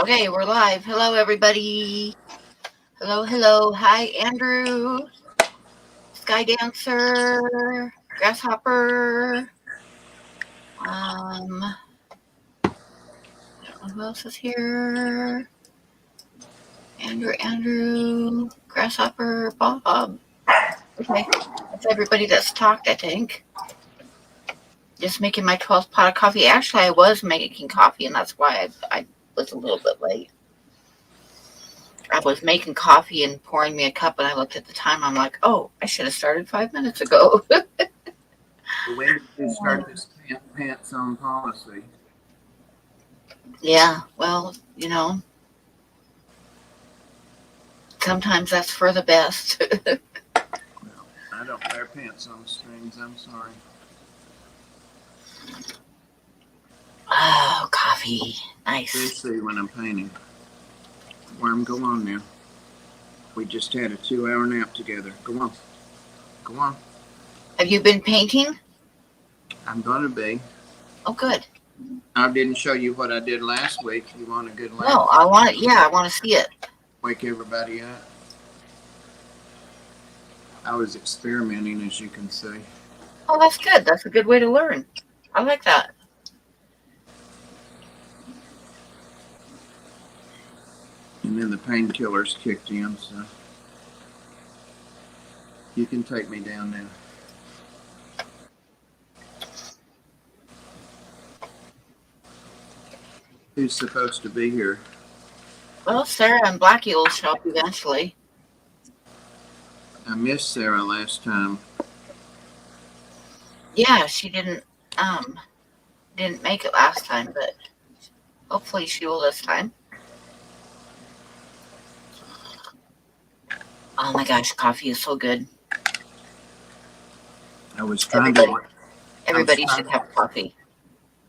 Okay, we're live. Hello, everybody. Hello, hello. Hi, Andrew. Sky Dancer. Grasshopper. I don't know who else is here. Andrew. Grasshopper. Bob. Okay, that's everybody that's talked, I think. Just making my 12th pot of coffee. Actually, I was making coffee, and that's why I was a little bit late. I was making coffee and pouring me a cup, and I looked at the time. I'm like, oh, I should have started 5 minutes ago. When did you start this pants on policy? Yeah, well, sometimes that's for the best. Well, I don't wear pants on strings. I'm sorry. Oh, coffee. Nice. Especially when I'm painting. Worm, go on now. We just had a 2-hour nap together. Go on. Go on. Have you been painting? I'm going to be. Oh, good. I didn't show you what I did last week. You want a good laugh? No, I want it. Yeah, I want to see it. Wake everybody up. I was experimenting, as you can see. Oh, that's good. That's a good way to learn. I like that. And then the painkillers kicked in, so you can take me down now. Who's supposed to be here? Well, Sara and Blacky will show up eventually. I missed Sara last time. Yeah, she didn't make it last time, but hopefully she will this time. Oh my gosh, coffee is so good. I was trying to. Everybody should have coffee.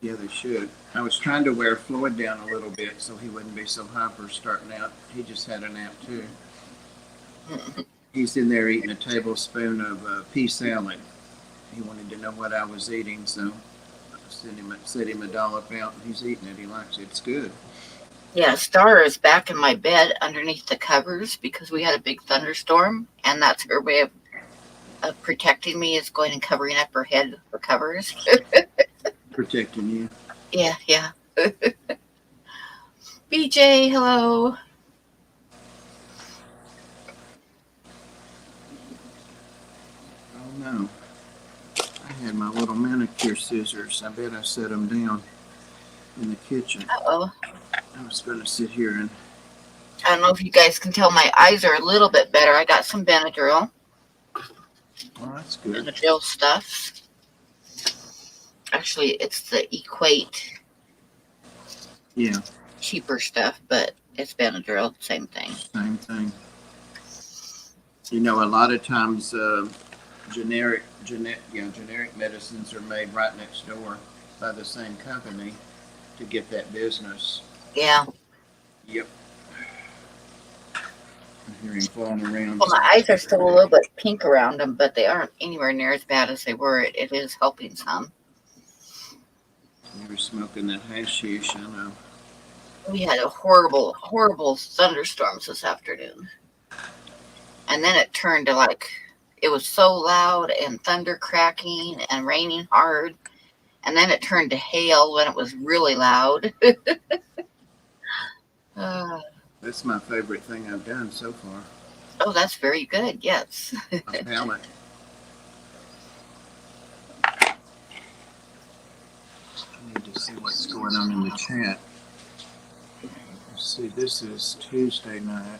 Yeah, they should. I was trying to wear Floyd down a little bit so he wouldn't be so hyper starting out. He just had a nap too. He's in there eating a tablespoon of pea salad. He wanted to know what I was eating, so I set him a dollop out, and he's eating it. He likes it. It's good. Yeah, Star is back in my bed underneath the covers because we had a big thunderstorm, and that's her way of protecting me, is going and covering up her head for covers. Protecting you. Yeah. BJ, hello. Oh no. I had my little manicure scissors. I bet I set them down in the kitchen. Uh-oh. I was going to sit here and... I don't know if you guys can tell, my eyes are a little bit better. I got some Benadryl. Well, that's good. Benadryl stuff. Actually, it's the Equate. Yeah. Cheaper stuff, but it's Benadryl, same thing. Same thing. You know, a lot of times generic medicines are made right next door by the same company to get that business. Yeah. Yep. I'm hearing falling around. Well, my eyes are still a little bit pink around them, but they aren't anywhere near as bad as they were. It is helping some. You were smoking that hashish, I know. We had a horrible, horrible thunderstorms this afternoon. And then it turned to it was so loud and thunder cracking and raining hard. And then it turned to hail when it was really loud. That's my favorite thing I've done so far. Oh, that's very good, yes. A palette. I need to see what's going on in the chat. Let's see, this is Tuesday night.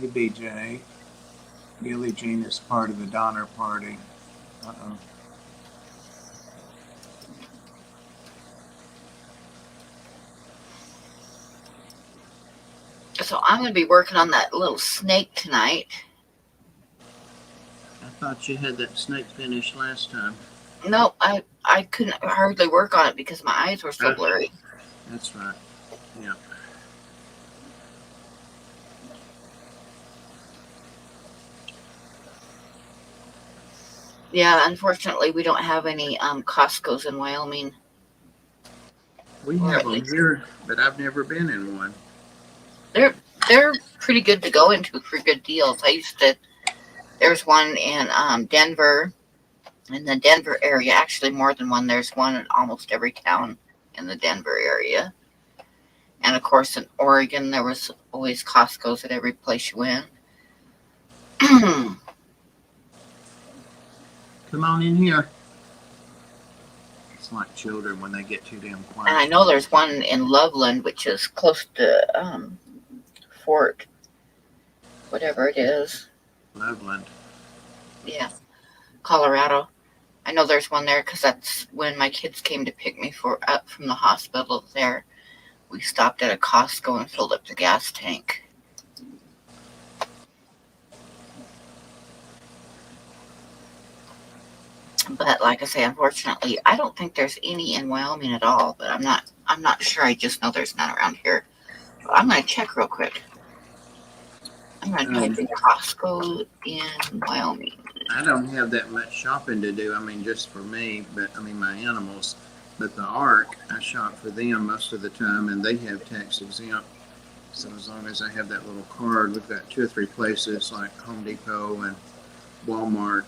Hey, BJ. Billie Jean is part of the Donner Party. Uh-oh. So I'm going to be working on that little snake tonight. I thought you had that snake finished last time. No, I couldn't hardly work on it because my eyes were so blurry. That's right. Yeah. Yeah, unfortunately, we don't have any Costco's in Wyoming. We or have at them least here, but I've never been in one. they're they're pretty good to go into for good deals. I used to. There's one in Denver, in the Denver area. Actually, more than one. There's one in almost every town in the Denver area. And of course, in Oregon, there was always Costco's at every place you went. And Come on in here. It's like children when they get too damn quiet. I know there's one in Loveland, which is close to Fort, whatever it is. Loveland. Yeah, Colorado. I know there's one there because that's when my kids came to pick me up from the hospital there. We stopped at a Costco and filled up the gas tank. But like I say, unfortunately, I don't think there's any in Wyoming at all. But I'm not sure. I just know there's none around here. But I'm gonna check real quick. I'm gonna type in Costco in Wyoming. I don't have that much shopping to do. I mean, just for me, but I mean my animals. But the ARC, I shop for them most of the time, and they have tax exempt. So as long as I have that little card, we've got 2 or 3 places like Home Depot and Walmart,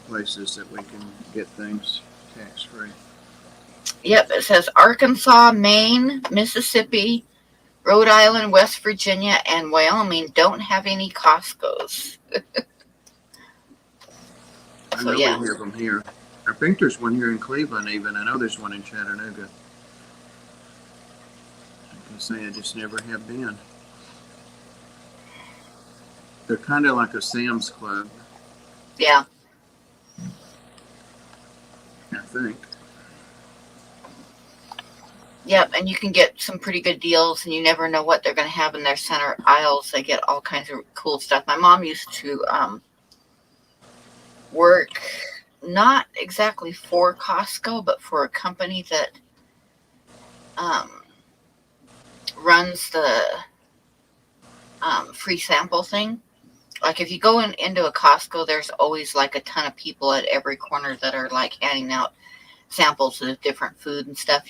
places that we can get things tax free. Yep, it says Arkansas, Maine, Mississippi, Rhode Island, West Virginia, and Wyoming don't have any Costco's. I know we have them here. I think there's one here in Cleveland even. I know there's one in Chattanooga. I can say I just never have been. They're kind of like a Sam's Club. Yeah. I think. Yep, and you can get some pretty good deals, and you never know what they're going to have in their center aisles. They get all kinds of cool stuff. My mom used to work not exactly for Costco, but for a company that runs the free sample thing. Like if you go into a Costco, there's always like a ton of people at every corner that are like handing out samples of different food and stuff,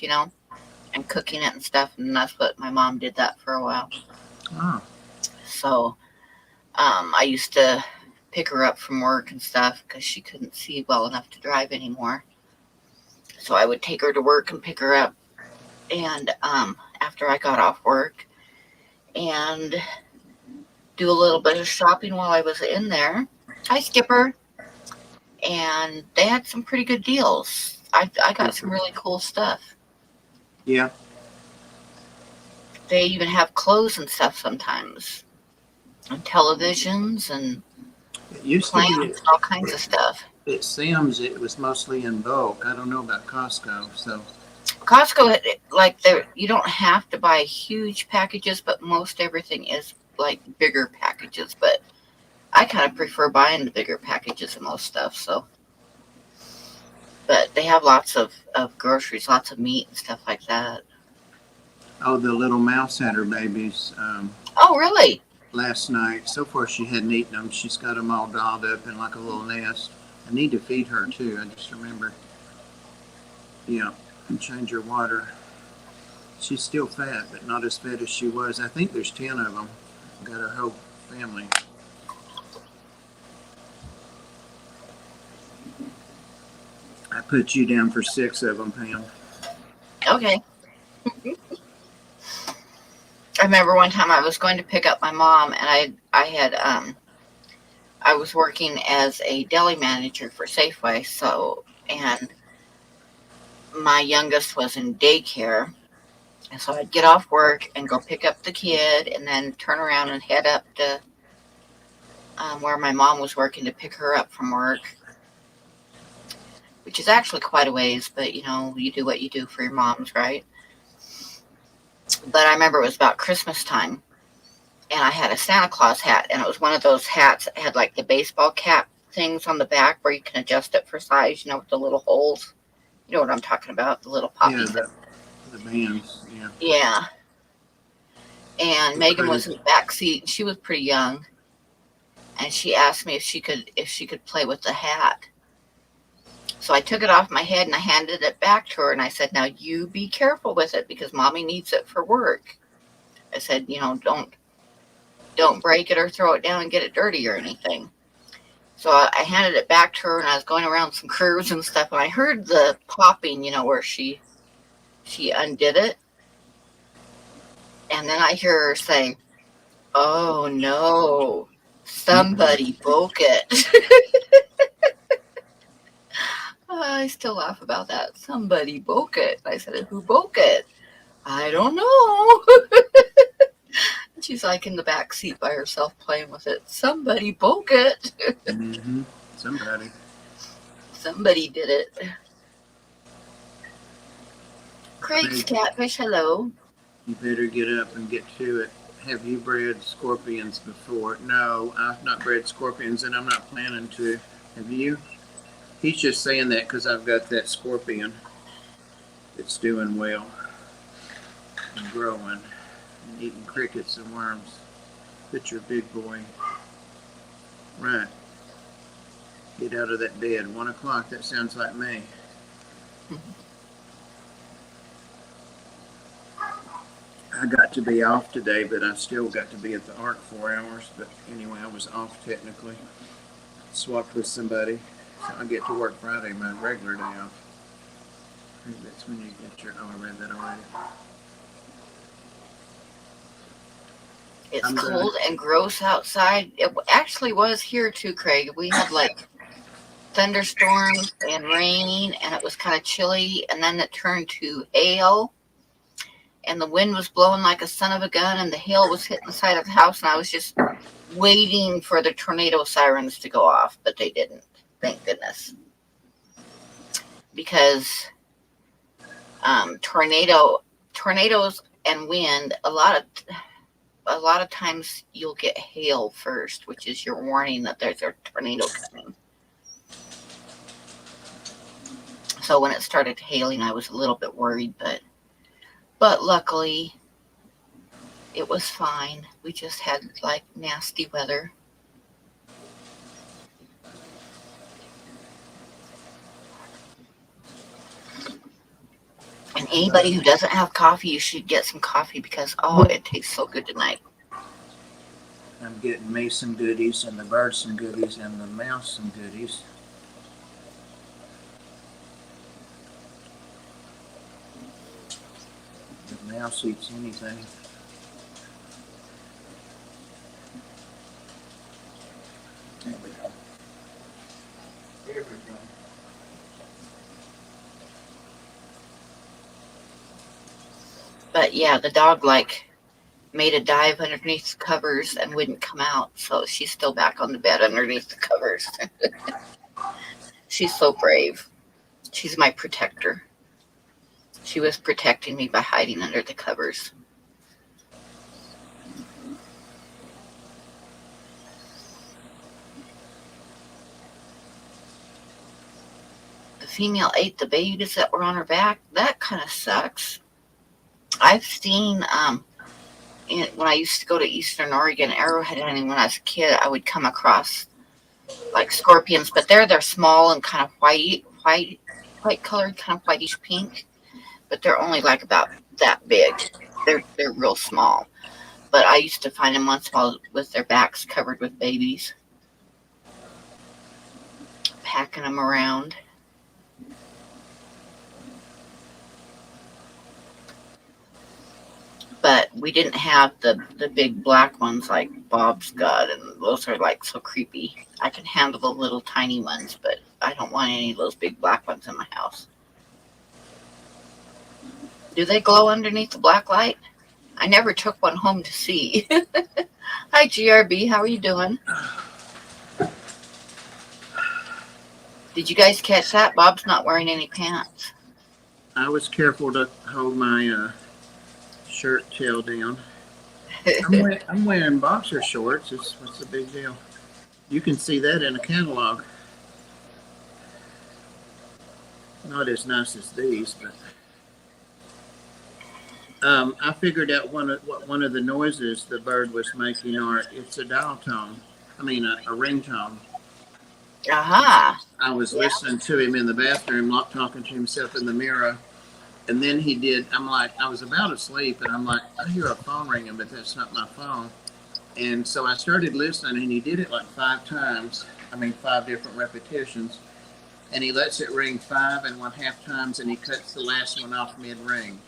and cooking it and stuff. And that's what my mom did that for a while. Oh. So I used to pick her up from work and stuff because she couldn't see well enough to drive anymore. So I would take her to work and pick her up. And after I got off work, and do a little bit of shopping while I was in there. Hi, Skipper. And they had some pretty good deals. I got some really cool stuff. Yeah. They even have clothes and stuff sometimes. And televisions and it used plants to be and all kinds of stuff. At Sam's, it was mostly in bulk. I don't know about Costco, so. Costco, like, you don't have to buy huge packages, but most everything is like bigger packages. But I kind of prefer buying the bigger packages of most stuff. So, but they have lots of groceries, lots of meat and stuff like that. Oh, the little mouse had her babies. Oh, really? Last night. So far, she hadn't eaten them. She's got them all dolled up in like a little nest. I need to feed her too. I just remember. Yeah, and change her water. She's still fat, but not as fat as she was. I think there's 10 of them. Got her whole family. I put you down for 6 of them, Pam. Okay. I remember one time I was going to pick up my mom, and I was working as a deli manager for Safeway, and my youngest was in daycare, and so I'd get off work and go pick up the kid, and then turn around and head up to where my mom was working to pick her up from work, which is actually quite a ways, but you do what you do for your moms, right? But I remember it was about Christmas time, and I had a Santa Claus hat, and it was one of those hats that had like the baseball cap things on the back where you can adjust it for size, with the little holes. You know what I'm talking about, the little poppies. Yeah, the bands, yeah. Yeah. And Megan was in the back seat, and she was pretty young, and she asked me if she could play with the hat. So I took it off my head and I handed it back to her. And I said, now you be careful with it because mommy needs it for work. I said, don't break it or throw it down and get it dirty or anything. So I handed it back to her and I was going around some curves and stuff. And I heard the popping, where she undid it. And then I hear her say, oh no, somebody broke it. I still laugh about that. Somebody broke it. I said, who broke it? I don't know. She's like in the back seat by herself playing with it. Somebody broke it. Mm-hmm. Somebody. Somebody did it. Craig's catfish, hello. You better get up and get to it. Have you bred scorpions before? No, I've not bred scorpions, and I'm not planning to. Have you? He's just saying that because I've got that scorpion that's doing well and growing and eating crickets and worms. Put your big boy. Right. Get out of that bed. 1 o'clock. That sounds like me. I got to be off today, but I still got to be at the Ark 4 hours. But anyway, I was off technically. Swapped with somebody. So I get to work Friday, my regular day off. Maybe that's when you get your... Oh, I read that already. It's cold and gross outside. It actually was here too, Craig. We had like thunderstorms and rain, and it was kind of chilly, and then it turned to hail, and the wind was blowing like a son of a gun, and the hail was hitting the side of the house, and I was just waiting for the tornado sirens to go off, but they didn't. Thank goodness. Because tornadoes and wind, a lot of times you'll get hail first, which is your warning that there's a tornado coming. So when it started hailing, I was a little bit worried, but luckily it was fine. We just had like nasty weather. And anybody who doesn't have coffee, you should get some coffee because, it tastes so good tonight. I'm getting me some goodies and the bird some goodies and the mouse some goodies. The mouse eats anything. There we go. Everything. But yeah, the dog made a dive underneath the covers and wouldn't come out. So she's still back on the bed underneath the covers. She's so brave. She's my protector. She was protecting me by hiding under the covers. The female ate the babies that were on her back. That kind of sucks. I've seen when I used to go to Eastern Oregon arrowhead hunting when I was a kid, I would come across like scorpions, but they're small and kind of white colored, kind of whitish pink, but they're only like about that big. They're real small. But I used to find them once in a while with their backs covered with babies, packing them around. But we didn't have the big black ones like Bob's got, and those are like so creepy. I can handle the little tiny ones, but I don't want any of those big black ones in my house. Do they glow underneath the black light? I never took one home to see. Hi, GRB. How are you doing? Did you guys catch that? Bob's not wearing any pants. I was careful to hold my shirt tail down. I'm wearing boxer shorts. What's the big deal? You can see that in a catalog. Not as nice as these, but I figured out one of the noises the bird was making. It's a dial tone. I mean a ringtone. Aha. I was Yeah. listening to him in the bathroom, talking to himself in the mirror. And then he did, I'm like, I was about to sleep, and I'm like, I hear a phone ringing, but that's not my phone. And so I started listening, and he did it like 5 times. I mean, 5 different repetitions. And he lets it ring 5 1/2 times, and he cuts the last one off mid ring.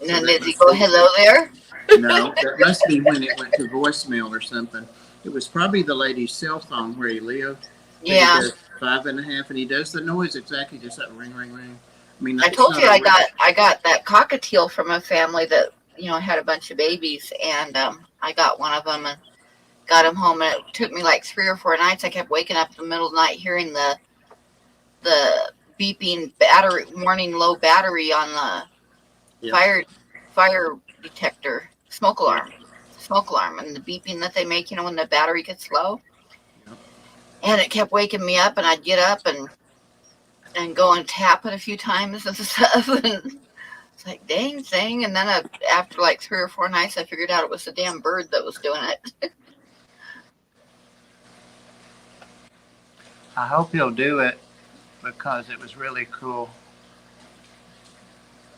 And So then that did he must go be hello there? no, that must be when it went to voicemail or something. It was probably the lady's cell phone where he lived. But he Yeah. does 5 1/2, and he does the noise exactly just that ring, ring, ring. I mean, I it's told not you a ring. I got that cockatiel from a family that had a bunch of babies, and I got one of them and got him home, and it took me like 3 or 4 nights. I kept waking up in the middle of the night hearing the beeping battery warning, low battery on the Yep. fire detector Yep. smoke alarm, and the beeping that they make when the battery gets low. Yep. And it kept waking me up, and I'd get up and go and tap it a few times and stuff. And it's like, dang thing. And then after like 3 or 4 nights, I figured out it was the damn bird that was doing it. I hope he'll do it because it was really cool.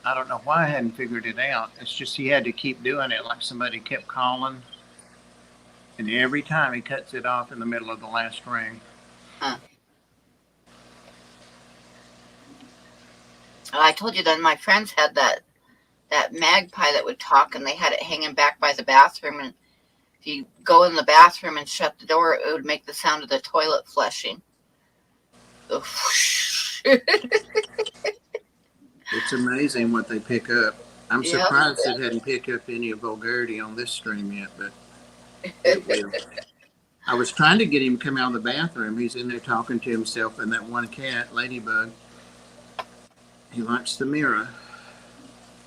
I don't know why I hadn't figured it out. It's just he had to keep doing it, like somebody kept calling, and every time he cuts it off in the middle of the last ring. Huh. I told you that my friends had that magpie that would talk, and they had it hanging back by the bathroom. And if you go in the bathroom and shut the door, it would make the sound of the toilet flushing. The whoosh. It's amazing what they pick up. I'm Yep. surprised it hadn't picked up any vulgarity on this stream yet, but it will. I was trying to get him to come out of the bathroom. He's in there talking to himself and that one cat, Ladybug. He likes the mirror.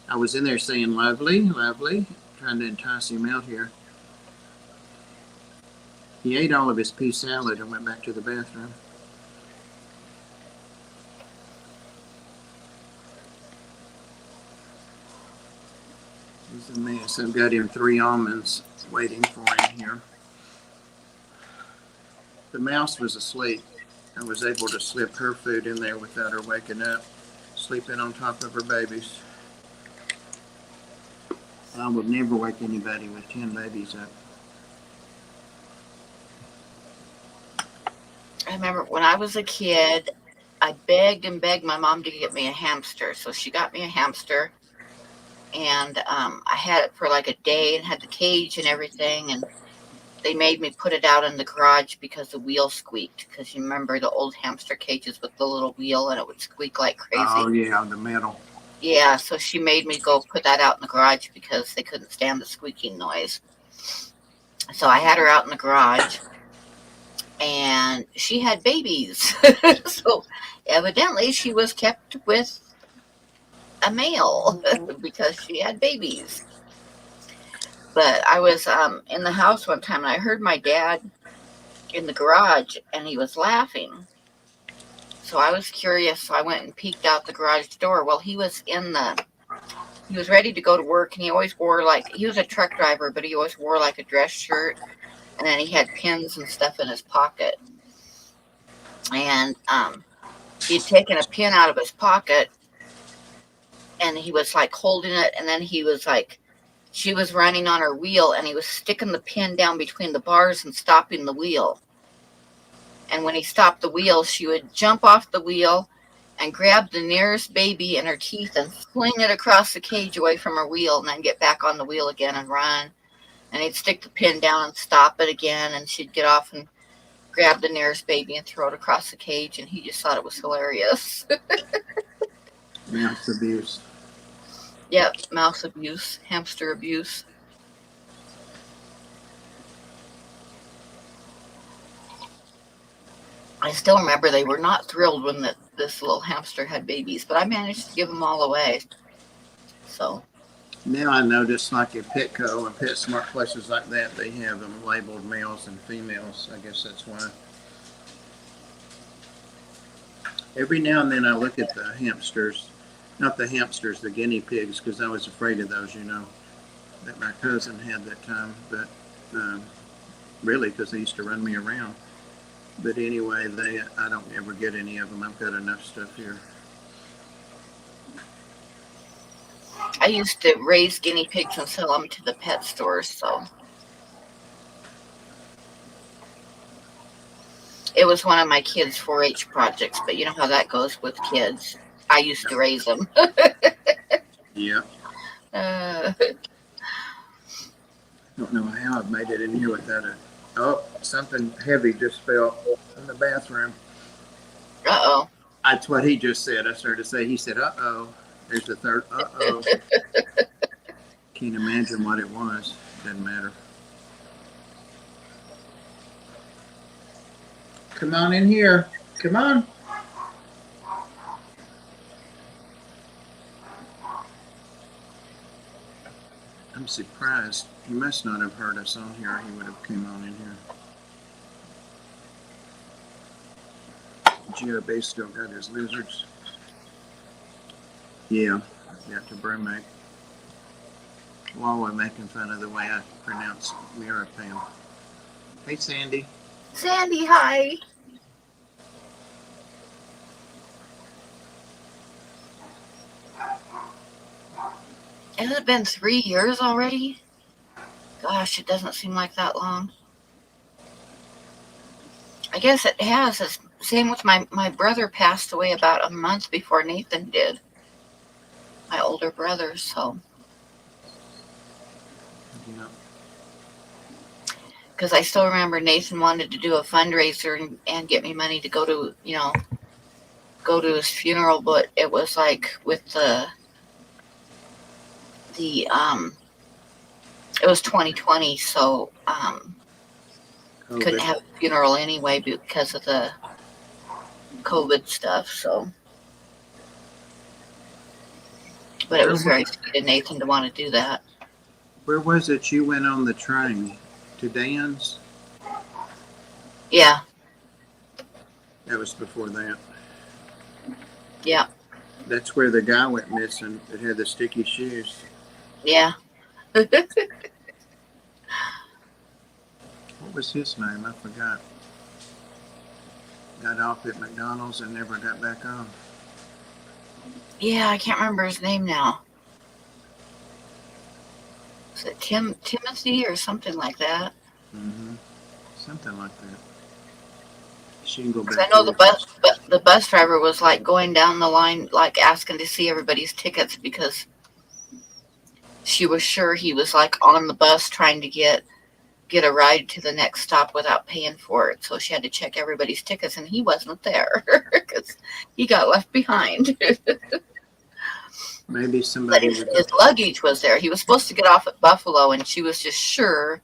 I was in there saying, lovely, lovely, trying to entice him out here. He ate all of his pea salad and went back to the bathroom. He's a mess. I've got him 3 almonds waiting for him here. The mouse was asleep. I was able to slip her food in there without her waking up, sleeping on top of her babies. I would never wake anybody with 10 babies up. I remember when I was a kid, I begged and begged my mom to get me a hamster. So she got me a hamster, and I had it for like a day and had the cage and everything. And they made me put it out in the garage because the wheel squeaked. Because you remember the old hamster cages with the little wheel, and it would squeak like crazy. Oh, yeah, the metal. Yeah, so she made me go put that out in the garage because they couldn't stand the squeaking noise. So I had her out in the garage, and she had babies. So evidently she was kept with a male because she had babies. But I was in the house one time, and I heard my dad in the garage, and he was laughing. So I was curious, so I went and peeked out the garage door. Well, he was ready to go to work, and he always wore he was a truck driver, but he always wore like a dress shirt, and then he had pins and stuff in his pocket. And he'd taken a pin out of his pocket, and he was like holding it, and then he was like, she was running on her wheel, and he was sticking the pin down between the bars and stopping the wheel. And when he stopped the wheel, she would jump off the wheel and grab the nearest baby in her teeth and fling it across the cage away from her wheel, and then get back on the wheel again and run. And he'd stick the pin down and stop it again, and she'd get off and grab the nearest baby and throw it across the cage, and he just thought it was hilarious. Mouse abuse. Yep, mouse abuse, hamster abuse. I still remember they were not thrilled when this little hamster had babies, but I managed to give them all away. So Now I notice, like at Petco and PetSmart places like that, they have them labeled males and females. I guess that's why. Every now and then I look at the hamsters, not the hamsters, the guinea pigs, because I was afraid of those, that my cousin had that time. But really, because they used to run me around. But anyway, I don't ever get any of them. I've got enough stuff here. I used to raise guinea pigs and sell them to the pet stores, so it was one of my kids' 4-H projects. But you know how that goes with kids. I used to raise them. Yeah. Uh Don't know how I've made it in here without it. Oh, something heavy just fell in the bathroom. oh. That's what he just said. I started to say, he said, uh-oh. There's the third uh-oh. Can't imagine what it was. Doesn't matter. Come on in here. Come on. I'm surprised. He must not have heard us on here. He would have came on in here. GOB still got his lizards. Yeah, got the brewmate. While we're making fun of the way I pronounce Mirapam. Hey, Sandy. Sandy, hi. Has it been 3 years already? Gosh, it doesn't seem like that long. I guess it has. It's same with my brother passed away about a month before Nathan did. My older brother, so. Yeah. Because I still remember Nathan wanted to do a fundraiser and get me money to go to, go to his funeral, but it was like with it was 2020, so couldn't have a funeral anyway because of the COVID stuff, so. But it was very sweet of Nathan to want to do that. Where was it you went on the train? To Dan's? Yeah. That was before that. Yeah. That's where the guy went missing that had the sticky shoes. Yeah. What was his name? I forgot. Got off at McDonald's and never got back on. Yeah, I can't remember his name now. Is it Timothy or something like that? Mm-hmm. Something like that. She can go back. I know the bus driver was like going down the line, like asking to see everybody's tickets because she was sure he was like on the bus trying to get a ride to the next stop without paying for it. So she had to check everybody's tickets, and he wasn't there because he got left behind. Maybe somebody. But his luggage was there. He was supposed to get off at Buffalo, and she was just sure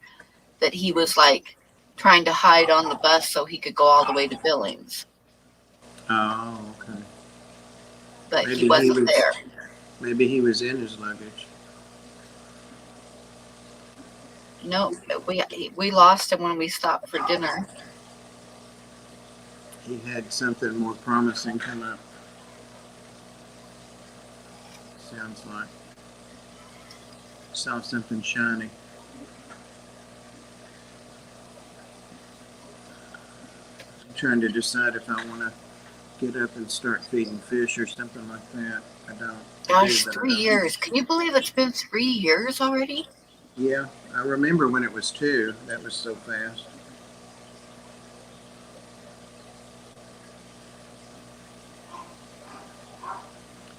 that he was like trying to hide on the bus so he could go all the way to Billings. Oh, okay. But maybe he wasn't there. Maybe he was in his luggage. No, we lost him when we stopped for dinner. He had something more promising come up. Sounds like. Saw something shiny. I'm trying to decide if I want to get up and start feeding fish or something like that. I don't. Gosh, 3 years. Can you believe it's been 3 years already? Yeah, I remember when it was 2. That was so fast.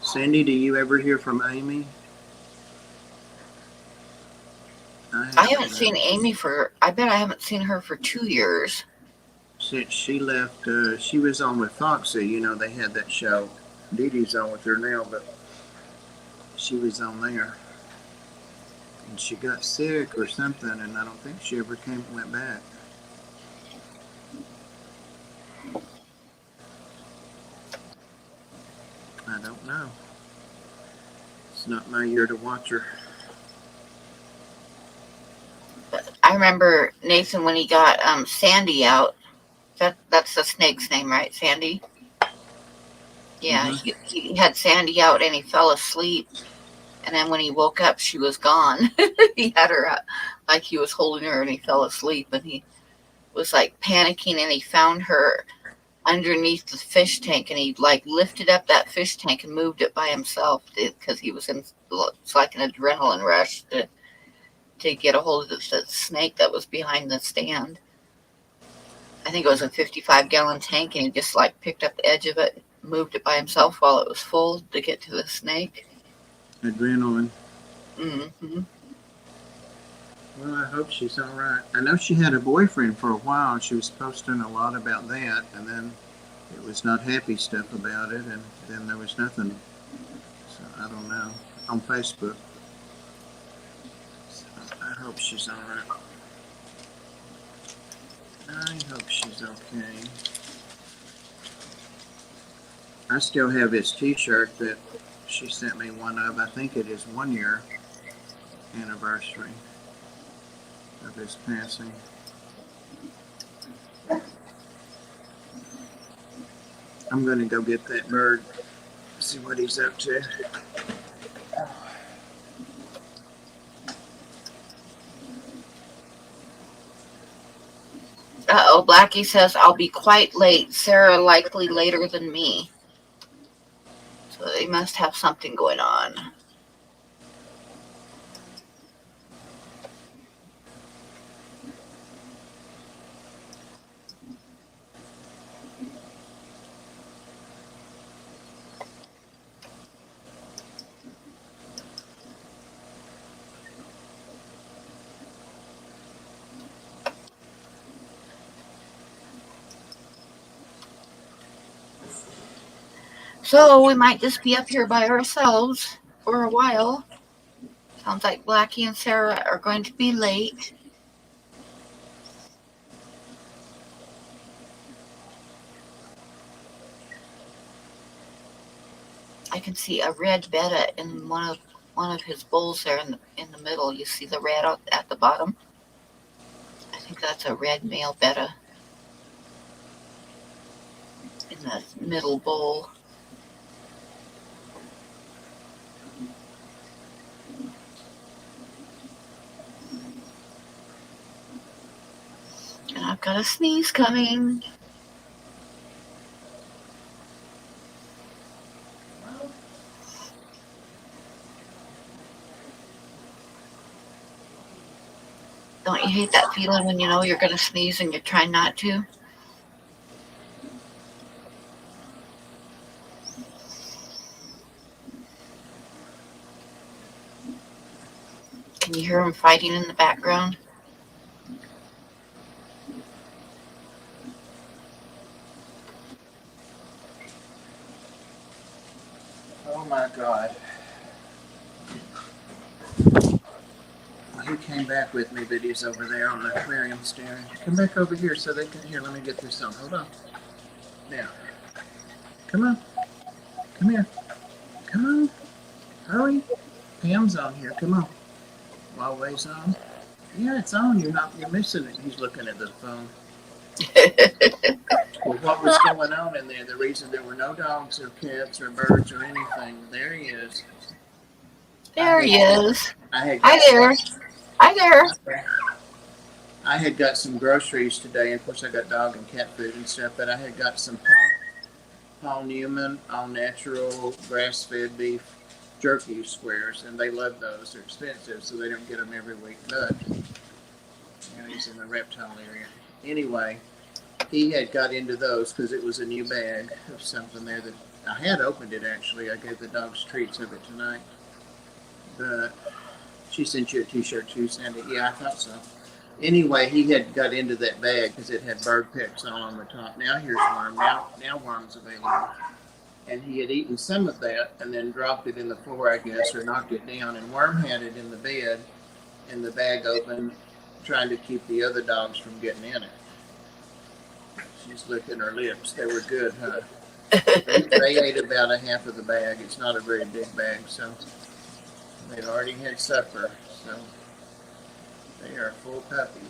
Sandy, do you ever hear from Amy? I haven't seen Amy I bet I haven't seen her for 2 years. Since she left, she was on with Foxy. You know, they had that show. Dee Dee's on with her now, but she was on there. And she got sick or something, and I don't think she ever went back. I don't know. It's not my year to watch her. I remember Nathan when he got Sandy out. That's the snake's name, right? Sandy? Yeah, mm-hmm. he had Sandy out and he fell asleep. And then when he woke up, she was gone. He had her like he was holding her and he fell asleep. And was like panicking, and he found her underneath the fish tank, and he like lifted up that fish tank and moved it by himself because he was in, it's like an adrenaline rush to get a hold of the snake that was behind the stand. I think it was a 55-gallon tank, and he just like picked up the edge of it, moved it by himself while it was full to get to the snake. Adrenaline. Mm-hmm. Well, I hope she's all right. I know she had a boyfriend for a while. She was posting a lot about that, and then it was not happy stuff about it, and then there was nothing. So I don't know, on Facebook. So I hope she's all right. I hope she's okay. I still have his t-shirt that she sent me one of. I think it is 1 year anniversary of his passing. I'm going to go get that bird, see what he's up to. Uh-oh, Blacky says, I'll be quite late. Sara likely later than me. So they must have something going on. So we might just be up here by ourselves for a while. Sounds like Blacky and Sara are going to be late. I can see a red betta in one of his bowls there in the middle. You see the red at the bottom? I think that's a red male betta in the middle bowl. And I've got a sneeze coming. Don't you hate that feeling when you know you're going to sneeze and you're trying not to? Can you hear them fighting in the background? Oh my God. Well, he came back with me, but he's over there on the aquarium staring. Come back over here so they can hear. Let me get this on. Hold on. Now. Come on. Come here. Come on. Hurry. Pam's on here. Come on. Huawei's on. Yeah, it's on. You're missing it. He's looking at the phone. Well, what was going on in there? The reason there were no dogs or cats or birds or anything. There he is. There he is. Hi there. Hi there. I had got some groceries today, and of course I got dog and cat food and stuff, but I had got some Paul Newman all natural grass-fed beef jerky squares, and they love those. They're expensive, so they don't get them every week, but he's in the reptile area. Anyway, he had got into those because it was a new bag of something there that I had opened it actually. I gave the dogs treats of it tonight. But she sent you a t-shirt too, Sandy. Yeah, I thought so. Anyway, he had got into that bag because it had bird picks all on the top. Now here's worm. Now worm's available. And he had eaten some of that and then dropped it in the floor, I guess, or knocked it down. And Worm had it in the bed and the bag open, trying to keep the other dogs from getting in it. She's licking her lips. They were good, huh? They ate about a half of the bag. It's not a very big bag, so they'd already had supper. So they are full puppies.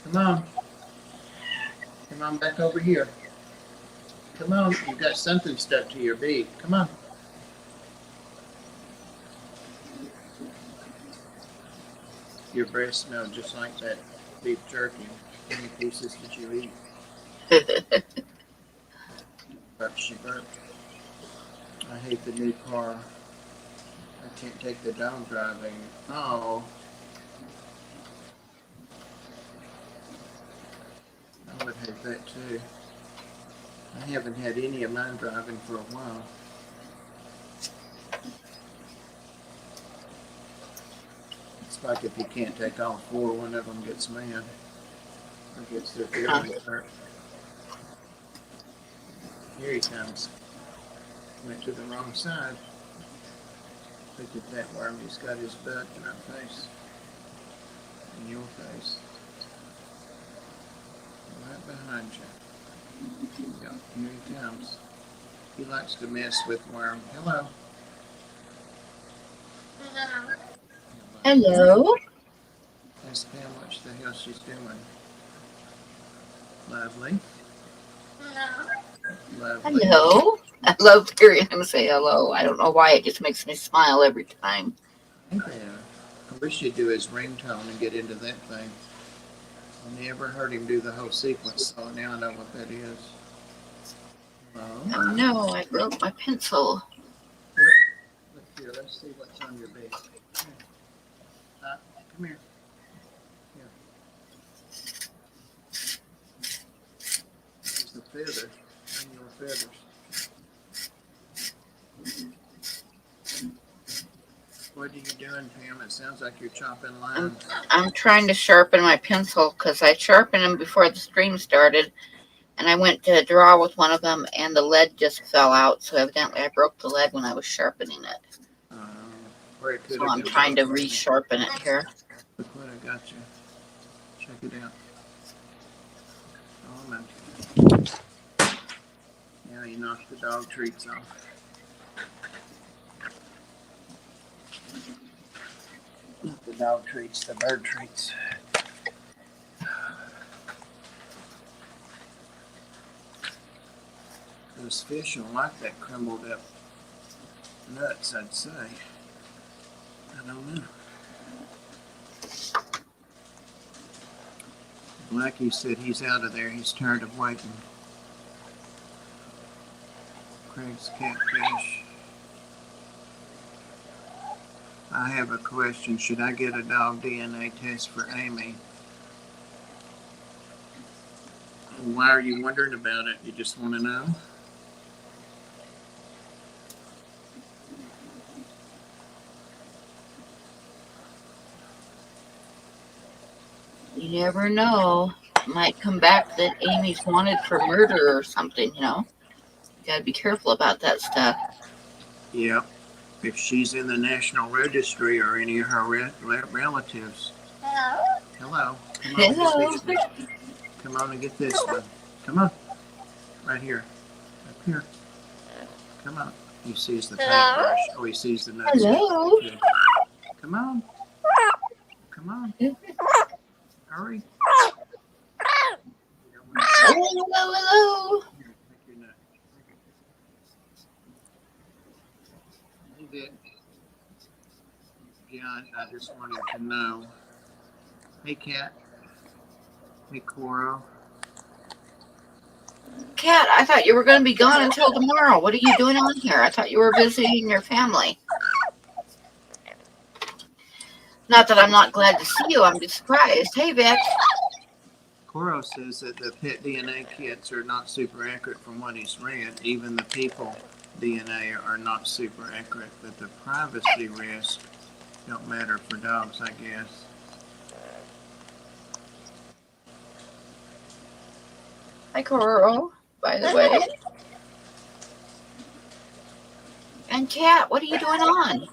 Come on. Come on back over here. Come on. You've got something stuck to your beak. Come on. your breath smell just like that beef jerky. How many pieces did you eat? She burped. I hate the new car. I can't take the dog driving. Oh. I would hate that too. I haven't had any of mine driving for a while. It's like if you can't take all four, one of them gets mad or gets their feelings hurt. Here he comes. Went to the wrong side. Look at that worm. He's got his butt in our face. In your face. Right behind you. Yeah, here he comes. He likes to mess with worm. Hello. Hello. Ask Pam what the hell she's doing. Lovely. Lovely. Hello. I love hearing him say hello. I don't know why. It just makes me smile every time. Hey there. I wish you'd do his ringtone and get into that thing. I never heard him do the whole sequence, so now I know what that is. Oh no, I broke my pencil. Look here, let's see what's on your bed. Come here. Here's the feather. Bring your feathers. What are you doing, Pam? It sounds like you're chopping lines. I'm trying to sharpen my pencil because I sharpened them before the stream started, and I went to draw with one of them, and the lead just fell out. So evidently, I broke the lead when I was sharpening it. Or it could So have I'm been trying to broken. resharpen it here. Look what I got you. Check it out. Oh no. Now you knocked the dog treats off. Not the dog treats, the bird treats. Those fish don't like that crumbled up nuts, I'd say. I don't know. Blacky said he's out of there. He's tired of waiting. Craig's catfish. I have a question. Should I get a dog DNA test for Amy? Why are you wondering about it? You just want to know? You never know. It might come back that Amy's wanted for murder or something, you know. You gotta be careful about that stuff. Yep. If she's in the National Registry or any of her relatives. Hello. Hello. Come on and get this one. Come on. Right here. Up here. Come on. He sees the paintbrush. Oh, he sees the nuts. Hello. Come on. Come on. Hurry. Hello. He did. Yeah, I just wanted to know. Hey, Cat. Hey, Coro. Kat, I thought you were going to be gone until tomorrow. What are you doing on here? I thought you were visiting your family. Not that I'm not glad to see you. I'm just surprised. Hey, Vic. Coro says that the pet DNA kits are not super accurate from what he's read. Even the people DNA are not super accurate, but the privacy risk don't matter for dogs, I guess. Hi, Coral, by the way. And Kat, what are you doing on?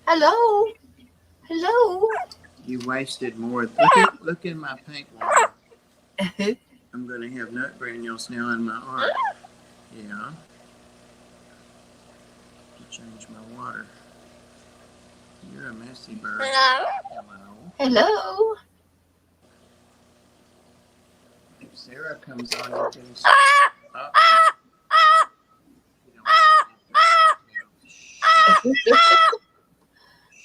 Hello. Hello. You wasted more. Look in my paint water. I'm going to have nut granules now in my art. Yeah. To change my water. You're a messy bird. Hello. Hello. If Sara comes on, you can...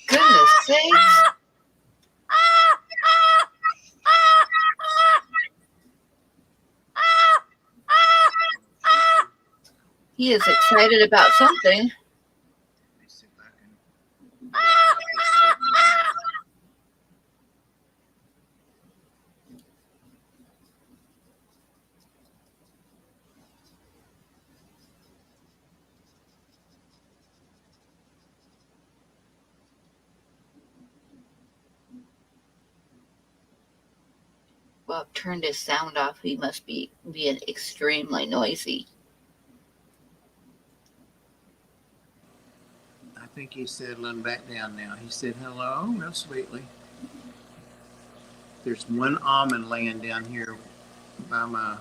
Goodness sakes. He is excited about something. Let me see if I can. Well, I've turned his sound off. He must be being extremely noisy. I think he's settling back down now. He said hello real sweetly. There's one almond laying down here by my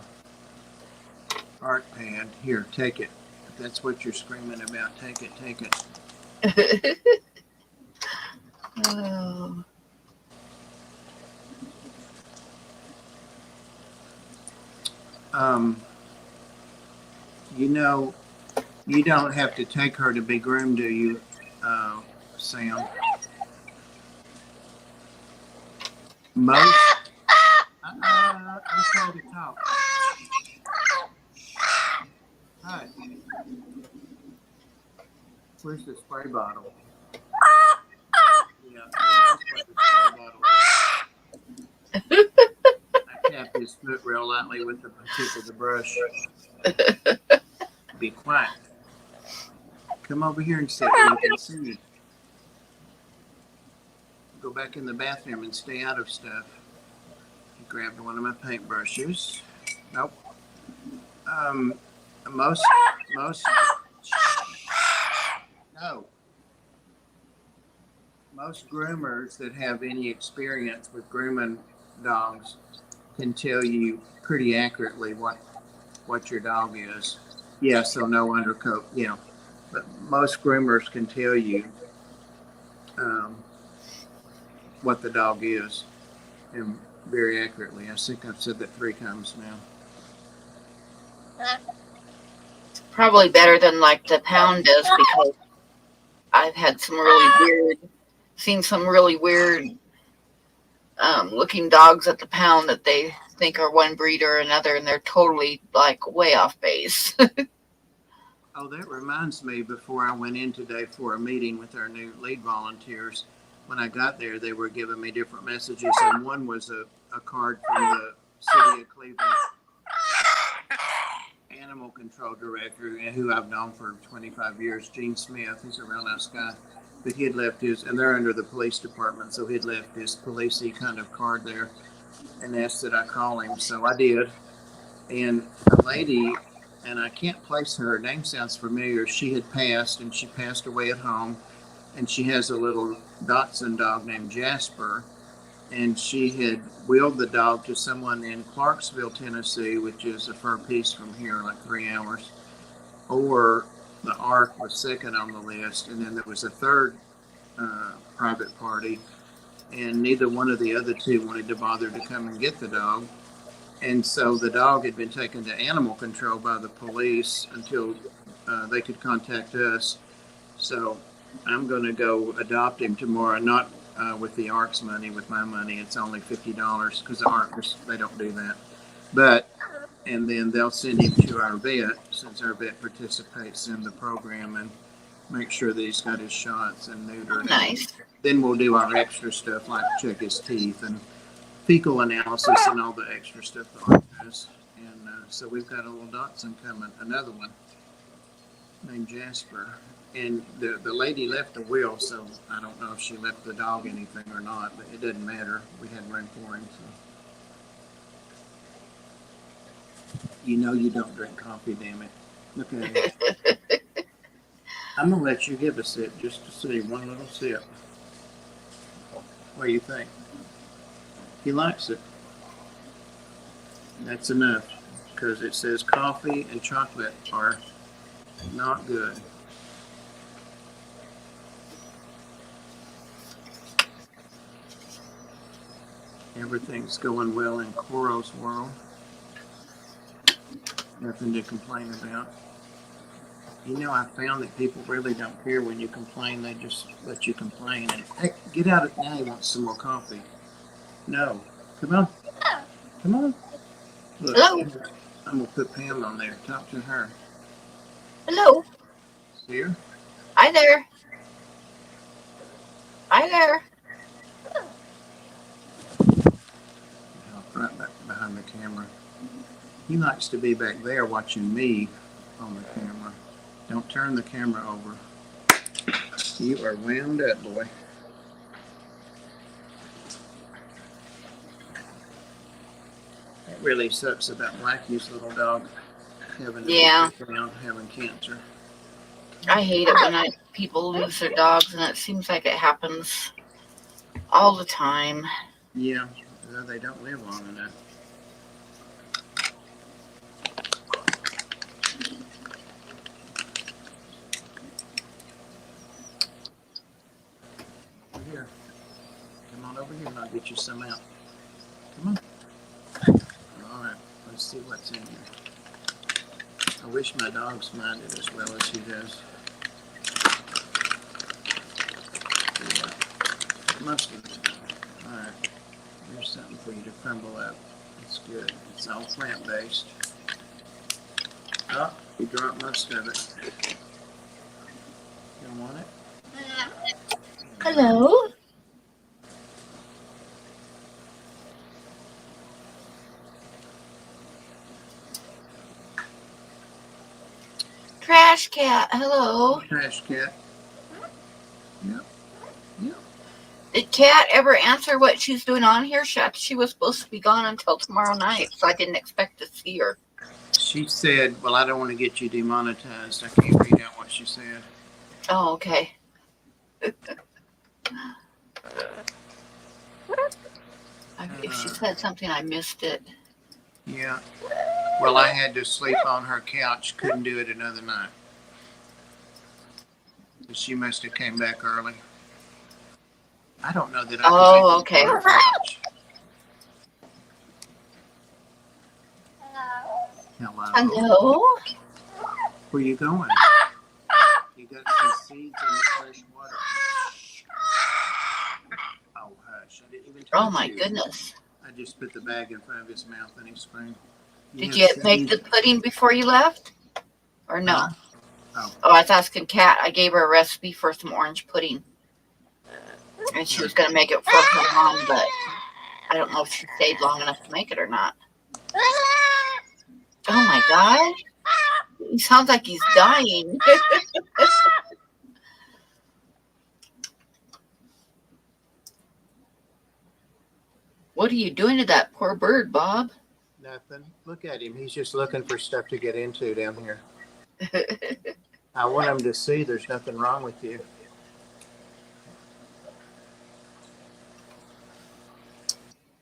art pad. Here, take it. If that's what you're screaming about, take it, take it. Oh. You know, you don't have to take her to be groomed, do you, Sam? Most. I'm trying to talk. Hi. Where's the spray bottle? Yeah, that's what the spray bottle is. I tapped his foot real lightly with the tip of the brush. Be quiet. Come over here and sit where you can see me. Go back in the bathroom and stay out of stuff. He grabbed one of my paintbrushes. Nope. Most, no. Most groomers that have any experience with grooming dogs can tell you pretty accurately what your dog is. Yeah, so no undercoat. Yeah, but most groomers can tell you what the dog is, and very accurately. I think I've said that 3 times now. Probably better than like the pound does, because I've had seen some really weird looking dogs at the pound that they think are one breed or another, and they're totally like way off base. Oh, that reminds me, before I went in today for a meeting with our new lead volunteers, when I got there, they were giving me different messages, and one was a card from the city of Cleveland animal control director, who I've known for 25 years, Gene Smith. He's a real nice guy. But he had left his, and they're under the police department, so he'd left his policey kind of card there and asked that I call him. So I did. And a lady, and I can't place her name sounds familiar, she had passed, and she passed away at home. And she has a little Dachshund dog named Jasper. And she had wheeled the dog to someone in Clarksville, Tennessee, which is a fur piece from here, like 3 hours. Or the ARC was second on the list, and then there was a third private party, and neither one of the other 2 wanted to bother to come and get the dog. And so the dog had been taken to animal control by the police until they could contact us. So I'm going to go adopt him tomorrow, not with the ARC's money, with my money. It's only $50 because the ARC, they don't do that. But, and then they'll send him to our vet, since our vet participates in the program, and make sure that he's got his shots and neutered. Nice. Then we'll do our extra stuff, like check his teeth and fecal analysis and all the extra stuff that ARC does. And so we've got a little Dachshund coming, another one named Jasper. And the lady left a will, so I don't know if she left the dog anything or not, but it doesn't matter. We had room for him. So. You know you don't drink coffee, damn it. Look at it. I'm going to let you give a sip just to see, one little sip. What do you think? He likes it. That's enough, because it says coffee and chocolate are not good. Everything's going well in Coro's world. Nothing to complain about. You know, I found that people really don't care when you complain. They just let you complain. And, hey, get out of it now. He wants some more coffee. No. Come on. Come on. Look, Hello. I'm going to put Pam on there. Talk to her. Hello. See her? Hi there. Hi there. Right back behind the camera. He likes to be back there watching me on the camera. Don't turn the camera over. You are wound up, boy. That really sucks about Blacky's little dog having to be Yeah, put down, having cancer. I hate it when people lose their dogs, and it seems like it happens all the time. Yeah, they don't live long enough. Over here. Come on over here and I'll get you some out. Come on. All right, let's see what's in here. I wish my dogs minded as well as he does. Most of the time. All right, here's something for you to crumble up. It's good. It's all plant-based. Oh, you dropped most of it. You don't want it? Hello. Trash cat. Hello. Trash cat. Yep. Yep. Did Cat ever answer what she's doing on here? She was supposed to be gone until tomorrow night, so I didn't expect to see her. She said, well, I don't want to get you demonetized. I can't read out what she said. Oh, okay. If she said something, I missed it. Yeah. Well, I had to sleep on her couch. Couldn't do it another night. She must have came back early. I don't know that I could sleep okay. on her couch. Hello. Hello. Where you going? You got some seeds in the fresh water. Oh, hush. I didn't even touch Oh, my you. goodness. I just put the bag in front of his mouth and he screamed. Did you make the pudding before you left? Or no? Oh, I was asking Kat. I gave her a recipe for some orange pudding. And she was going to make it for her mom, but I don't know if she stayed long enough to make it or not. Oh, my God. He sounds like he's dying. What are you doing to that poor bird, Bob? Nothing. Look at him. He's just looking for stuff to get into down here. I want him to see there's nothing wrong with you.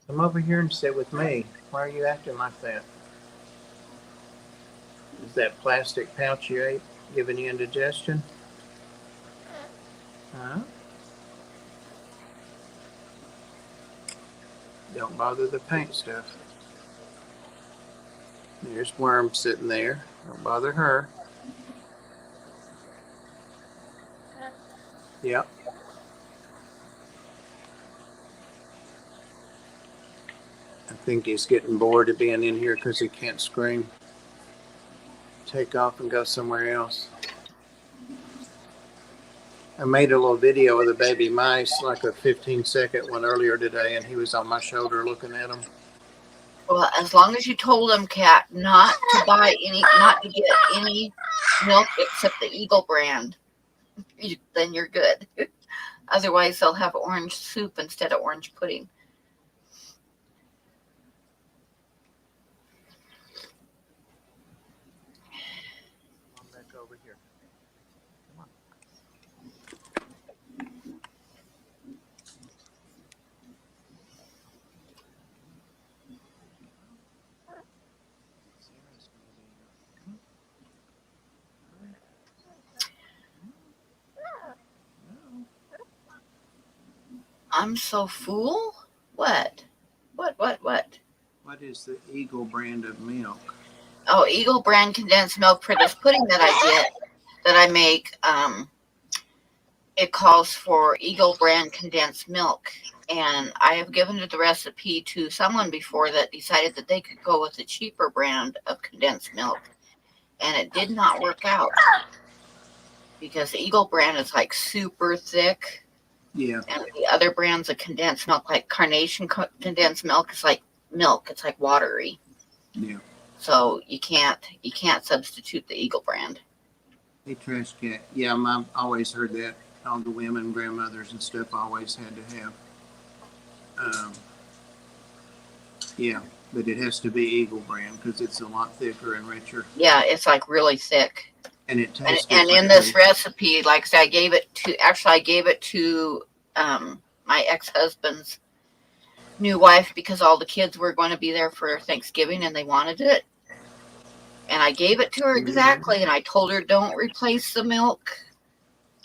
Come over here and sit with me. Why are you acting like that? Is that plastic pouch you ate giving you indigestion? Huh? Don't bother the paint stuff. There's Worm sitting there. Don't bother her. Yep. I think he's getting bored of being in here because he can't scream. Take off and go somewhere else. I made a little video of the baby mice, like a 15-second one earlier today, and he was on my shoulder looking at them. Well, as long as you told them, Kat, not to get any milk except the Eagle brand, then you're good. Otherwise, they'll have orange soup instead of orange pudding. Come back over here. Come on. I'm so full? What? What? What is the Eagle brand of milk? Oh, Eagle brand condensed milk for this pudding that I make. It calls for Eagle brand condensed milk. And I have given the recipe to someone before that decided that they could go with a cheaper brand of condensed milk. and it did not work out because the Eagle brand is like super thick, Yeah. and the other brands of condensed milk, like Carnation condensed milk, is like milk. It's like watery. Yeah. So you can't substitute the Eagle brand. Hey, trash cat. Yeah, I've always heard that. All the women, grandmothers, and stuff always had to have. Yeah, but it has to be Eagle brand because it's a lot thicker and richer, Yeah, it's like really thick. and it tastes And different in this too. recipe, like I said, I gave it to my ex-husband's new wife because all the kids were going to be there for Thanksgiving and they wanted it. And I gave it to her exactly, and I told her don't replace the milk.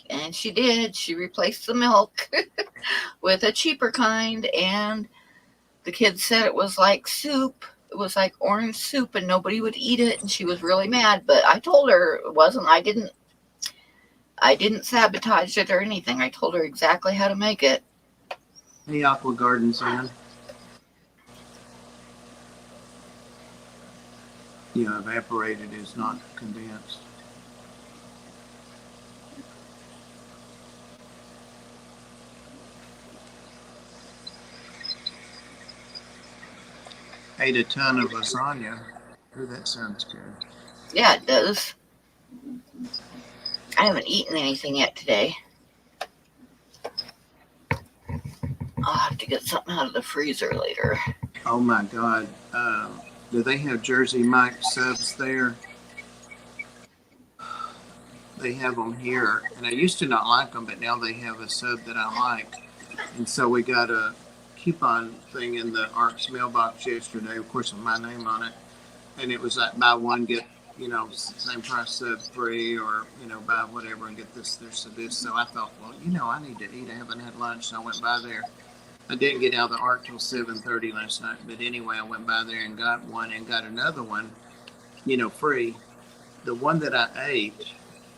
And she did. She replaced the milk with a cheaper kind, and the kids said it was like soup. It was like orange soup, and nobody would eat it, and she was really mad. But I told her it wasn't. I didn't sabotage it or anything. I told her exactly how to make it. Hey, Aqua Garden son. Yeah, evaporated is not condensed. Ate a ton of lasagna. Oh, that sounds good. Yeah, it does. I haven't eaten anything yet today. I'll have to get something out of the freezer later. Oh my God. Do they have Jersey Mike subs there? They have them here, and I used to not like them, but now they have a sub that I like. And so we got a coupon thing in the ARC's mailbox yesterday, of course, with my name on it. And it was like buy one, get, same price sub free, or, buy whatever and get this. So I thought, well, I need to eat. I haven't had lunch, so I went by there. I didn't get out of the ARC till 7:30 last night. But anyway, I went by there and got one and got another one, free. The one that I ate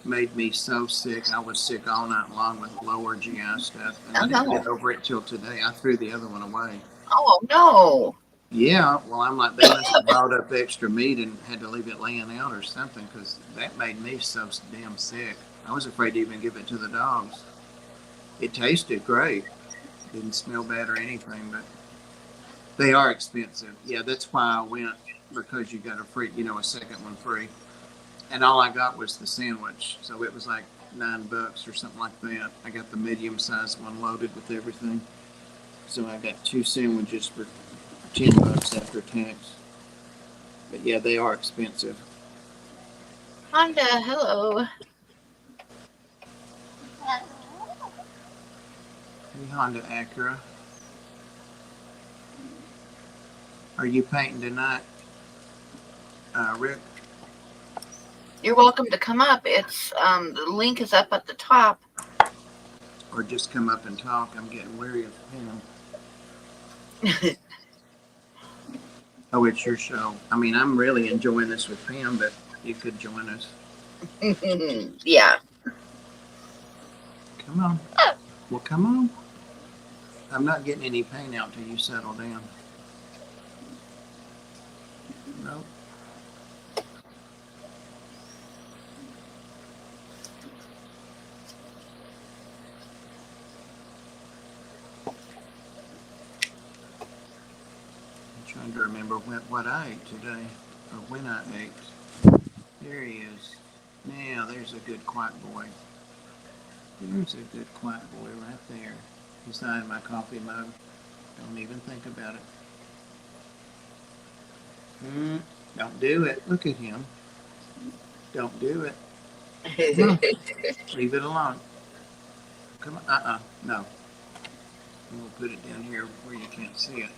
made me so sick. I was sick all night long with lower GI stuff, and I didn't get over it till today. I threw the other one away. Oh no! Yeah, well, I'm like, they must have brought up extra meat and had to leave it laying out or something, because that made me so damn sick. I was afraid to even give it to the dogs. It tasted great. Didn't smell bad or anything, but they are expensive. Yeah, that's why I went, because you got a free, a second one free. And all I got was the sandwich, so it was like $9 or something like that. I got the medium-sized one loaded with everything, so I got 2 sandwiches for $10 after tax. But yeah, they are expensive. Honda, hello. Hey, Honda Acura. Are you painting tonight, Rick? You're welcome to come up. It's the link is up at the top. Or just come up and talk? I'm getting weary of Pam. Oh, it's your show. I mean, I'm really enjoying this with Pam, but you could join us. Yeah. Come on. Well, come on. I'm not getting any paint out till you settle down. Nope. Trying to remember what I ate today, or when I ate. There he is. Now, there's a good quiet boy. There's a good quiet boy right there. He's not in my coffee mug. Don't even think about it. Don't do it. Look at him. Don't do it. Come on. Leave it alone. Come on. No. We'll put it down here where you can't see it.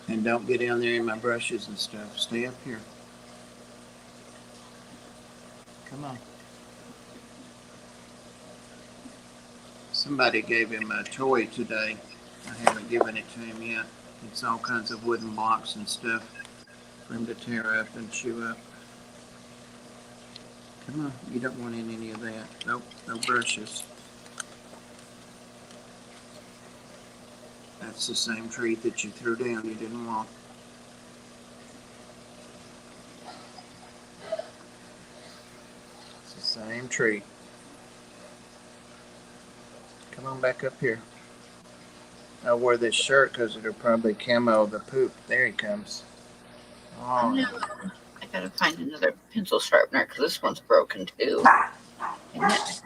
And don't get down there in my brushes and stuff. Stay up here. Come on. Somebody gave him a toy today. I haven't given it to him yet. It's all kinds of wooden blocks and stuff for him to tear up and chew up. Come on. You don't want any of that. Nope. No brushes. That's the same treat that you threw down you didn't want. Same tree. Come on back up here. I wore this shirt because it'll probably camo the poop. There he comes. Oh, No, I gotta find another pencil sharpener because this one's broken too. Isn't it?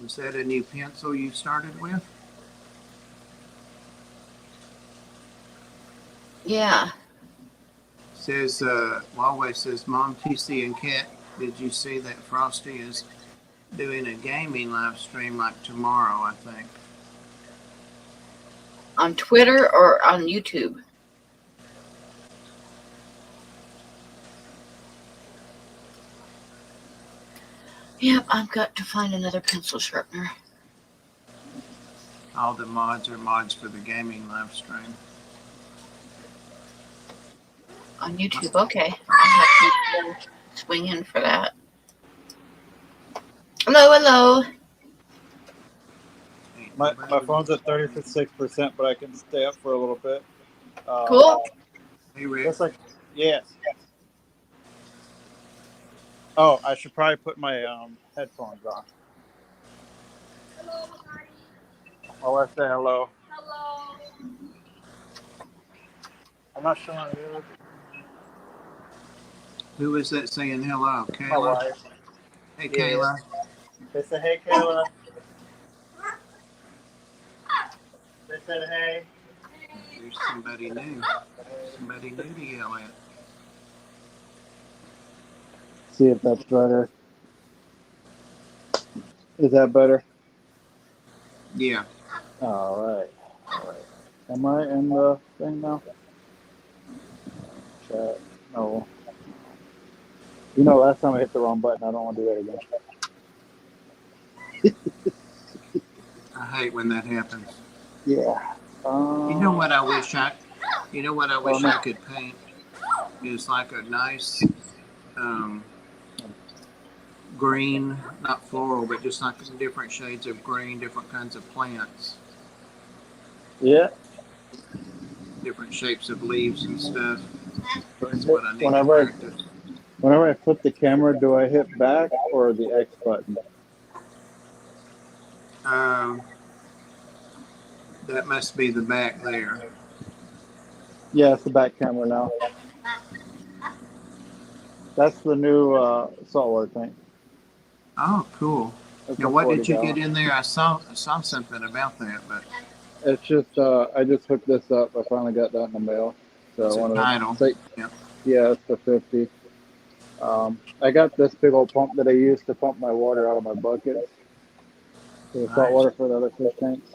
was that a new pencil you started with? Yeah. Says, Huawei says, Mom, TC, and Kat, did you see that Frosty is doing a gaming live stream like tomorrow, I think? On Twitter or on YouTube? Yep, I've got to find another pencil sharpener. All the mods are mods for the gaming live stream. On YouTube, okay. I have to swing in for that. Hello. My phone's at 36%, but I can stay up for a little bit. Cool. Hey, Rick. Just like, yes. Oh, I should probably put my headphones on. My wife say hello. Hello. I'm not showing you. Who is that saying hello? My Kayla? wife. Hey, Yeah. Kayla. They said, hey, Kayla. They said, hey. There's somebody new. Somebody new to yell at. See if that's better. Is that better? Yeah. All right. Am I in the thing now? Chat. No. You know, last time I hit the wrong button. I don't want to do that again. I hate when that happens. Yeah. You know what I wish I no. could paint is like a nice green, not floral, but just like some different shades of green, different kinds of plants, Yeah. different shapes of leaves and stuff. That's what I need to Whenever practice. I flip the camera, do I hit back or the X button? That must be the back there. Yeah, it's the back camera now. That's the new saltwater tank. Oh, cool. It's Now, a what 40 did you gallon. get in there? I saw something about that, but It's just I just hooked this up. I finally got that in the mail. So it's I a wanted title. to say, Yep. yeah, it's the 50. I got this big old pump that I use to pump my water out of my buckets. For the salt Nice. water for the other fish tanks.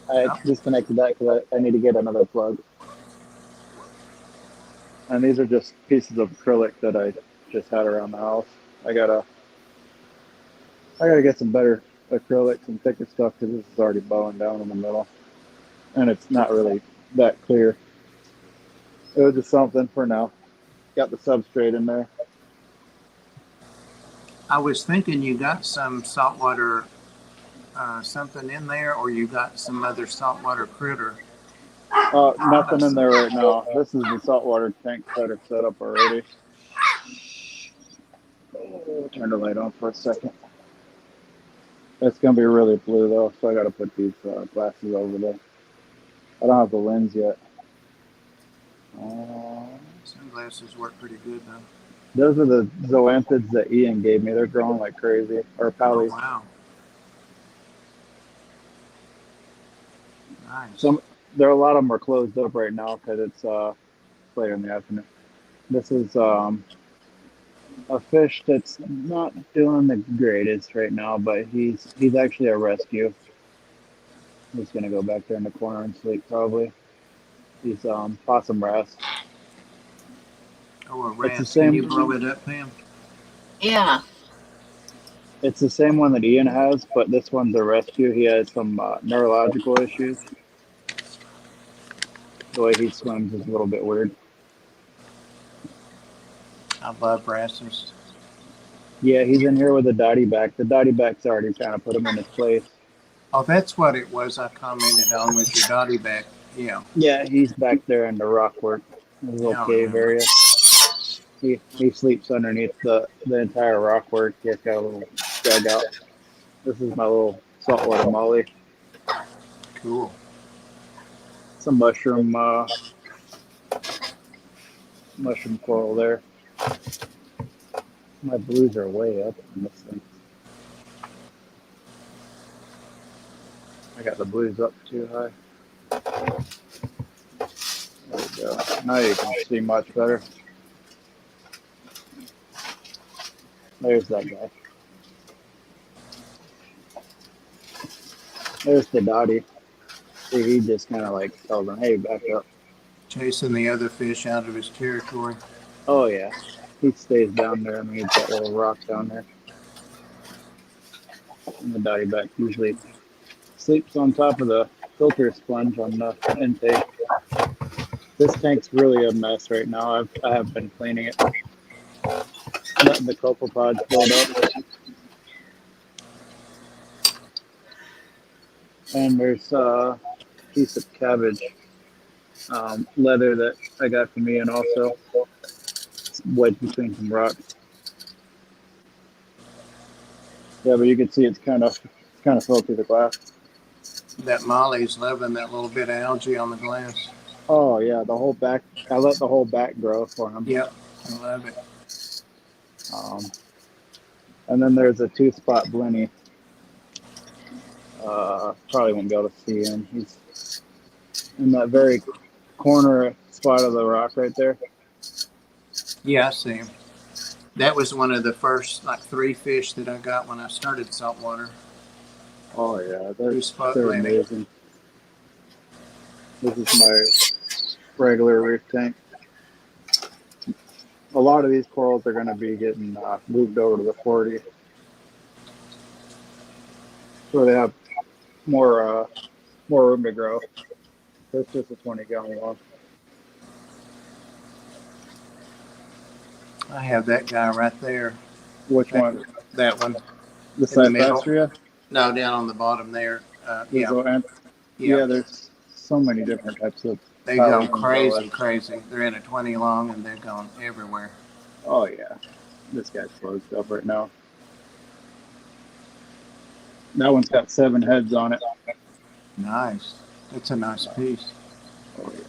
I Yep. disconnected that because I need to get another plug. And these are just pieces of acrylic that I just had around the house. I gotta get some better acrylic, some thicker stuff because this is already bowing down in the middle, and it's not really that clear. It was just something for now. Got the substrate in there. I was thinking you got some saltwater something in there, or you got some other saltwater critter. Nothing in there right now. This is the saltwater tank that are set up already. Turn the light on for a second. It's gonna be really blue though, so I gotta put these glasses over there. I don't have the lens yet. Sunglasses work pretty good though. Those are the zoanthids that Ian gave me. They're growing like crazy. Or Oh, pallies. wow. Nice. A lot of them are closed up right now because it's later in the afternoon. This is a fish that's not doing the greatest right now, but he's actually a rescue. He's gonna go back there in the corner and sleep probably. He's possum wrasse. Oh, a It's the wrasse. Can same. you blow it up, Pam? Yeah. It's the same one that Ian has, but this one's a rescue. He has some neurological issues. The way he swims is a little bit weird. I love wrasses. Yeah, he's in here with a dotty back. The dotty back's already kind of put him in his place. Oh, that's what it was I commented on with your dotty back. Yeah. Yeah, he's back there in the rock work, the little cave area. He sleeps underneath the entire rock work. He has got a little dugout. This is my little saltwater molly. Cool. Some mushroom coral there. My blues are way up on this thing. I got the blues up too high. There we go. Now you can see much better. There's that guy. There's the Dottie. See, he just kind of like tells them, hey, back up. Chasing the other fish out of his territory. Oh, yeah. He stays down there. I mean, he's got a little rock down there. And the Dottie back usually sleeps on top of the filter sponge on the intake. This tank's really a mess right now. I have been cleaning it. Letting the copepods build up. And there's a piece of cabbage leather that I got from Ian also. It's wedged between some rocks. Yeah, but you can see it's kind of filled through the glass. That Molly's loving that little bit of algae on the glass. Oh yeah, the whole back. I let the whole back grow for him. Yep, I love it. And then there's a 2-spot blenny. Probably won't be able to see him. He's in that very corner spot of the rock right there. Yeah, I see him. That was one of the first 3 fish that I got when I started saltwater. Oh yeah, Two-spot they're blenny. amazing. This is my regular reef tank. A lot of these corals are going to be getting moved over to the 40, so they have more room to grow. It's just a 20-gallon one. I have that guy right there. Which one? That one. The In the middle. Cyphastria? No, down on the bottom there. Yeah. Yeah, there's so many different types of. They go crazy. They're in a 20 long and they're going everywhere. Oh yeah, this guy's closed up right now. That one's got 7 heads on it. Nice. It's a nice piece. Oh yeah.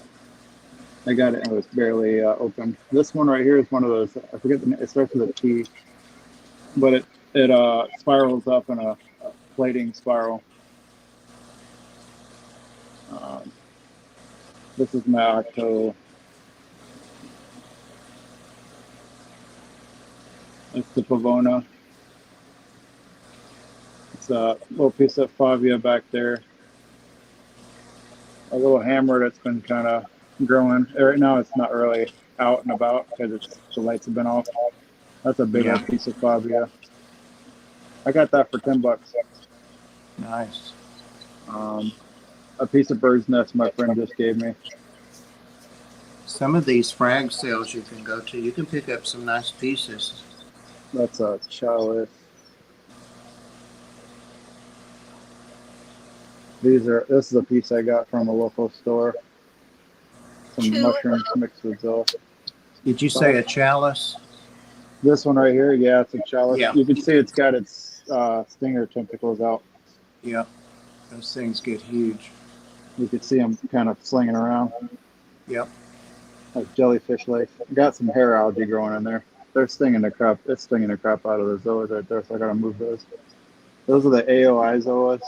I got it and it was barely open. This one right here is one of those, I forget the name, it starts with a T, but it spirals up in a plating spiral. This is my Octo. It's the Pavona. It's a little piece of Favia back there. A little hammer that's been kind of growing. Right now it's not really out and about because the lights have been off. That's a big old piece of Favia. I got that for $10. Nice. A piece of bird's nest my friend just gave me. Some of these frag sales you can go to, you can pick up some nice pieces. That's a chalice. This is a piece I got from a local store. Some mushrooms mixed with Zill. Did you say a chalice? This one right here, yeah, it's a chalice. Yeah. You can see it's got its stinger tentacles out. Yep. Those things get huge. You can see them kind of slinging around. Yep. Like jellyfish life. Got some hair algae growing in there. They're stinging the crap. It's stinging the crap out of the zoas right there, so I gotta move those. Those are the AOI zoas.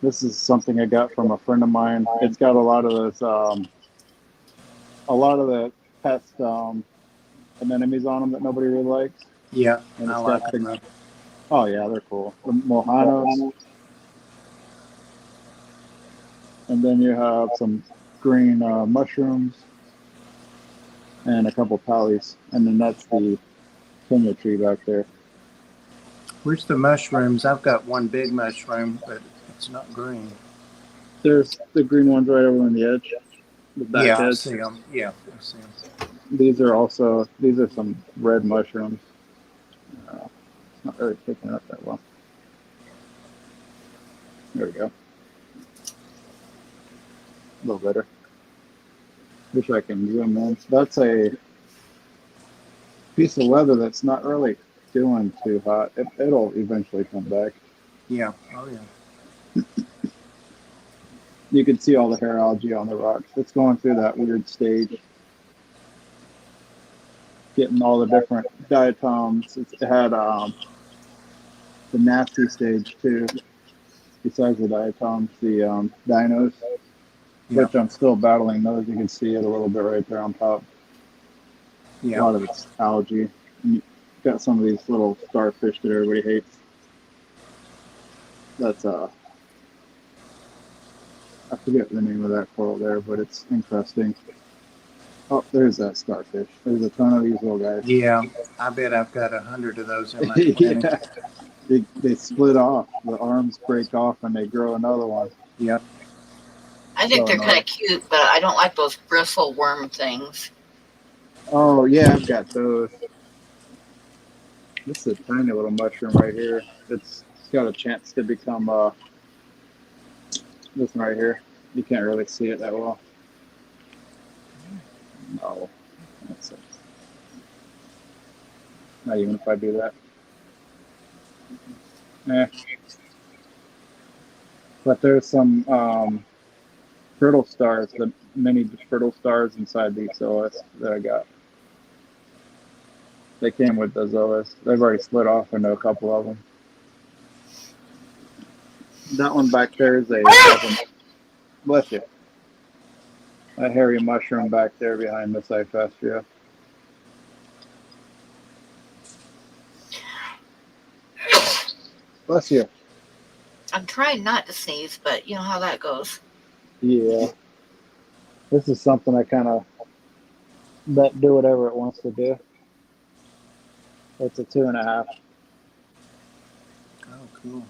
This is something I got from a friend of mine. It's got a lot of those, a lot of the pest anemones on them that nobody really likes. Yeah, And I it's like got them. oh yeah, they're cool. The mojanos. And then you have some green mushrooms and a couple pallies. And then that's the Kenya tree back there. Where's the mushrooms? I've got one big mushroom, but it's not green. There's the green ones right over on the edge. The back Yeah, I edge. see them. Yeah, I see them. These are some red mushrooms. It's not really picking up that well. There we go. A little better. Wish I can zoom in. That's a piece of leather that's not really doing too hot. It'll eventually come back. Yeah. Oh yeah. You can see all the hair algae on the rocks. It's going through that weird stage, getting all the different diatoms. It had the nasty stage too. Besides the diatoms, the dinos, Yeah. which I'm still battling those. You can see it a little bit right there on top. A Yeah. lot of it's algae. And you got some of these little starfish that everybody hates. That's I forget the name of that coral there, but it's interesting. Oh, there's that starfish. There's a ton of these little guys. Yeah. I bet I've got 100 of those in my 20. Yeah, they split off. The arms break off and they grow another one. Yep. I think So they're kind annoying. of cute, but I don't like those bristle worm things. Oh yeah, I've got those. This is a tiny little mushroom right here. It's got a chance to become this one right here. You can't really see it that well. No, that's it. Not even if I do that. Eh. But there's some brittle stars, the many brittle stars inside the zoas that I got. They came with the zoas. They've already split off into a couple of them. That one back there is a bless you. A hairy mushroom back there behind the cyphastria. Bless you. I'm trying not to sneeze, but you know how that goes. Yeah. This is something I kind of let do whatever it wants to do. It's a 2.5. Oh, cool.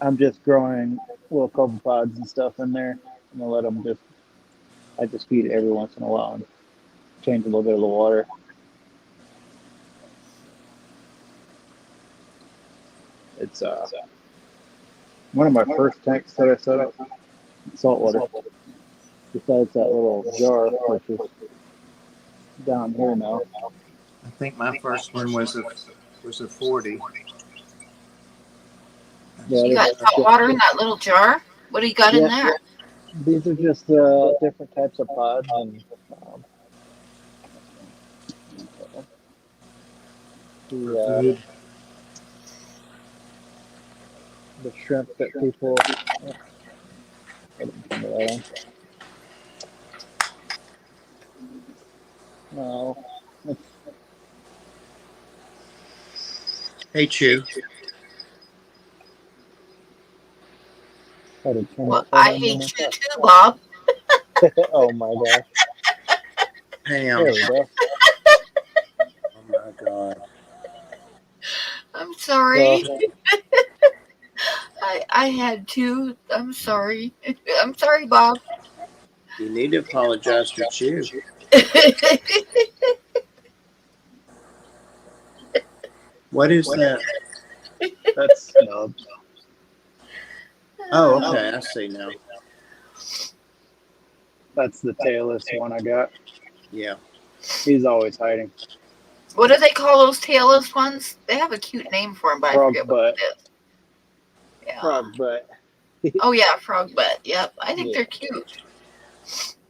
I'm just growing little copepods and stuff in there. I'm gonna let them I just feed it every once in a while and change a little bit of the water. It's one of my first tanks that I set up, saltwater. Besides that little jar, which is down here now. I think my first one was a 40. Yeah, You got salt water in that little jar? What do you got in there? these are just different types of pods and the shrimp that people. No, Hey, Chew. Well, I hate you too, Bob. Oh my gosh. Pam. There we go. Oh my God. I'm sorry. Well, I had to. I'm sorry. I'm sorry, Bob. You need to apologize to Chew. What is that? that's snubs. Oh, okay. I see now. That's the tailless one I got. Yeah. He's always hiding. What do they call those tailless ones? They have a cute name for them, but I forget what it is. Yeah. Frog butt. Oh yeah, frog butt. Yep, I think they're cute.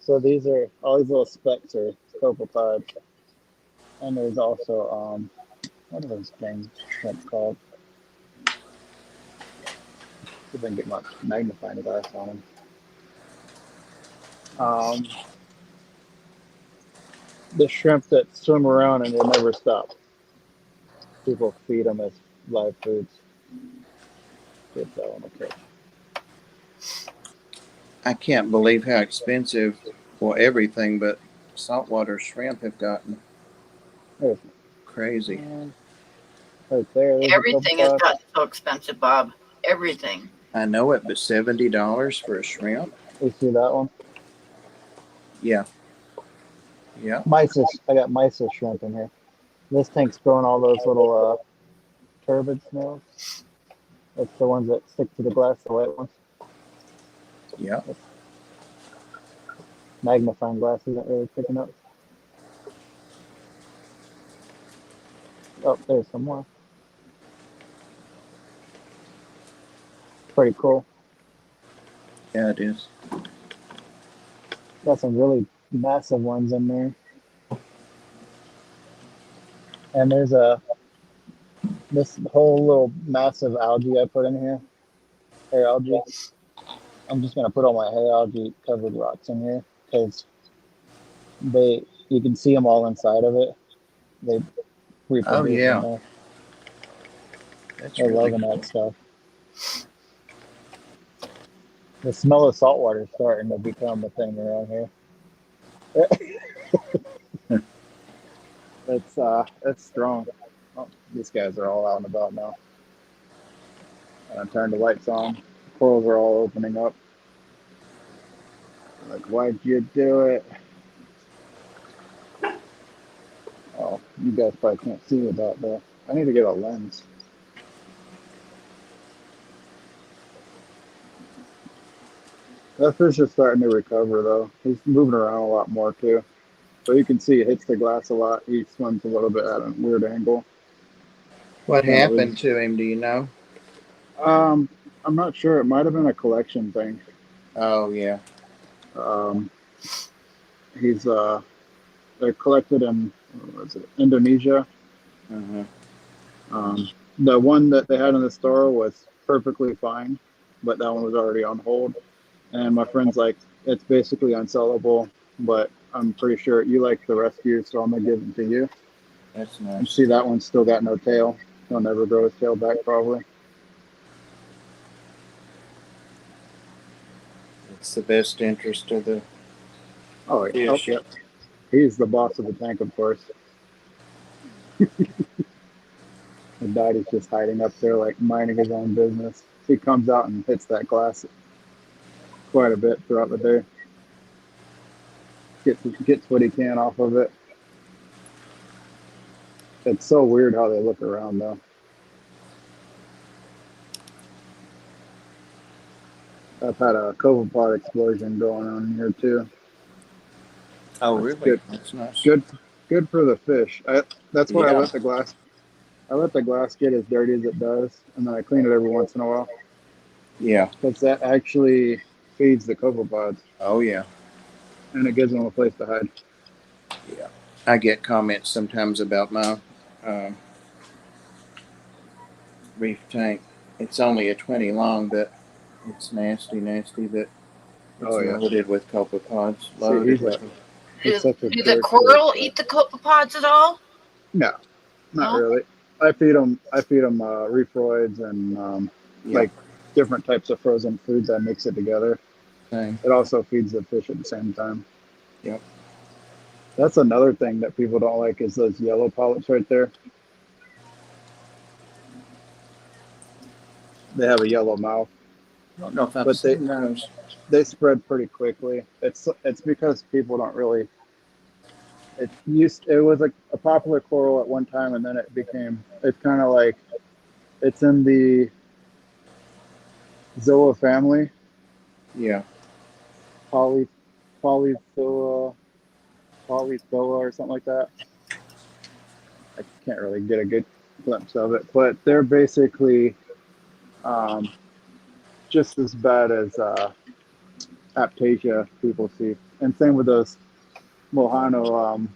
So these are all these little specks are copepods, and there's also what are those things called? See if I can get my magnifying glass on them. The shrimp that swim around and they never stop. People feed them as live foods. Get that one okay. I can't believe how expensive, well, everything but saltwater shrimp have gotten. There's Crazy. right there. Everything has gotten so expensive, Bob. Everything. I know it, but $70 for a shrimp? You see that one? Yeah. Yeah. Mysis. I got mysis shrimp in here. This tank's growing all those little turbid snails. It's the ones that stick to the glass, the white ones. Yeah. magnifying glass isn't really picking up. Oh, there's some more. Pretty cool. Yeah, it is. Got some really massive ones in there. And there's this whole little massive algae I put in here. Hay algae. I'm just gonna put all my hay algae covered rocks in here because you can see them all inside of it. They Oh reproduce in yeah, there. that's They're really loving cool. that stuff. The smell of salt water is starting to become a thing around here. It's strong. Oh, these guys are all out and about now. And I turned the lights on. Corals are all opening up. Like, why'd you do it? Oh, you guys probably can't see that though. I need to get a lens. That fish is starting to recover though. He's moving around a lot more too. So you can see it hits the glass a lot. He swims a little bit at a weird angle. What Kind of happened to him? Do you know? I'm not sure. It might have been a collection thing. Oh yeah. Um, he's they're collected in what was it, Indonesia. Uh-huh. The one that they had in the store was perfectly fine, but that one was already on hold. And my friend's like, it's basically unsellable, but I'm pretty sure you like the rescue, so I'm gonna give it to you. That's And nice. see, that one's still got no tail. He'll never grow his tail back, probably. It's the best interest of the Oh, fish. yep. He's the boss of the tank, of course. And Daddy's just hiding up there, like minding his own business. He comes out and hits that glass quite a bit throughout the day. Gets what he can off of it. It's so weird how they look around, though. I've had a copepod explosion going on here too. Oh That's really? good. That's nice. Good for the fish. That's why I Yeah. let the glass. I let the glass get as dirty as it does, and then I clean it every once in a while Yeah. because that actually feeds the copepods Oh yeah. and it gives them a place to hide. Yeah. I get comments sometimes about my reef tank. It's only a 20 long, but it's nasty, but it's Oh yeah. loaded with copepods. See, Loaded with them. he's such a Do the jerk for coral eat the copepods at all? no, not No. really. I feed them. Reefroids and Yeah. like different types of frozen foods. I mix it together. Same. It also feeds the fish at the same time. Yep. That's another thing that people don't like is those yellow polyps right there. They have a yellow mouth, I don't know if I've but seen those. they spread pretty quickly. It's because people don't really. It was a popular coral at one time, and then it's kind of like it's in the Zoa family, Yeah. poly polyzoa polyzoa or something like that. I can't really get a good glimpse of it, but they're basically um, just as bad as aptasia people see, and same with those Mohano.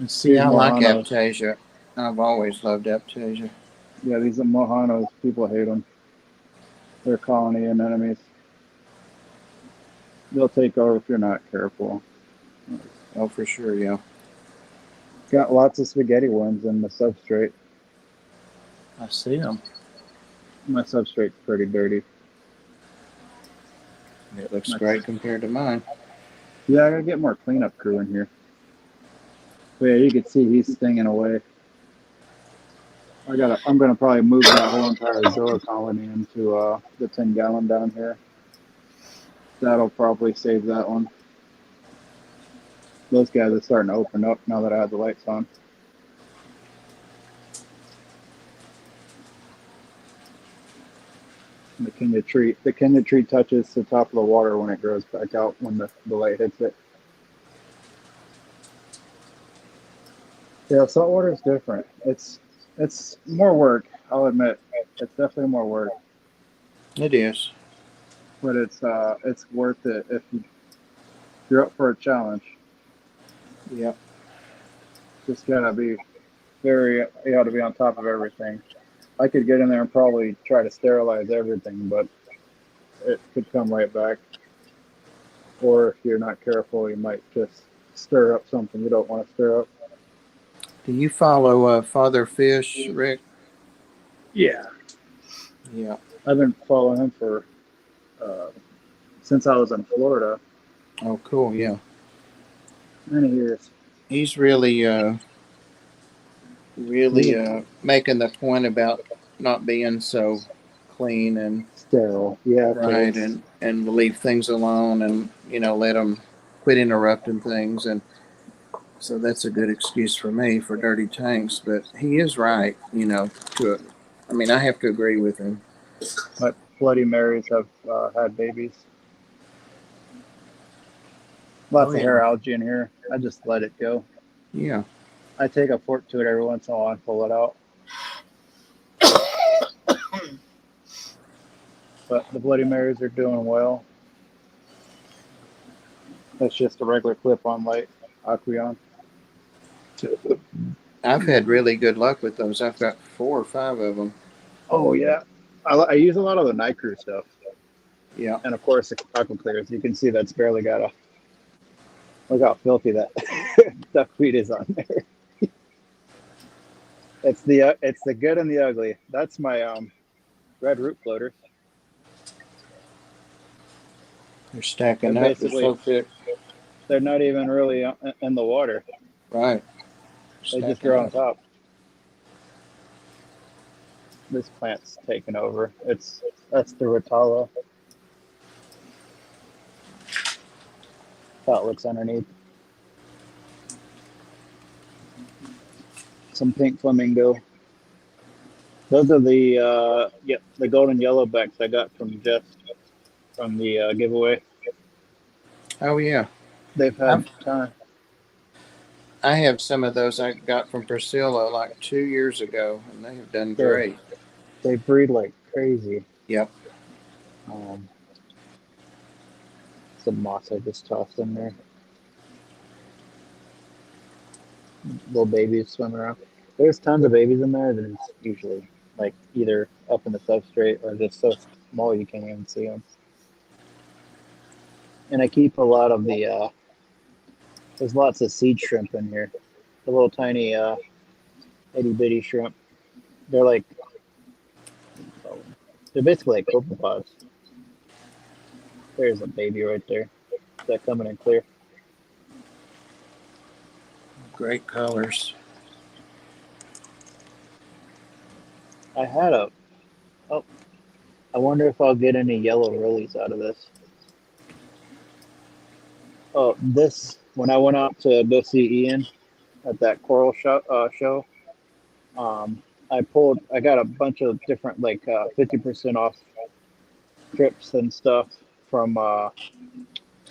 See, These I like Mohanos, Aptasia. I've always loved Aptasia. yeah, these Mohanos. People hate them. They're colony anemones. They'll take over if you're not careful. Oh, for sure, yeah. Got lots of spaghetti worms in the substrate. I see them. My substrate's pretty dirty. It looks great compared to mine. Yeah, I gotta get more cleanup crew in here. But yeah, you can see he's stinging away. I'm gonna probably move that whole entire Zoa colony into the 10-gallon down here. That'll probably save that one. Those guys are starting to open up now that I have the lights on. The Kenya tree touches the top of the water when it grows back out when the light hits it. Yeah, saltwater is different. It's more work, I'll admit. It's definitely more work, It is. but it's worth it if you're up for a challenge. Yep. Just gotta be you got to be on top of everything. I could get in there and probably try to sterilize everything, but it could come right back. Or if you're not careful, you might just stir up something you don't want to stir up. Do you follow Father Fish, Rick? Yeah. Yeah. I've been following him for since I was in Florida. Oh, cool. Yeah. Many years. He's really making the point about not being so clean and Sterile. Yeah. right, and leave things alone, and let them quit interrupting things, and so that's a good excuse for me for dirty tanks. But he is right, I have to agree with him. But Bloody Marys have had babies. Lots of hair algae in here. I just let it go. Yeah. I take a fork to it every once in a while and pull it out. But the Bloody Marys are doing well. That's just a regular clip-on light Aqueon. I've had really good luck with those. I've got 4 or 5 of them. Oh, yeah. I use a lot of the night crew stuff. Yeah. And, of course, the Aqua Clears. You can see that's barely got a... Look how filthy that duckweed is on there. It's the good and the ugly. That's my red root floaters. They're stacking up. They're so thick. They're not even really in the water. Right. They just grow on top. This plant's taken over. That's the Rotala. How it looks underneath. Some pink flamingo. Those are the golden yellowbacks I got from Jeff from the giveaway. Oh yeah, They've had time. I have some of those I got from Priscilla like 2 years ago, and they have done great. They breed like crazy. Yep. Some moss I just tossed in there. Little babies swimming around. There's tons of babies in there. There's usually like either up in the substrate or just so small you can't even see them. And I keep a lot of the, there's lots of seed shrimp in here. The little tiny itty bitty shrimp. They're basically like copepods. There's a baby right there. Is that coming in clear? Great colors. I had I wonder if I'll get any yellow lilies out of this. Oh, when I went out to go see Ian at that coral show, I got a bunch of different 50% off trips and stuff from, I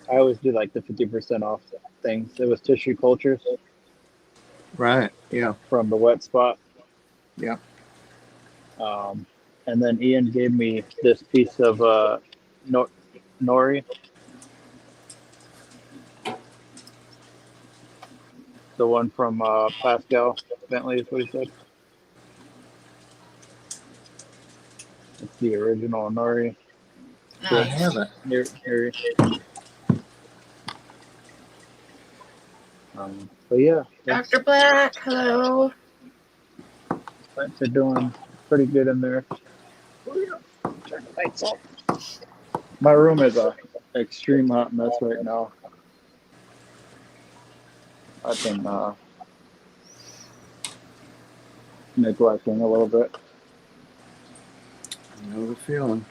always do like the 50% off things. It was tissue cultures. Right, yeah. From the wet spot. Yeah. And then Ian gave me this piece of nori. The one from Pascal Bentley is what he said. It's the original nori. Nice. I haven't. Here. But yeah. Dr. Black, hello. Plants are doing pretty good in there. Turn the lights off. My room is a extreme hot mess right now. I've been neglecting a little bit. I know the feeling.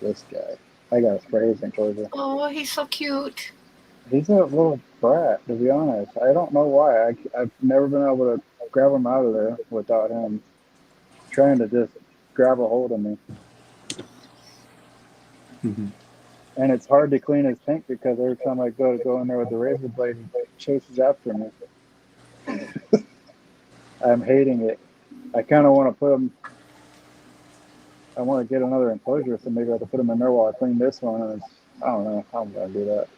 This guy. I gotta spray his enclosure. Oh, he's so cute. He's a little brat, to be honest. I don't know why. I've never been able to grab him out of there without him trying to just grab a hold of me. Mhm. And it's hard to clean his tank because every time I go in there with the razor blade, he chases after me. I'm hating it. I kind of want to put him. I want to get another enclosure, so maybe I have to put him in there while I clean this one. And I don't know how I'm gonna do that.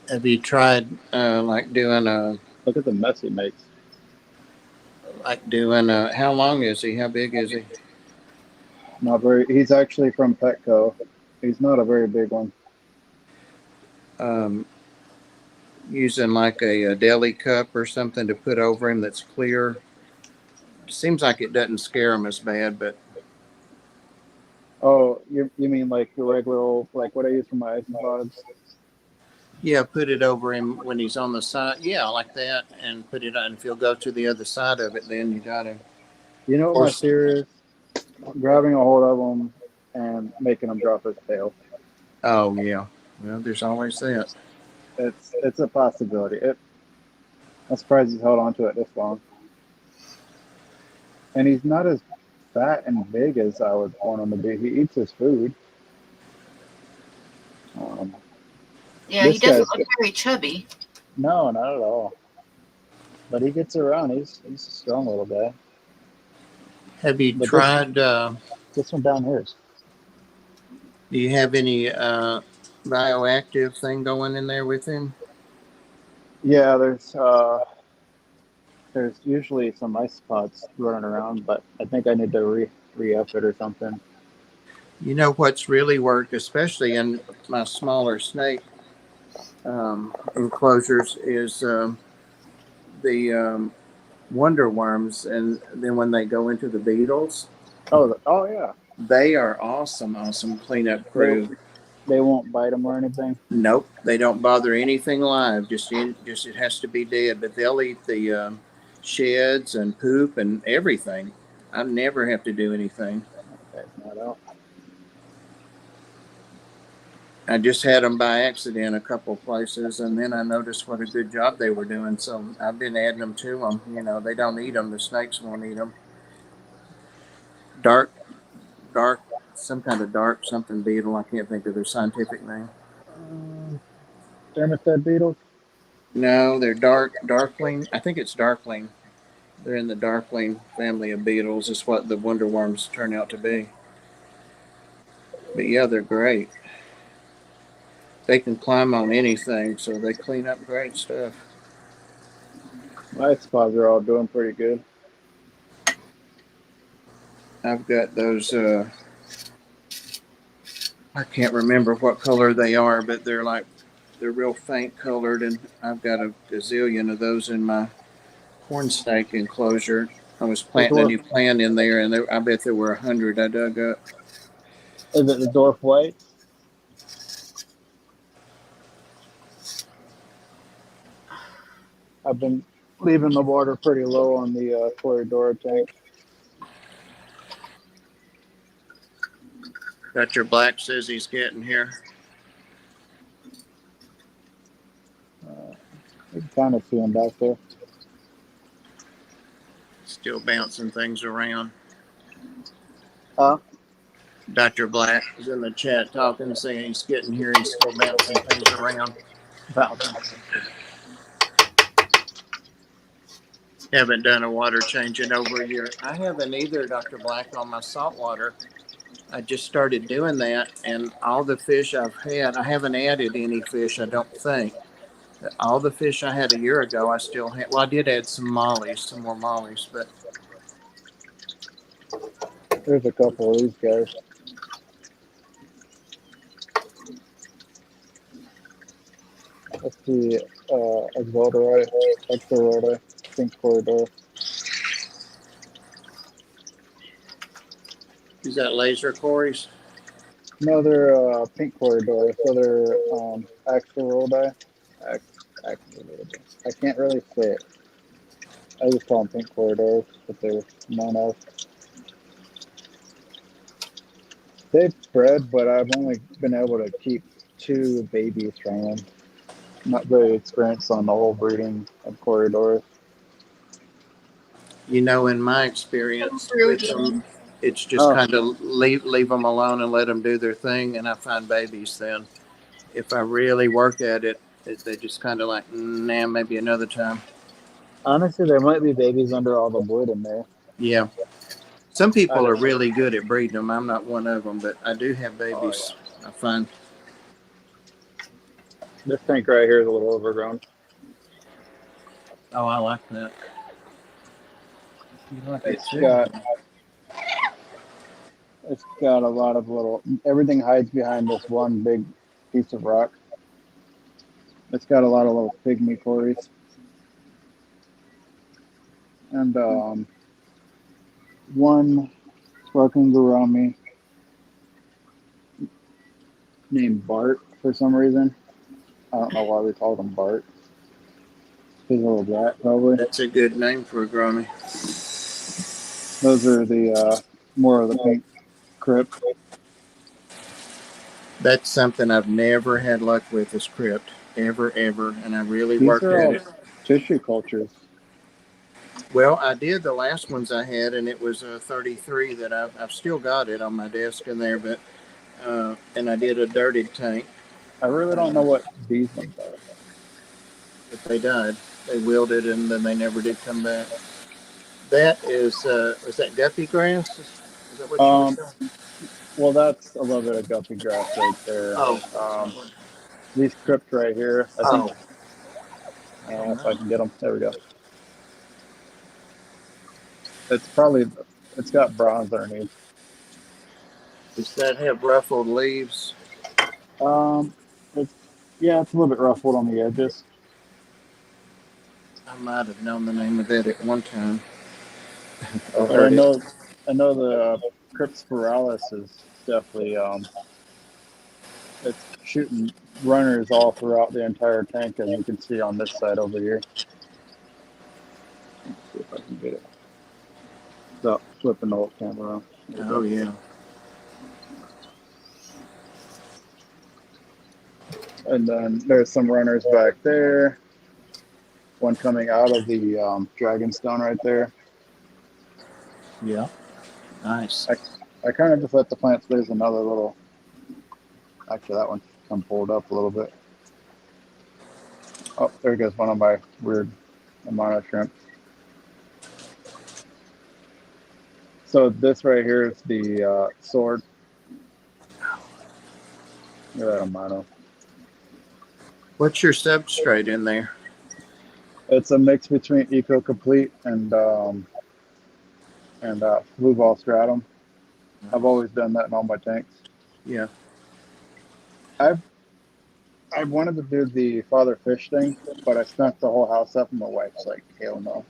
Have you tried like doing a Look at the mess he makes. how long is he? How big is he? Not very. He's actually from Petco. He's not a very big one. Um, Using like a deli cup or something to put over him that's clear. Seems like it doesn't scare him as bad, but Oh, you mean like the regular old, like what I use for my isopods? yeah, put it over him when he's on the side. Yeah, like that, and put it on. If you'll go to the other side of it, then you got him. You know Of what my course, fear is? Grabbing a hold of him and making him drop his tail. oh yeah. Well, there's always that. It's a possibility. I'm surprised he's held on to it this long. And he's not as fat and big as I would want him to be. He eats his food. Um, Yeah, he this doesn't guy's look very chubby. no, not at all. But he gets around. He's a strong little guy. Have you But tried? this one down here is. Do you have any bioactive thing going in there with him? Yeah, there's usually some isopods running around, but I think I need to re-up it or something. You know what's really worked, especially in my smaller snake enclosures, is the wonder worms, and then when they go into the beetles, Oh yeah. they are awesome cleanup They crew. they won't bite them or anything. Nope, they don't bother anything live. Just it has to be dead. But they'll eat the sheds and poop and everything. I never have to do anything. Okay, not out. I just had them by accident a couple places, and then I noticed what a good job they were doing. So I've been adding them to them. You know, they don't eat them. The snakes won't eat them. Dark, dark, some kind of dark something beetle. I can't think of their scientific name. Thermostat beetles. No, they're darkling. I think it's darkling. They're in the darkling family of beetles. Is what the wonder worms turn out to be. But yeah, they're great. They can climb on anything, so they clean up great stuff. My isopods are all doing pretty good. I've got those. I can't remember what color they are, but they're real faint colored, and I've got a gazillion of those in my corn snake enclosure. I was The planting a dwarf new plant in there, and I bet there were 100 I dug up. is it the dwarf white? I've been leaving the water pretty low on the corridor tank. Dr. Black says he's getting here. You can kind of see him back there. Still bouncing things around. Huh? Dr. Black is in the chat talking, saying he's getting here. He's still bouncing things around. Bouncing. Haven't done a water change in over a year. I haven't either, Dr. Black, on my saltwater. I just started doing that, and all the fish I've had, I haven't added any fish, I don't think. All the fish I had a year ago, I still had. Well, I did add some more mollies, but There's a couple of these guys. Let's see, Exoderite, Exorota, Pink Corridor. is that laser quarries? No, they're Pink Corridor, so they're Axorodi. Axorodi. I can't really say it. I just call them Pink Corridors, but they're known as. They've bred, but I've only been able to keep 2 babies from them. Not very experienced on the whole breeding of corridors. In my experience with them, Brooding. it's just kind of leave them alone and let them do their thing. And I find babies then, if I really work at it, they just kind of like, nah, maybe another time. Honestly, there might be babies under all the wood in there. Yeah. Some I people are don't know. really good at breeding them. I'm not one of them, but I do have babies. I find. This tank right here is a little overgrown. Oh, I like that. You like it It's too? got a lot of little. Everything hides behind this one big piece of rock. It's got a lot of little pygmy quarries. And one sparkling gourami named Bart for some reason. I don't know why we called him Bart. His little brat, probably. That's a good name for a Grammy. Those are the more of the pink crypt. That's something I've never had luck with is crypt. Ever, and I really These worked are at all it. tissue cultures. Well, I did the last ones I had, and it was a 33 that I've still got it on my desk in there, but and I did a dirted tank. I really don't know what these ones are. But they died. They wilted, and then they never did come back. That is, was that guppy grass? Is that what you were saying? Well, that's a little bit of guppy grass right there. Oh, These crypt right here, I think. oh, If I can get them, there we go. It's got bronze underneath. does that have ruffled leaves? Um, it's it's a little bit ruffled on the edges. I might have known the name of that at one time. Or And heard it. I know the crypt spiralis is definitely it's shooting runners all throughout the entire tank, as you can see on this side over here. Let's see if I can get it. So flipping the old camera around. Oh yeah. And then there's some runners back there. One coming out of the dragon stone right there. Yeah. Nice. I kind of just let the plants. There's another little. Actually, that one come pulled up a little bit. Oh, there goes one of my weird amano shrimp. So this right here is the sword. Look at that amano. What's your substrate in there? It's a mix between Eco Complete and Blue Ball Stratum. I've always done that in all my tanks. Yeah. I wanted to do the father fish thing, but I spent the whole house up, and my wife's like, "Hell no!"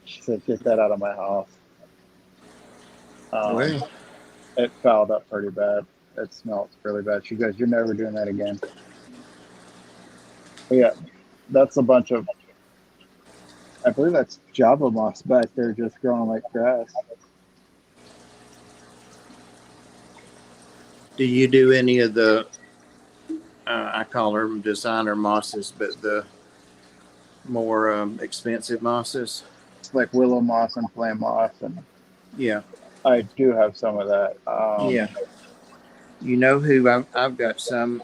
She said, "Get that out of my house." Well, It fouled up pretty bad. It smells really bad. She goes, "You're never doing that again." But yeah, that's a bunch of. I believe that's Java moss back there, just growing like grass. do you do any of the? I call them designer mosses, but the more expensive mosses. It's like willow moss and flame moss, and Yeah. I do have some of that. Yeah. You know who I've got some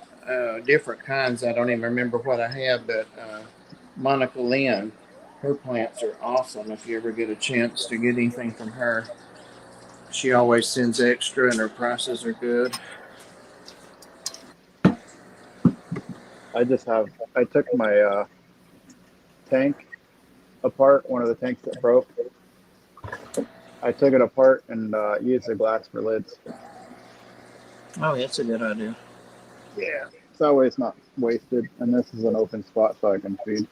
different kinds. I don't even remember what I have, but Monica Lynn, her plants are awesome. If you ever get a chance to get anything from her, she always sends extra, and her prices are good. I took my tank apart, one of the tanks that broke. I took it apart and used the glass for lids. Oh, that's a good idea. Yeah. That way it's not wasted, and this is an open spot so I can feed.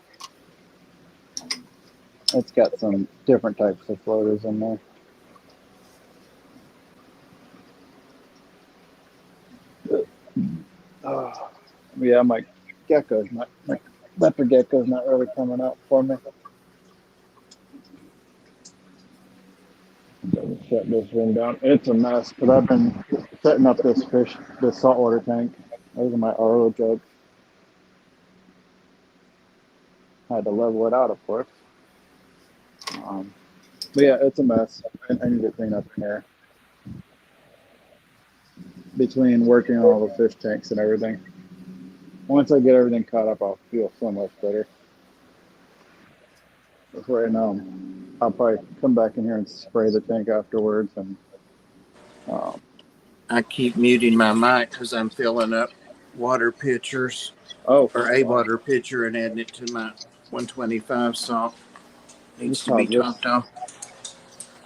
It's got some different types of floaters in there. Yeah, my leopard gecko's not really coming up for me. Shut this room down. It's a mess, but I've been setting up this saltwater tank. Those are my RO jugs. I had to level it out, of course. But yeah, it's a mess. I need to clean up in here. Between working on all the fish tanks and everything. Once I get everything caught up, I'll feel so much better. But for right now, I'll probably come back in here and spray the tank afterwards. And I keep muting my mic because I'm filling up water pitchers oh, or a water pitcher and adding it to my 125 salt. Needs to be topped off.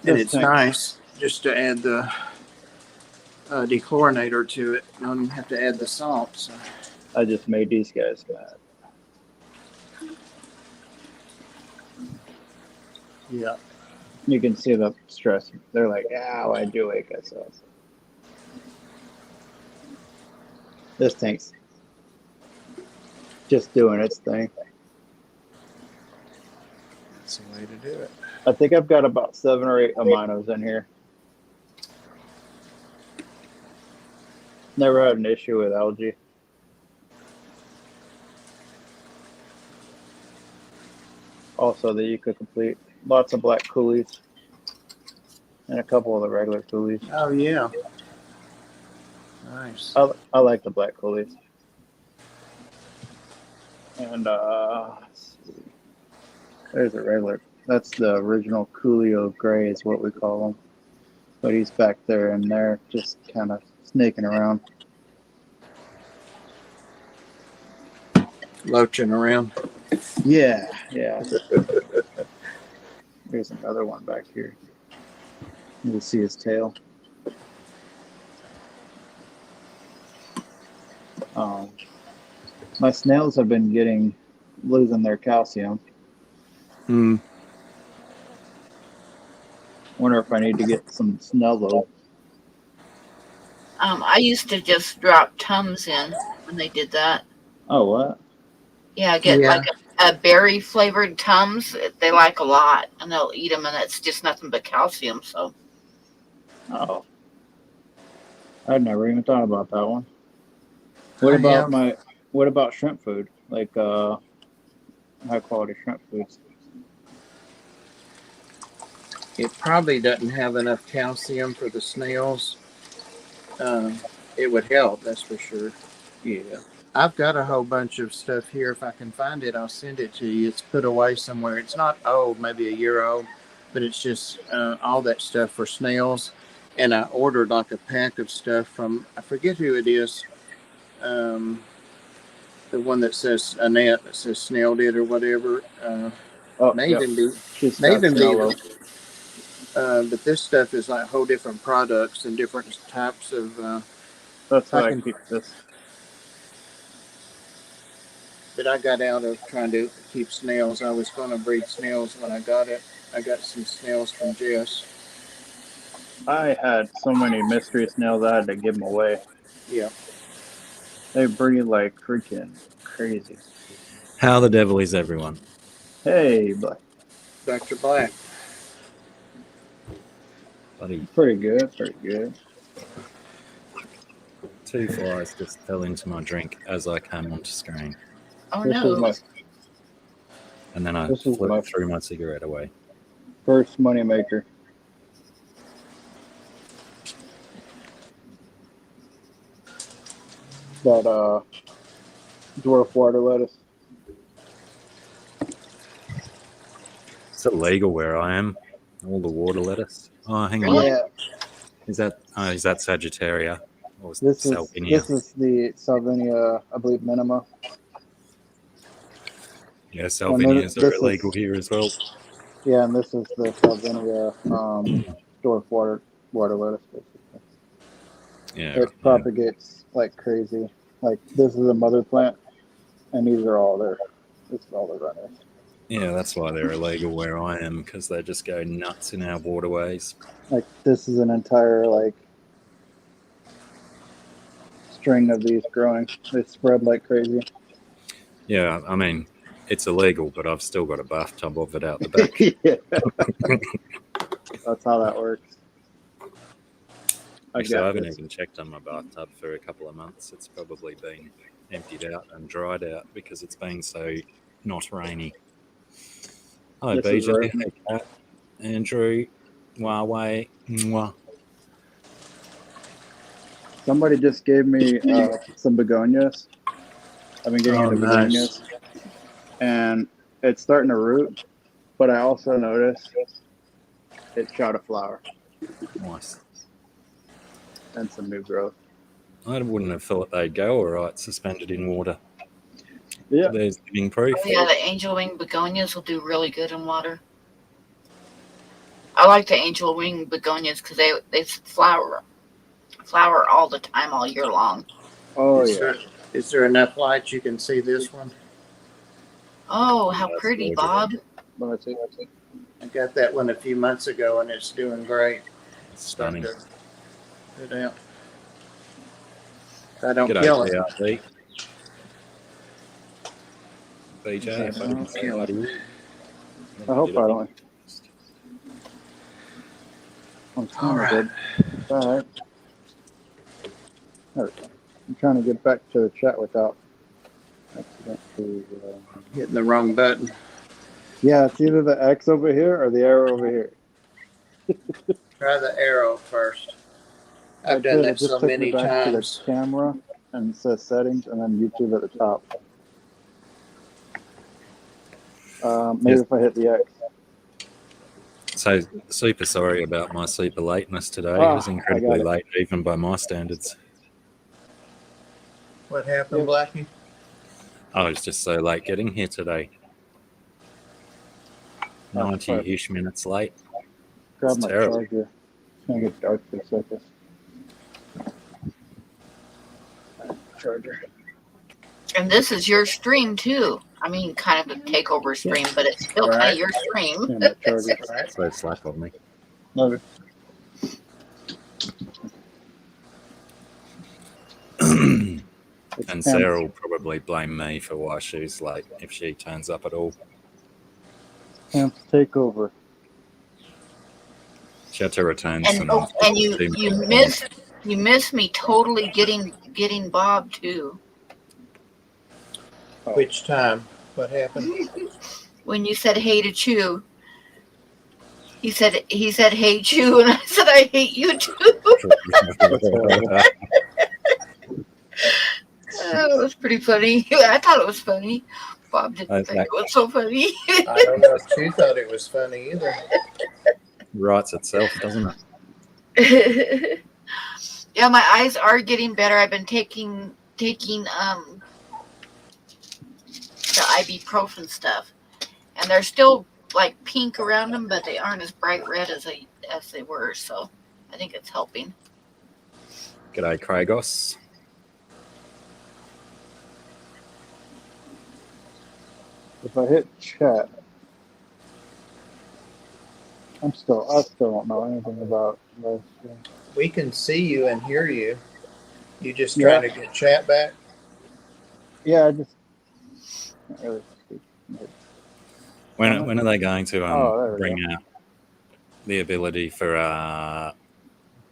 And it's nice just to add the dechlorinator to it. I don't even have to add the salt. So. I just made these guys mad. Yeah. You can see the stress. They're like, "Yeah, why'd you wake us up?" This tank's just doing its thing. That's the way to do it. I think I've got about 7 or 8 aminos in here. Never had an issue with algae. Also, that you could complete. Lots of black coolies. And a couple of the regular coolies. Oh, yeah. Nice. I like the black coolies. And, let's see. There's a regular. That's the original Coolio Gray is what we call him. But he's back there and they're just kind of snaking around. Loaching around. Yeah. There's another one back here. You'll see his tail. My snails have been losing their calcium. Wonder if I need to get some Snello. I used to just drop Tums in when they did that. Oh, what? Yeah, get like a berry flavored Tums. They like a lot, and they'll eat them, and it's just nothing but calcium. So. Oh. I'd never even thought about that one. What about shrimp food? Like high quality shrimp foods. It probably doesn't have enough calcium for the snails. It would help, that's for sure. Yeah. I've got a whole bunch of stuff here. If I can find it, I'll send it to you. It's put away somewhere. It's not old, maybe a year old, but it's just all that stuff for snails. And I ordered like a pack of stuff from, I forget who it is. The one that says Annette, that says snailed it or whatever. May even be. But this stuff is like whole different products and different types of. That's how I keep this. But I got out of trying to keep snails. I was going to breed snails when I got it. I got some snails from Jess. I had so many mystery snails I had to give them away. Yeah. They breed like freaking crazy. How the devil is everyone? Hey, Black. Dr. Black. Buddy. Pretty good. 2 flies just fell into my drink as I came onto screen. Oh, no. And then I threw my cigarette away. First money maker. That dwarf water lettuce. It's illegal where I am. All the water lettuce. Oh, hang on. Yeah. Is that Sagittaria? Or This Salvinia? is the Salvinia, I believe, minima. Yeah, Salvinias are illegal here as well. Yeah, and this is the Salvinia dwarf water lettuce, basically. Yeah. It propagates like crazy. Like, this is a mother plant, and these are all their runners. Yeah, that's why they're illegal where I am, because they just go nuts in our waterways. Like, this is an entire, like, string of these growing. They spread like crazy. Yeah, I mean, it's illegal, but I've still got a bathtub of it out the back. Yeah. That's how that works. Actually, I haven't even checked on my bathtub for a couple of months. It's probably been emptied out and dried out because it's been so not rainy. Hi, This is BJ. right. Hey, Kat. Andrew. Huawei. Mwah. Somebody just gave me some begonias. I've been getting Oh, into nice. begonias, and it's starting to root. But I also noticed it shot a flower Nice. and some new growth. I wouldn't have thought they'd go all right suspended in water. Yeah, There's living proof. Oh, yeah, the angel wing begonias will do really good in water. I like the angel wing begonias because they flower all the time, all year long. oh Is yeah. there, is there enough light you can see this one? Oh, how That's pretty, gorgeous. Bob. Let's see. I got that one a few months ago, and it's doing great. It's stunning. Starting to put out. If I don't G'day, kill it. PRD. BJ, if I didn't say hello to you. I hope I don't. I'm All right. good. All right. There we go. I'm trying to get back to the chat without accidentally. Hitting the wrong button. Yeah, it's either the X over here or the arrow over here. Try the arrow first. I've That's done it. that It just so took many me back times. to the camera and it says settings and then YouTube at the top. Maybe Yes. if I hit the X. So, super sorry about my super lateness today. It was I incredibly got it. late, even by my standards. What happened, Blacky? I was just so late getting here today. 90-ish minutes late. Grab It's my terrible. charger. It's going to get dark for a second. Charger. And this is your stream too. I mean, kind of a takeover stream, but it's still kind Right. of your stream. Yeah, my charger. Right. So slack on me. Love it. It's And Pam. Sarah will probably blame me for why she's late if she turns up at all. Pam's Takeover. She had to return And some. and you miss me totally getting Bob too. Oh. Which time? What happened? When you said hey to Chew. He said hey Chew, and I said I hate you too. It was pretty funny. I thought it was funny. Bob didn't think it was so funny. I don't know if she thought it was funny either. Writes itself, doesn't it? Yeah, my eyes are getting better. I've been taking the ibuprofen stuff, and they're still like pink around them, but they aren't as bright red as they were. So I think it's helping. G'day, Kragos. If I hit chat, I still don't know anything about Livestream. We can see you and hear you. You just trying to get chat back? Yeah, I just can't really speak. When are they going to there we bring out the ability for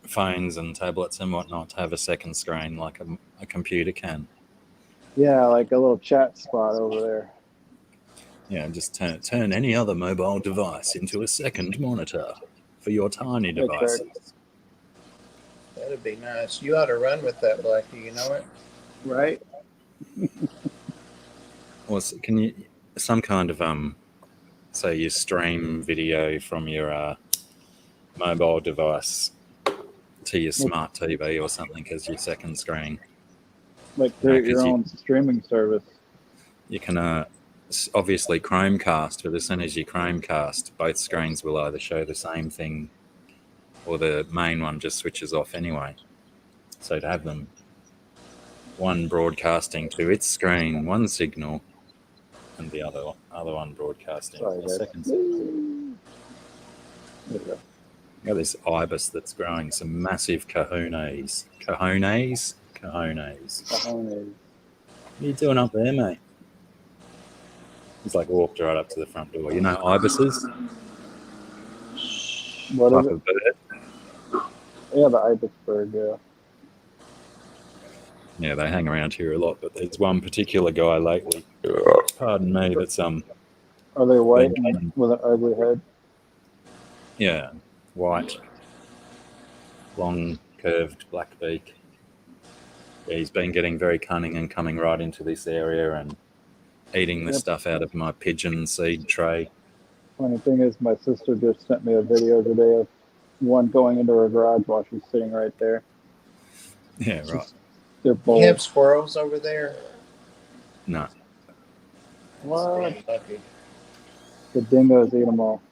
phones and tablets and whatnot to have a second screen like a computer can? Yeah, like a little chat spot over there. Yeah, just turn any other mobile device into a second monitor for your tiny devices. That'd be nice. You ought to run with that, Blacky. You know it? Right? Or can you some kind of say you stream video from your mobile device to your smart TV or something as your second screen? Like create your own streaming service. You can obviously Chromecast, but as soon as you Chromecast, both screens will either show the same thing or the main one just switches off anyway. So to have them one broadcasting to its screen, one signal, and the other one broadcasting a second signal. There we go. Got this ibis that's growing some massive cojones. Cojones? What are you doing up there, mate? He's like walked right up to the front door. You know ibises? What Type is it? of bird. Yeah, the ibis bird, yeah. Yeah, they hang around here a lot, but there's one particular guy lately, pardon me, that's Are they white Been- and with an ugly head? Yeah, white, long, curved black beak. Yeah, he's been getting very cunning and coming right into this area and eating the Yep. stuff out of my pigeon seed tray. Funny thing is, my sister just sent me a video today of one going into her garage while she's sitting right there. Yeah, right. They're You bold. have squirrels over there? No, What? Damn lucky. The dingoes eat them all.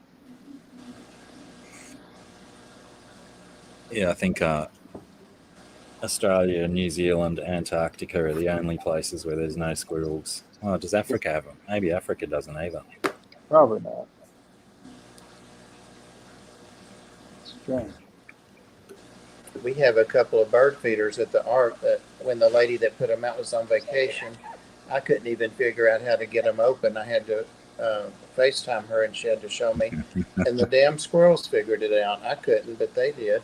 yeah, I think Australia, New Zealand, Antarctica are the only places where there's no squirrels. Oh, does Africa have them? Maybe Africa doesn't either. Probably not. Strange. We have a couple of bird feeders at the Ark that when the lady that put them out was on vacation, I couldn't even figure out how to get them open. I had to FaceTime her and she had to show me. And the damn squirrels figured it out. I couldn't, but they did.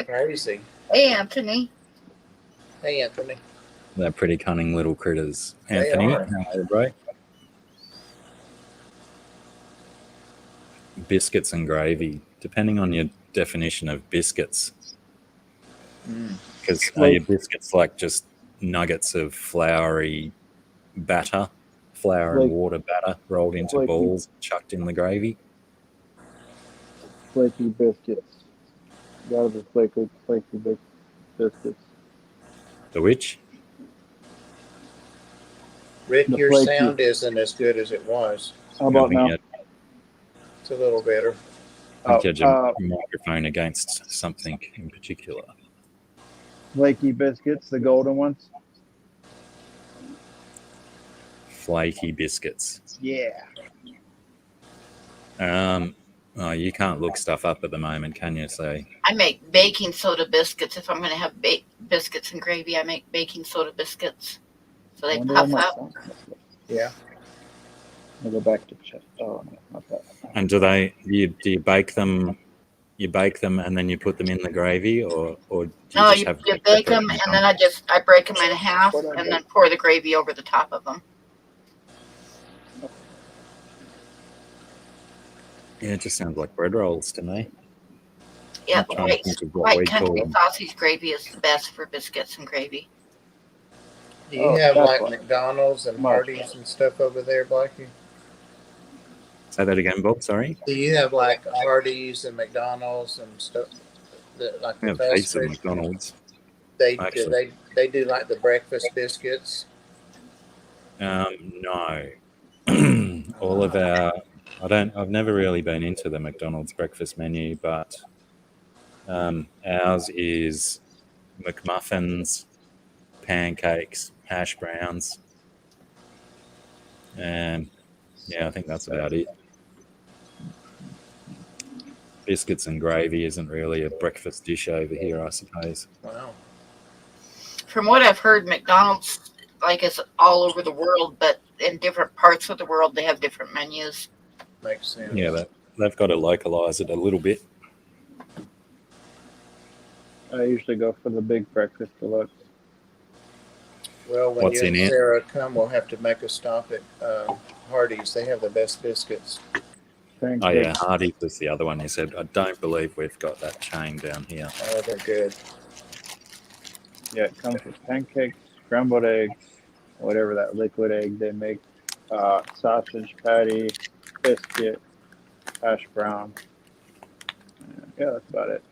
Crazy. Hey, Anthony. Hey, Anthony. They're pretty cunning little critters. They Anthony, are. hello, bro. Biscuits and gravy, depending on your definition of biscuits. Because are your biscuits like just nuggets of floury batter, flour and Like- water batter rolled into like- balls, chucked in the gravy? Flaky biscuits. Gotta be flaky biscuits. The which? Rick, The your flaky. sound isn't as good as it was. How about I think now? you had- It's a little better. I think you had your Oh, microphone against something in particular. flaky biscuits, the golden ones. Flaky biscuits. Yeah. Oh, you can't look stuff up at the moment, can you? So I make baking soda biscuits. If I'm going to have biscuits and gravy, I make baking soda biscuits. So they Wonder puff how much up. sound that's like. Yeah. I'll go back to check. Oh no, not that. and do you bake them? You bake them and then you put them in the gravy, or do you No, just you have bake them and then I break them in half and then pour the gravy over the top of them. Yeah, it just sounds like bread rolls to me. Yeah, I'm trying to think of what we white call country them. sausage gravy is the best for biscuits and gravy. Do you Oh, have that's like what- McDonald's and Much Hardee's and stuff over there, Blacky? Say that again, Bob. Sorry. Do you have like Hardee's and McDonald's and stuff? Like We the have fast heaps of food? McDonald's. They do like the breakfast biscuits. No. All of our, I've never really been into the McDonald's breakfast menu, but ours is McMuffins, pancakes, hash browns, and yeah, I think that's about it. Biscuits and gravy isn't really a breakfast dish over here, I suppose. Wow. From what I've heard, McDonald's is all over the world, but in different parts of the world they have different menus. Makes sense. Yeah, they've got to localize it a little bit. I usually go for the big breakfast deluxe. Well, when What's you in and it? Sarah come, we'll have to make a stop at Hardee's. They have the best biscuits. Pancakes. Oh yeah, Hardee's was the other one you said. I don't believe we've got that chain down here. Oh, they're good. Yeah, it comes with pancakes, scrambled eggs, whatever that liquid egg they make, sausage patty, biscuit, hash brown. Yeah, that's about it.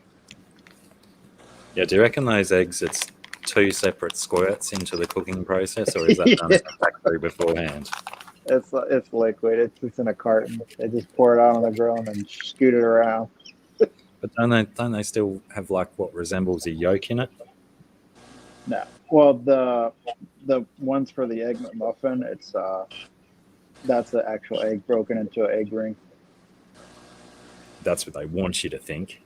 Yeah, do you reckon those eggs, it's 2 separate squirts into the cooking process, or is that done in the factory beforehand? It's liquid. It's in a carton. They just pour it out on the grill and then scoot it around. But don't they still have like what resembles a yolk in it? No. Well, the ones for the egg McMuffin, it's that's the actual egg broken into an egg ring. That's what they want you to think.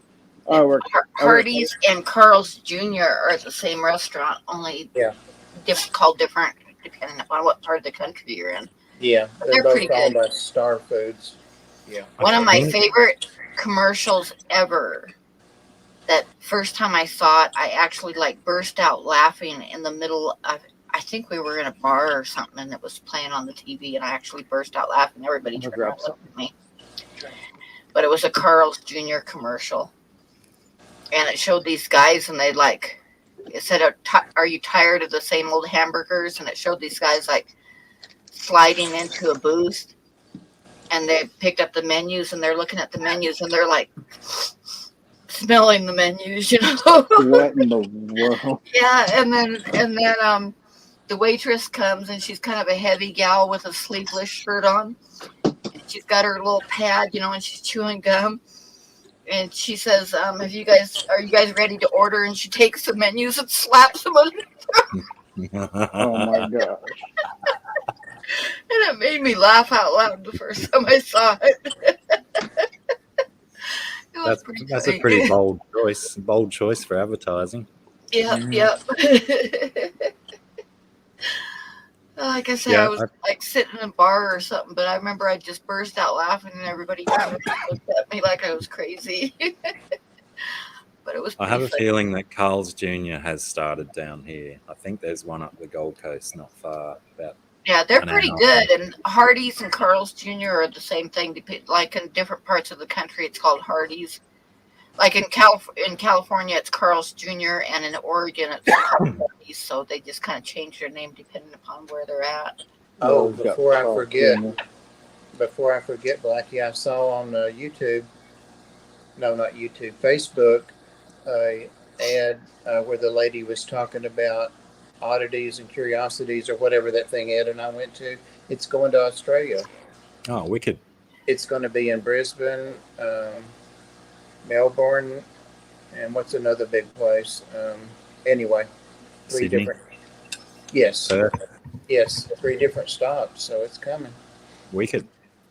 Oh, we're Hardee's and Carl's Jr. are the same restaurant, only Yeah. called different depending on what part of the country you're in. Yeah, They're they're both pretty owned good. by Star Foods. Yeah. One of my think- favorite commercials ever. That first time I saw it, I actually burst out laughing in the middle of. I I think we were in a bar or something, and it was playing on the TV, and I actually burst out laughing. Everybody I'm gonna turned around grab and looked at me. But it was a Carl's Jr. commercial, and it showed these guys, and they like, it said, "Are you tired of the same old hamburgers?" And it showed these guys like sliding into a booth, and they picked up the menus, and they're looking at the menus, and they're like smelling the menus, you know. What in the world? Yeah, and then the waitress comes, and she's kind of a heavy gal with a sleeveless shirt on. And she's got her little pad, you know, and she's chewing gum. And she says, are you guys ready to order? And she takes the menus and slaps them on, Oh my gosh. and it made me laugh out loud the first time I saw it. It was pretty That's funny. a pretty bold choice. Bold choice for advertising. Yep. Like I said, Yeah, I was like sitting in a bar or something, but I remember I just burst out laughing, and everybody kind of looked at me like I was crazy. But it was I pretty have a funny. feeling that Carl's Jr. has started down here. I think there's one up the Gold Coast, not far. About Yeah, they're an hour. pretty good. And Hardee's and Carl's Jr. are the same thing. Like in different parts of the country, it's called Hardee's. Like in California, it's Carl's Jr. and in Oregon, it's called Hardee's. So they just kind of change their name depending upon where they're at. Oh, We've got before I Carl's forget, Jr. Blacky, I saw on YouTube, no, not YouTube, Facebook, a ad where the lady was talking about oddities and curiosities or whatever that thing Ed and I went to. It's going to Australia. Oh, wicked. It's going to be in Brisbane, Melbourne, and what's another big place? Anyway, three Sydney. different. Yes, Perth. yes, 3 different stops. So it's coming. Wicked.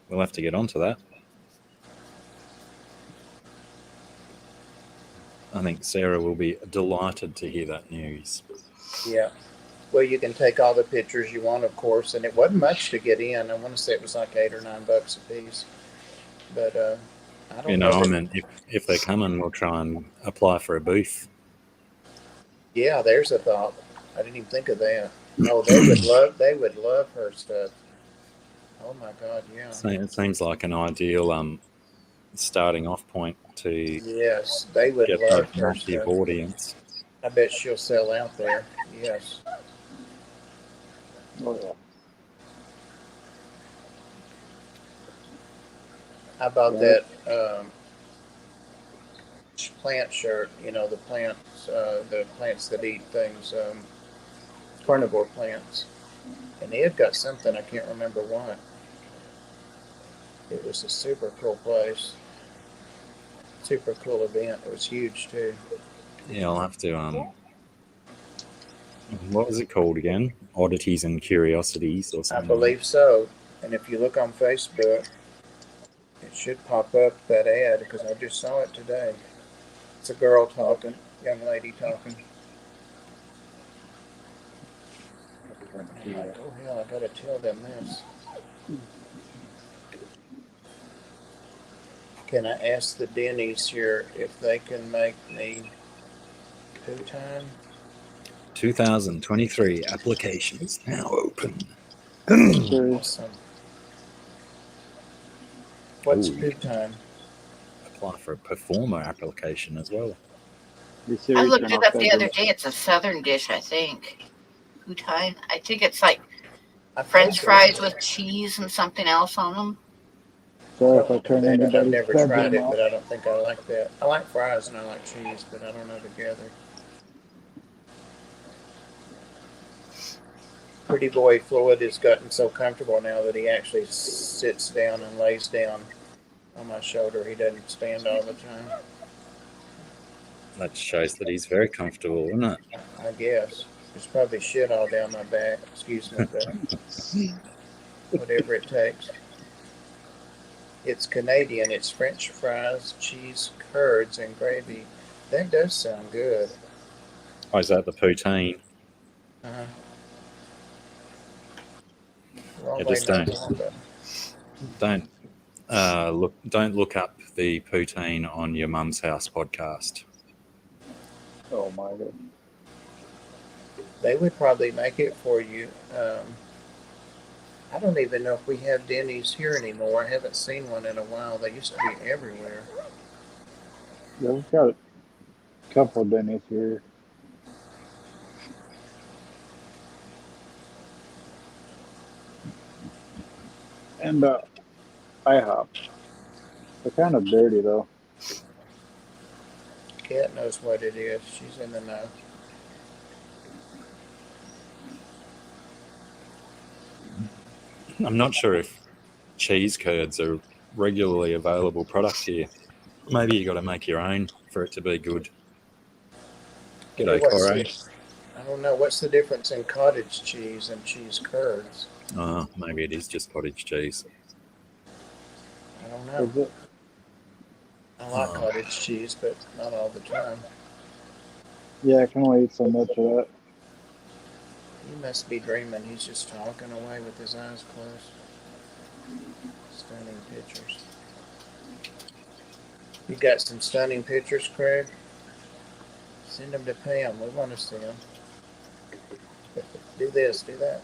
We'll have to get onto that. I think Sarah will be delighted to hear that news. Yeah. Well, you can take all the pictures you want, of course, and it wasn't much to get in. I want to say it was like $8 or $9 a piece, but I don't know. I mean, if they come in, we'll try and apply for a booth. Yeah, there's a thought. I didn't even think of that. Oh, they would love her stuff. Oh my God, yeah. So it seems like an ideal starting off point to Yes, they would get love that her massive stuff. audience. I bet she'll sell out there. Yes. Oh yeah. How about Yeah. that plant shirt? You know, the plants that eat things, carnivore plants. And Ed got something, I can't remember what. It was a super cool place. Super cool event. It was huge too. Yeah, I'll have to. What was it called again? Oddities and Curiosities or I something. believe so. And if you look on Facebook, it should pop up that ad because I just saw it today. It's a girl talking, young lady talking. I'm like, oh hell, I gotta tell them this. Can I ask the Denny's here if they can make me poo time? 2023 applications now open. Serious. Awesome. What's Ooh. poo time? Apply for a performer application as well. You I serious? looked You're it not up the other federal? day. It's a southern dish, I think. Poutine. I think it's like I French think fries it with is. cheese and something else on them. So if I turn I've anybody's never tried bedroom it, off, but I don't think I like that. I like fries and I like cheese, but I don't know together. Pretty boy Floyd has gotten so comfortable now that he actually sits down and lays down on my shoulder. He doesn't stand all the time, That shows that he's very comfortable, isn't it? I guess. There's probably shit all down my back. Excuse me, but whatever it takes. It's Canadian. It's French fries, cheese, curds, and gravy. That does sound good. Oh, is that the poutine? Uh-huh. Wrong Yeah, way, just not don't. wrong, but Don't look up the poutine on your mum's house podcast. oh my god. They would probably make it for you. I don't even know if we have Denny's here anymore. I haven't seen one in a while. They used to be everywhere. Yeah, we've got a couple of Denny's here. And IHOP. They're kind of dirty though. Kat knows what it is. She's in the know. I'm not sure if cheese curds are regularly available product here. Maybe you got to make your own for it to be good. G'day, Corey. I don't know. What's the difference in cottage cheese and cheese curds? Oh, maybe it is just cottage cheese. I don't Is know. it? I like cottage cheese, but not all the time. Yeah, I can only eat so much of that. He must be dreaming. He's just talking away with his eyes closed. Stunning pictures. You got some stunning pictures, Craig? Send them to Pam. We want to see them. Do this, do that.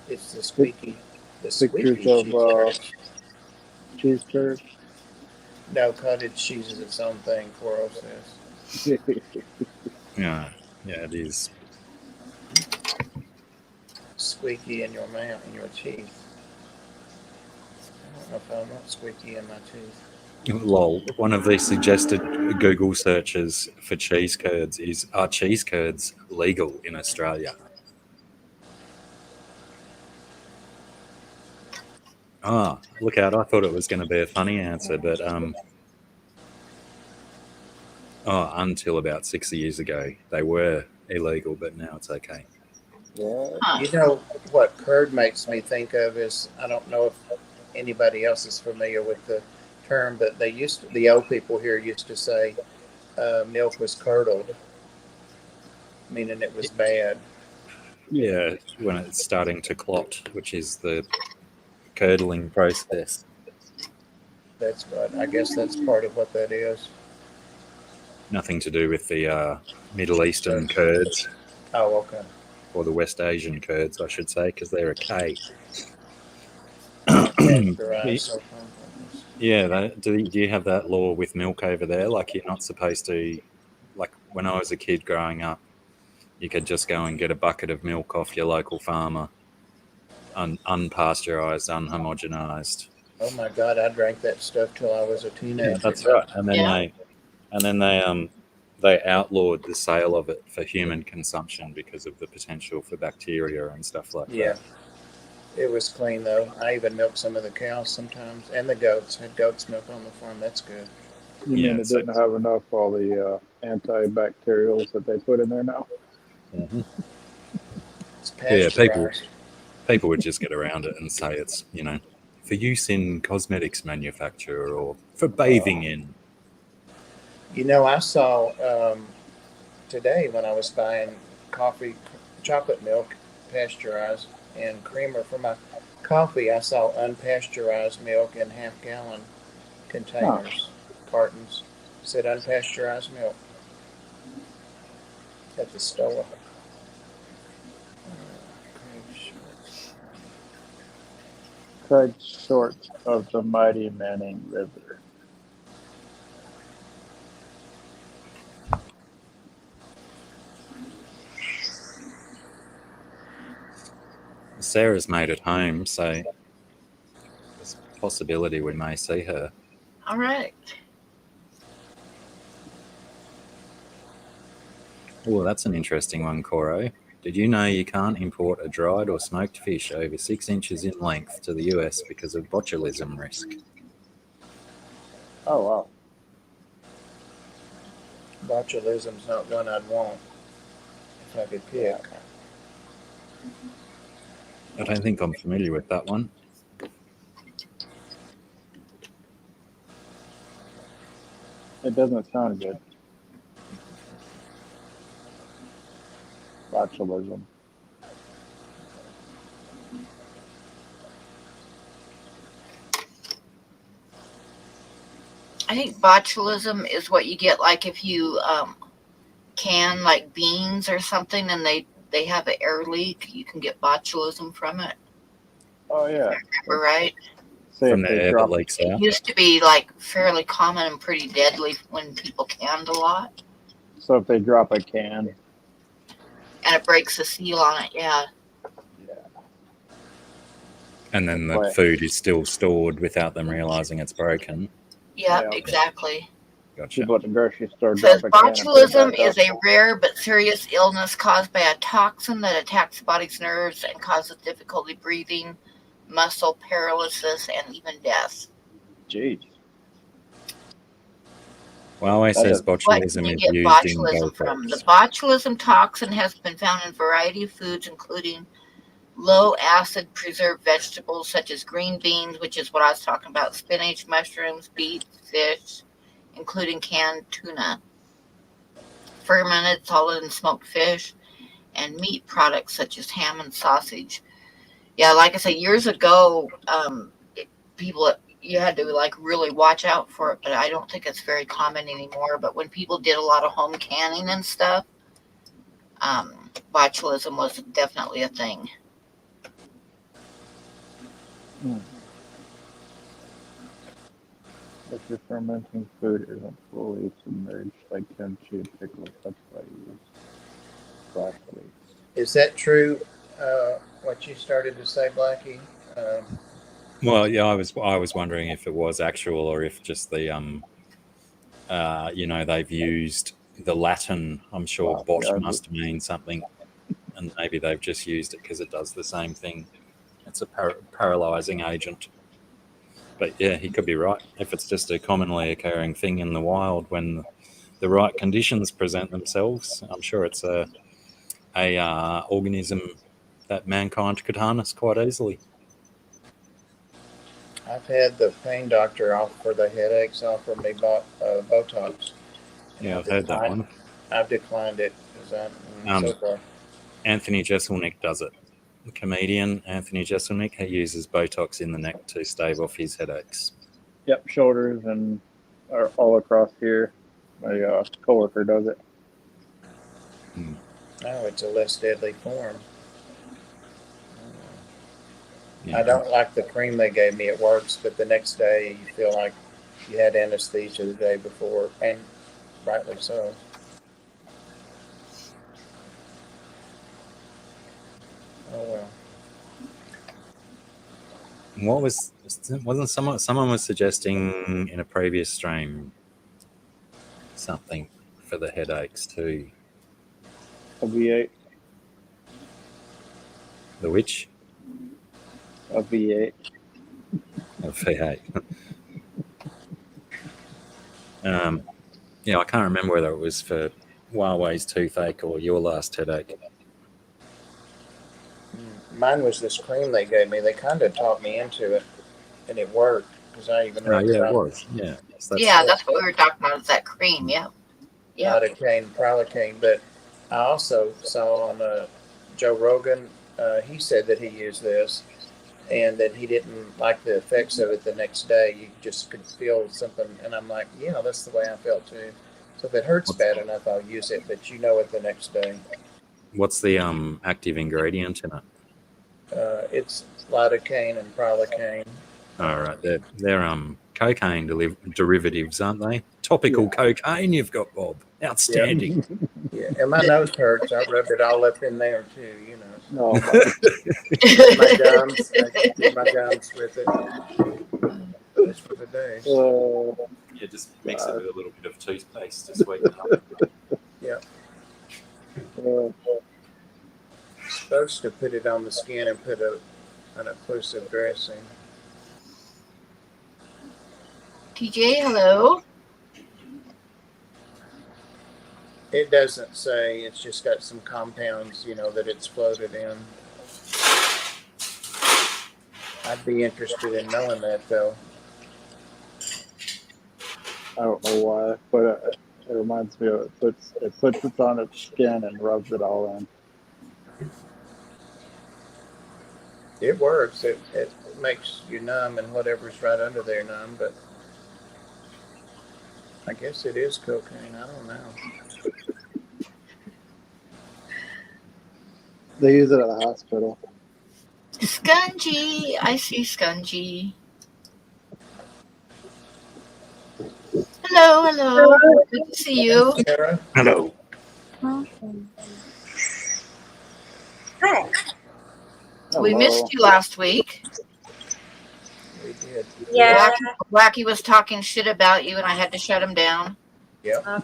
It's the squeaky. The squeaky Pictures of cheese curds. No, cottage cheese is its own thing, Coro says. Yeah, it is. Squeaky in your mouth, in your teeth. I don't know if I want squeaky in my teeth. Lol. One of the suggested Google searches for cheese curds is, are cheese curds legal in Australia? Ah, look out. I thought it was going to be a funny answer, but until about 6 years ago, they were illegal, but now it's okay. Yeah. You know what curd makes me think of is, I don't know if anybody else is familiar with the term, but the old people here used to say milk was curdled, meaning it was bad. Yeah, when it's starting to clot, which is the curdling process. That's what, I guess that's part of what that is. Nothing to do with the Middle Eastern curds. Oh, okay. Or the West Asian curds, I should say, because they're a K. Yeah, do you have that law with milk over there? Like, you're not supposed to, like, when I was a kid growing up, you could just go and get a bucket of milk off your local farmer, unpasteurized, unhomogenized. Oh my God, I drank that stuff till I was a teenager. Yeah, that's right. And then they outlawed the sale of it for human consumption because of the potential for bacteria and stuff like that. Yeah, it was clean though. I even milked some of the cows sometimes, and the goats. Had goats milk on the farm. That's good. You mean it didn't have enough all the antibacterials that they put in there now? Mm-hmm. It's pasteurized. Yeah, people would just get around it and say it's, for use in cosmetics manufacture or for bathing in. I saw today when I was buying chocolate milk, pasteurized, and creamer for my coffee, I saw unpasteurized milk in half-gallon containers, cartons. It said unpasteurized milk at the store. Craig Short of the mighty Manning River. Sarah's made it home, so there's a possibility we may see her. All right. Oh, that's an interesting one, Coro. Did you know you can't import a dried or smoked fish over 6 inches in length to the US because of botulism risk? Oh, wow. Botulism's not one I'd want if I could pick. I don't think I'm familiar with that one. It doesn't sound good. Botulism. I think botulism is what you get, like if you can like beans or something, and they they have an air leak, you can get botulism from it. Oh yeah. Remember right? Say From if the they air that drop. leaks It out. used to be like fairly common and pretty deadly when people canned a lot, So if they drop a can. and it breaks the seal on it. Yeah. Yeah. And then the Right. food is still stored without them realizing it's broken. Yep, Yeah. exactly. Gotcha. People at the grocery store It says drop a can and put it botulism back is up. a rare but serious illness caused by a toxin that attacks the body's nerves and causes difficulty breathing, muscle paralysis, and even death. Jeez. Well, it That says is- What can botulism you is get used in botulism from? The Botox. botulism toxin has been found in a variety of foods, including low acid preserved vegetables such as green beans, which is what I was talking about, spinach, mushrooms, beets, fish, including canned tuna, fermented, solid, and smoked fish, and meat products such as ham and sausage. Yeah, like I said, years ago, people, you had to like really watch out for it, but I don't think it's very common anymore. But when people did a lot of home canning and stuff, botulism was definitely a thing. If your fermenting food isn't fully submerged like kimchi and pickles, that's why you use flash leaks. Is that true? What you started to say, Blacky? Well, yeah, I was wondering if it was actual or if just the they've used the Latin. I'm sure Wow, bot yeah, must mean something, and maybe they've just used it because it does the same thing. It's a paralyzing agent. But yeah, he could be right. If it's just a commonly occurring thing in the wild when the right conditions present themselves, I'm sure it's a organism that mankind could harness quite easily. I've had the pain doctor offer the headaches offer me Botox. Yeah, I've heard that one. I've declined it because so far. Anthony Jeselnik does it. The comedian Anthony Jeselnik, he uses Botox in the neck to stave off his headaches. Yep, shoulders and all across here. My coworker does it. Oh, it's a less deadly form. Yeah. I don't like the cream they gave me. It works, but the next day you feel like you had anesthesia the day before, and rightly so. Oh well. What wasn't someone was suggesting in a previous stream something for the headaches too? A V8. The which? A V8. A V8. Yeah, I can't remember whether it was for Huawei's toothache or your last headache. Mine was this cream they gave me. They kind of taught me into it, and it worked because I even read Yeah, it about was. Yeah, so That's what we were talking about, is that cream. Yeah. lidocaine, prilocaine. But I also saw on Joe Rogan, he said that he used this, and that he didn't like the effects of it the next day. You just could feel something, and I'm like, yeah, that's the way I felt too. So if it hurts bad enough, I'll use it, but you know it the next day. What's the active ingredient in it? It's lidocaine and prilocaine. All right, they're cocaine derivatives, aren't they? Topical cocaine you've got, Bob. Outstanding. Yeah, and my nose hurts. I rubbed it all up in there too, you know. No, My gums, I did my gums with it. Just for the day. Yeah, just mix it with a little bit of toothpaste to sweeten it up. Yeah. Supposed to put it on the skin and put an occlusive dressing. TJ, hello. It doesn't say. It's just got some compounds, that it's floated in. I'd be interested in knowing that, though. I don't know why, but it reminds me of it puts it on its skin and rubs it all in. It works. It makes you numb, and whatever's right under there numb, but I guess it is cocaine. I don't know. They use it at the hospital. Scungy. I see Scungy. Hello, hello. Good to see you. Sara? Hello. Hi. We Hello. missed you last week. We did. Yeah. Blacky was talking shit about you, and I had to shut him down. Yep. Oh,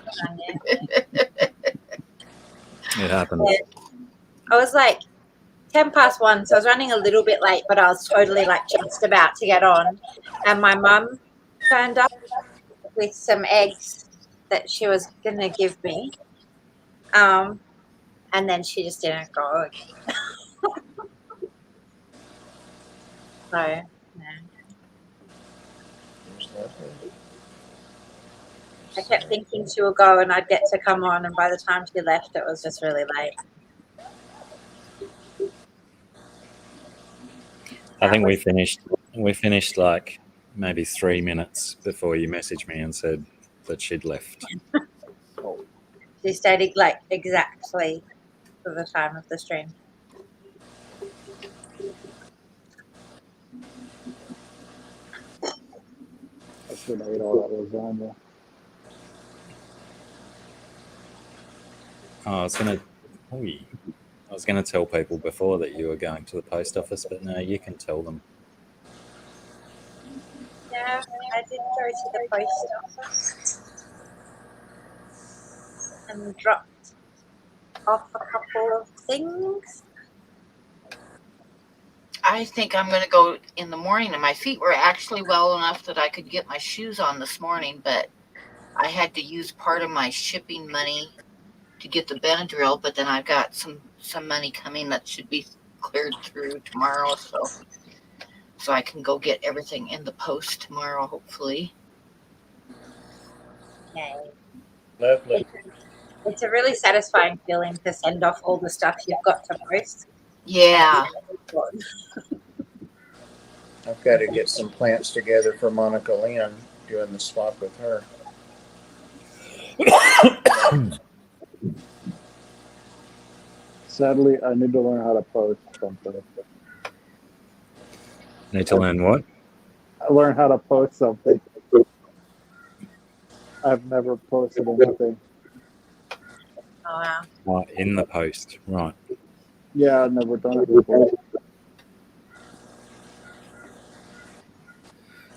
yeah. It happens. I was like 1:10, so I was running a little bit late, but I was totally like just about to get on. And my mum turned up with some eggs that she was going to give me. And then she just didn't go again. So, yeah. There's lovely. I kept thinking she would go and I'd get to come on, and by the time she left, it was just really late. I think we finished like maybe 3 minutes before you messaged me and said that she'd left. She stayed like exactly for the time of the stream. I should have ate all that lasagna. Oh, I was gonna tell people before that you were going to the post office, but no, you can tell them. Yeah, I did go to the post office and dropped off a couple of things. I think I'm going to go in the morning, and my feet were actually well enough that I could get my shoes on this morning, but I had to use part of my shipping money to get the Benadryl, but then I've got some money coming that should be cleared through tomorrow, so I can go get everything in the post tomorrow, hopefully. Yay. Lovely. It's a really satisfying feeling to send off all the stuff you've got to post. Yeah. I've got to get some plants together for Monica Lynn, doing the swap with her. Sadly, I need to learn how to post something. Need to learn what? I learn how to post something. I've never posted anything. Oh, wow. Oh, in the post, right? Yeah, I've never done it before.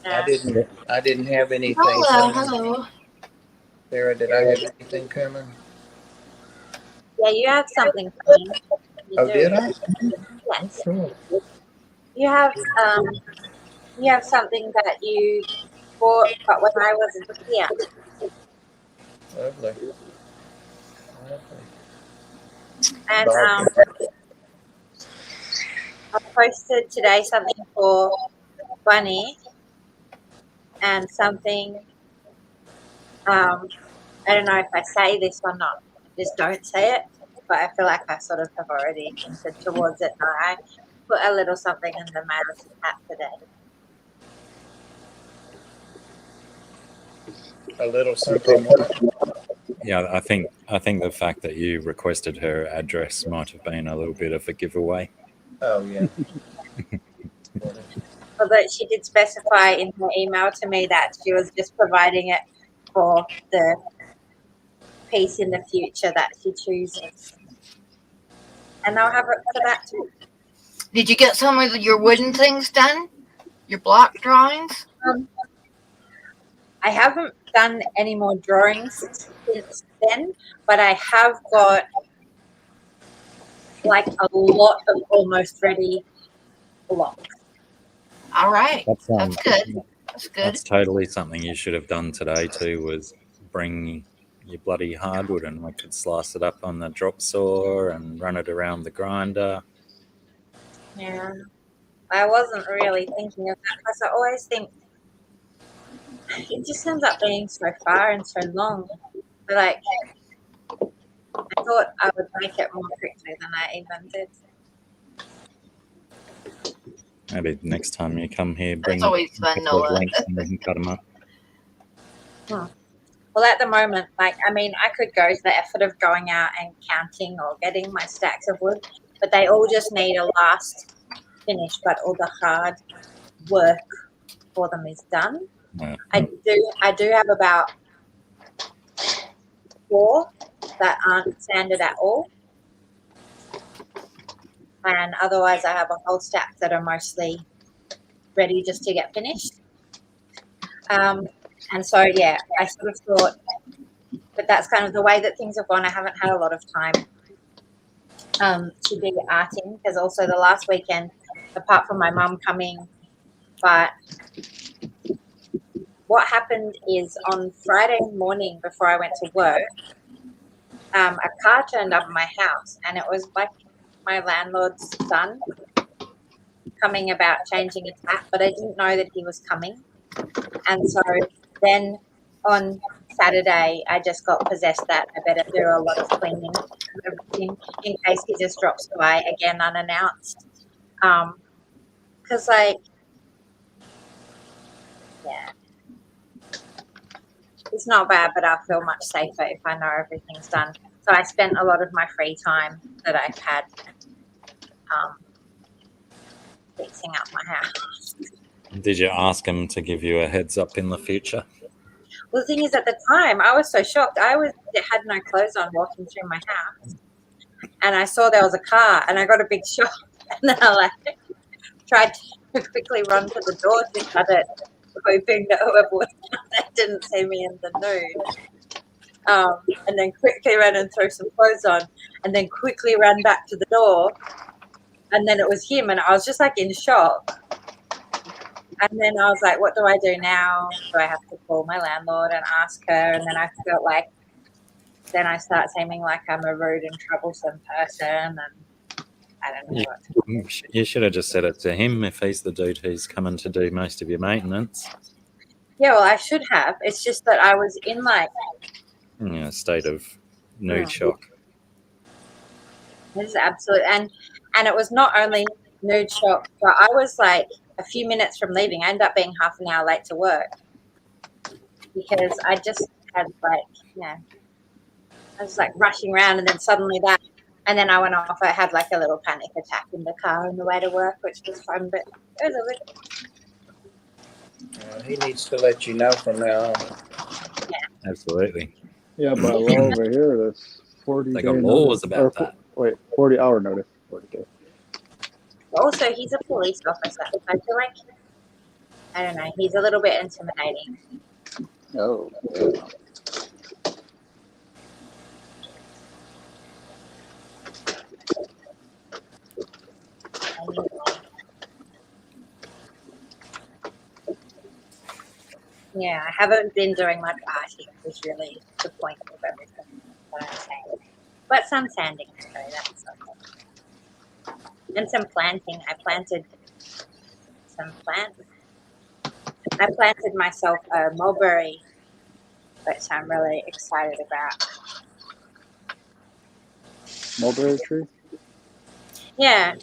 Yeah. I didn't have anything Hello, coming. hello. Sarah, did I have anything coming? Yeah, you have something coming. You Oh, do. did I? Yes. Cool. You have something that you bought, but when I wasn't here. Lovely. And I posted today something for Bunny and something. I don't know if I say this or not. Just don't say it. But I feel like I sort of have already hinted towards it. Now I put a little something in the mail to Kat today. A little something. Yeah, I think the fact that you requested her address might have been a little bit of a giveaway. Oh, yeah. Although she did specify in her email to me that she was just providing it for the piece in the future that she chooses. And I'll have it for that too. Did you get some of your wooden things done? Your block drawings? I haven't done any more drawings since then, but I have got like a lot of almost ready blocks. All right. That's good. That's good. That's totally something you should have done today too. Was bring your bloody hardwood and we could slice it up on the drop saw and run it around the grinder. Yeah, I wasn't really thinking of that because I always think it just ends up being so far and so long. But like, I thought I would make it more quickly than I even did. Maybe next time you come here, bring It's always a fun, couple of Noah. lengths and we can cut them up. Well, at the moment, like, I mean, I could go to the effort of going out and counting or getting my stacks of wood, but they all just need a last finish, but all the hard work for them is done. Yeah. I do have about 4 that aren't sanded at all, and otherwise I have a whole stack that are mostly ready just to get finished. And so yeah, I sort of thought, but that's kind of the way that things have gone. I haven't had a lot of time to be arting, because also the last weekend, apart from my mum coming, but what happened is on Friday morning before I went to work, a car turned up at my house, and it was like my landlord's son coming about changing a tap, but I didn't know that he was coming. And so then on Saturday, I just got possessed that I better do a lot of cleaning in case he just drops away again unannounced. Because, like, yeah, it's not bad, but I'll feel much safer if I know everything's done. So I spent a lot of my free time that I've had fixing up my house. Did you ask him to give you a heads up in the future? Well, the thing is, at the time, I was so shocked. I had no clothes on walking through my house, and I saw there was a car, and I got a big shock. And then I tried to quickly run to the door to shut it, hoping that whoever was there didn't see me in the nude. And then quickly ran and threw some clothes on, and then quickly ran back to the door, and then it was him, and I was just like in shock. And then I was like, what do I do now? Do I have to call my landlord and ask her? And then I felt like, then I start seeming like I'm a rude and troublesome person, and I don't know what. You should have just said it to him if he's the dude who's coming to do most of your maintenance. Yeah, well, I should have. It's just that I was in like A state of nude shock. This is absolute, and it was not only nude shock, but I was like a few minutes from leaving. I ended up being half an hour late to work because I just had I was like rushing around, and then suddenly that, and then I went off. I had like a little panic attack in the car on the way to work, which was fun, but it was a bit. He needs to let you know from now on. Yeah. Absolutely. Yeah, by law over here, that's 40 They day got notice. laws about that. Wait, 40-hour notice. 40 Also, he's a police officer. I feel like, I don't know, he's a little bit intimidating. Oh. Yeah, I haven't been doing much arting, which is really the point of everything that I'm saying. But some sanding, so that's okay. And some planting. I planted some plants. I planted myself a mulberry, which I'm really excited about. Mulberry tree? Yeah,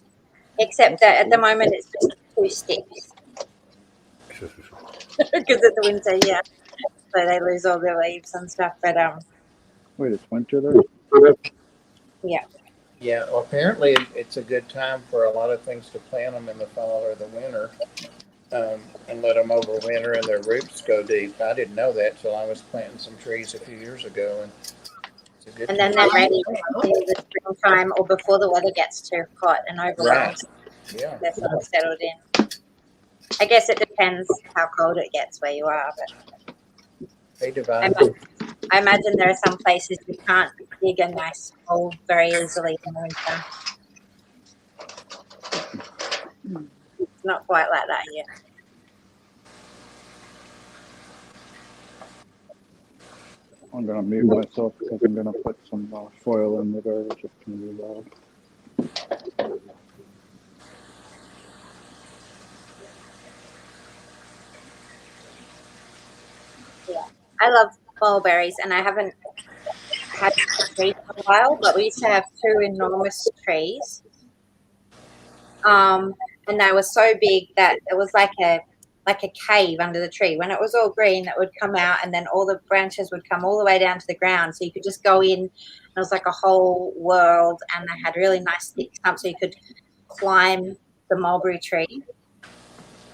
except that at the moment it's just 2 sticks. Because it's the winter, yeah. So they lose all their leaves and stuff. But Wait, it's winter there? yeah. Yeah, well, apparently it's a good time for a lot of things to plant them in the fall or the winter, and let them overwinter and their roots go deep. I didn't know that till I was planting some trees a few years ago, and it's a good And then time. they're ready in the springtime or before the weather gets too hot and overwhelmed. Yeah. They're sort of settled in. I guess it depends how cold it gets where you are, but They divide. I imagine there are some places you can't dig a nice hole very easily in the winter. It's not quite like that yet. I'm going to mute myself because I'm going to put some foil in the garbage. It's going to be loud. Yeah, I love mulberries, and I haven't had a tree for a while, but we used to have 2 enormous trees. And they were so big that it was like like a cave under the tree. When it was all green, that would come out, and then all the branches would come all the way down to the ground. So you could just go in. It was like a whole world, and they had really nice thick stumps, so you could climb the mulberry tree.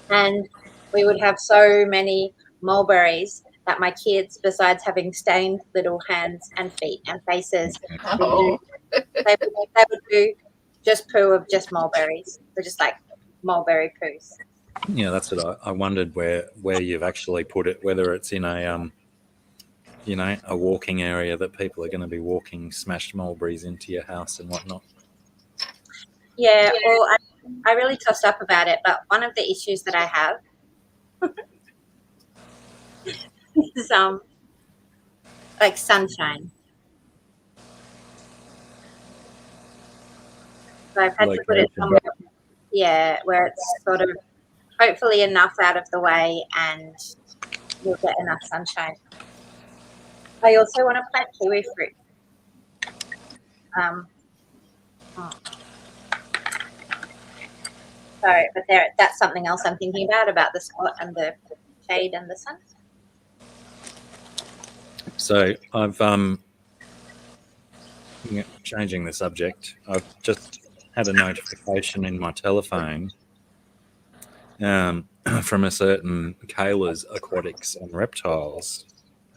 And we would have so many mulberries that my kids, besides having stained little hands and feet and faces, Oh, they would do just poo of just mulberries. They're just like mulberry poos. Yeah, that's what I wondered where you've actually put it, whether it's in a a walking area that people are going to be walking smashed mulberries into your house and whatnot. Yeah, well, I really tossed up about it, but one of the issues that I have is like sunshine. So I've had to put it somewhere, where it's sort of hopefully enough out of the way and you'll get enough sunshine. I also want to plant kiwi fruit. But that's something else I'm thinking about the spot and the shade and the sun. So I've changing the subject. I've just had a notification in my telephone from a certain Kayla's Aquatics and Reptiles,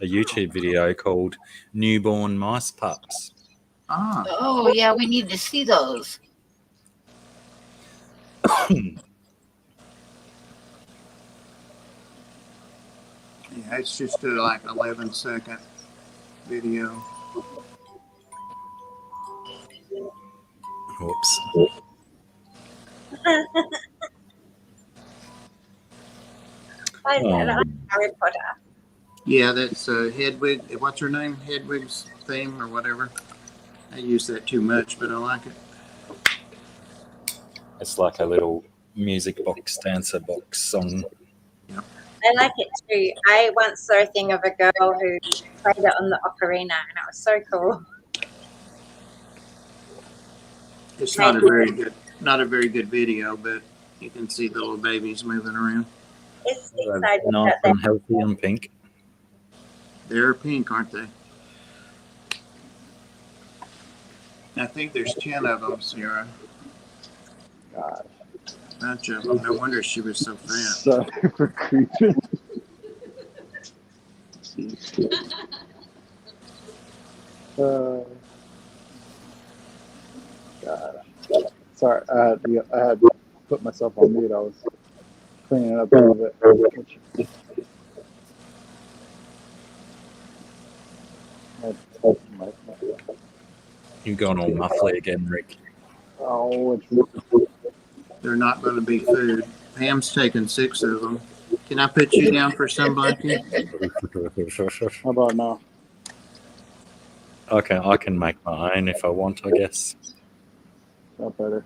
a YouTube video called Newborn Mice Pups. Ah, oh yeah, we need to see those. yeah, it's just a like 11-second video. Whoops. I like Harry Potter. Yeah, that's Hedwig. What's her name? Hedwig's theme or whatever. I use that too much, but I like it. It's like a little music box, dancer box song. I like it too. I once saw a thing of a girl who played it on the ocarina, and it was so cool. It's not a very good video, but you can see the little babies moving around. It's exciting. Nice and healthy and pink. They're pink, aren't they? I think there's 10 of them, Sara. God. Bunch of them. No wonder she was so fat. So for creatures. God. Sorry, I had put myself on mute. I was cleaning it up a little bit. You've gone all muffly again, Rick. Oh, They're not going to be food. Pam's taken 6 of them. Can I put you down for some, Blacky? how about now? Okay, I can make my own if I want, I guess. Not better.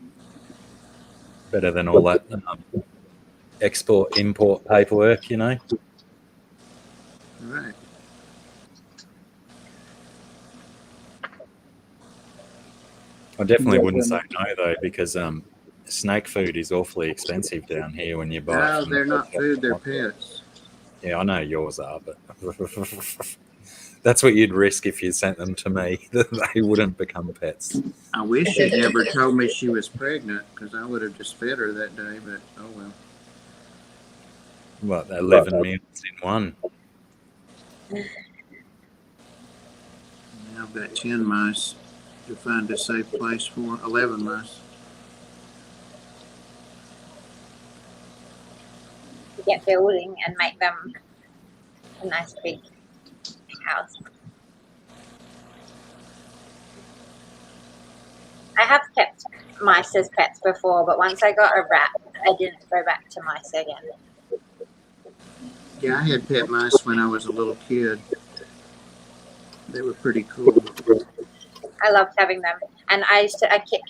Better than all that export-import paperwork, you know? Right. I definitely wouldn't say no, though, because snake food is awfully expensive down here when you buy it. No, from they're the not food. They're pets. Yeah, I know yours are, but that's what you'd risk if you sent them to me, that they wouldn't become pets. I wish she'd never told me she was pregnant, because I would have just fed her that day, but oh well. What, 11 meals in one? Now I've got 10 mice to find a safe place for. 11 mice. To get building and make them a nice big house. I have kept mice as pets before, but once I got a rat, I didn't go back to mice again. Yeah, I had pet mice when I was a little kid. They were pretty cool. I loved having them, and I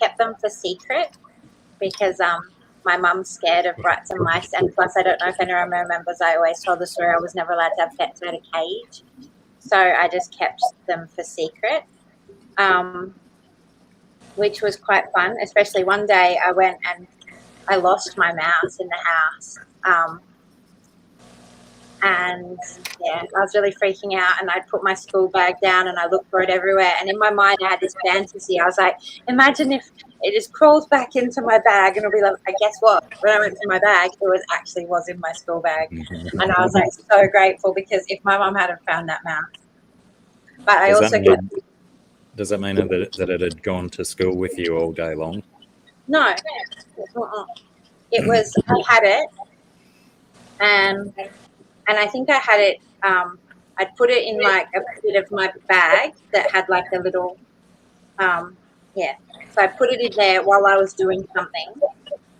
kept them for secret because my mum's scared of rats and mice, and plus I don't know if anyone remembers, I always told the story I was never allowed to have pets in a cage, so I just kept them for secret, which was quite fun. Especially one day I went and I lost my mouse in the house, And yeah, I was really freaking out, and I'd put my school bag down and I looked for it everywhere. And in my mind, I had this fantasy. I was like, imagine if it just crawls back into my bag, and it'll be like, I guess what? When I went to my bag, it was in my school bag. And I was like so grateful, because if my mum hadn't found that mouse. But I Does also does that mean that it had gone to school with you all day long? no. It was, I had it, and I think I had it, I'd put it in like a bit of my bag that had like a little, yeah. So I put it in there while I was doing something.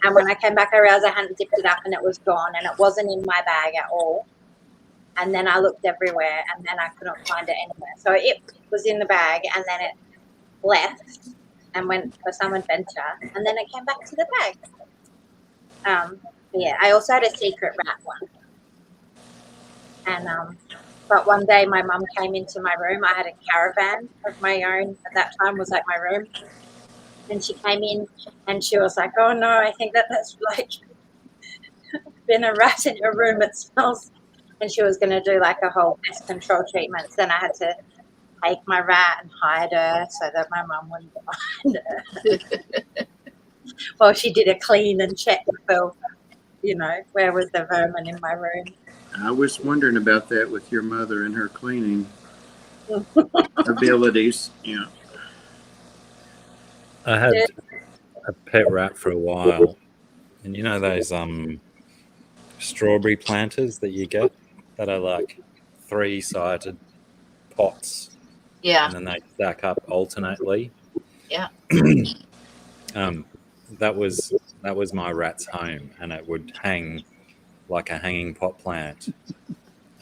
And when I came back, I realized I hadn't zipped it up and it was gone, and it wasn't in my bag at all. And then I looked everywhere, and then I couldn't find it anywhere. So it was in the bag, and then it left and went for some adventure, and then it came back to the bag. Yeah, I also had a secret rat one. And but one day my mum came into my room. I had a caravan of my own at that time, was like my room. And she came in and she was like, oh no, I think that's like been a rat in your room. It smells. And she was going to do like a whole pest control treatment. Then I had to take my rat and hide her so that my mum wouldn't find her. Well, she did a clean and check for, where was the vermin in my room. I was wondering about that with your mother and her cleaning abilities. Yeah. I had a pet rat for a while, and you know those strawberry planters that you get that are like 3-sided pots, Yeah. and then they stack up alternately. Yeah. That was my rat's home, and it would hang like a hanging pot plant,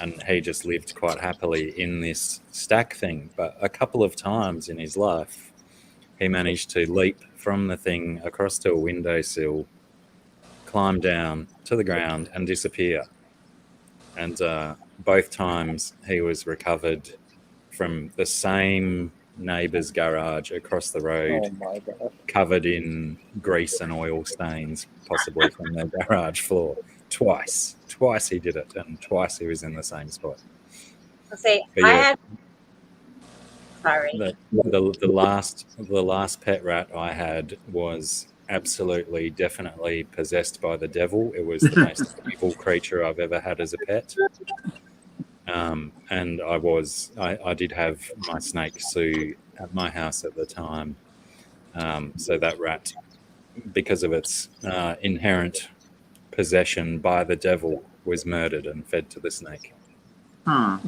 and he just lived quite happily in this stack thing. But a couple of times in his life, he managed to leap from the thing across to a windowsill, climb down to the ground, and disappear. And both times he was recovered from the same neighbour's garage across the road, Oh my gosh. covered in grease and oil stains, possibly from their garage floor. Twice he did it, and twice he was in the same spot. See, But I yeah, had. Sorry. the last pet rat I had was absolutely, definitely possessed by the devil. It was the most evil creature I've ever had as a pet. And I did have my snake Sue at my house at the time. So that rat, because of its inherent possession by the devil, was murdered and fed to the snake. Huh.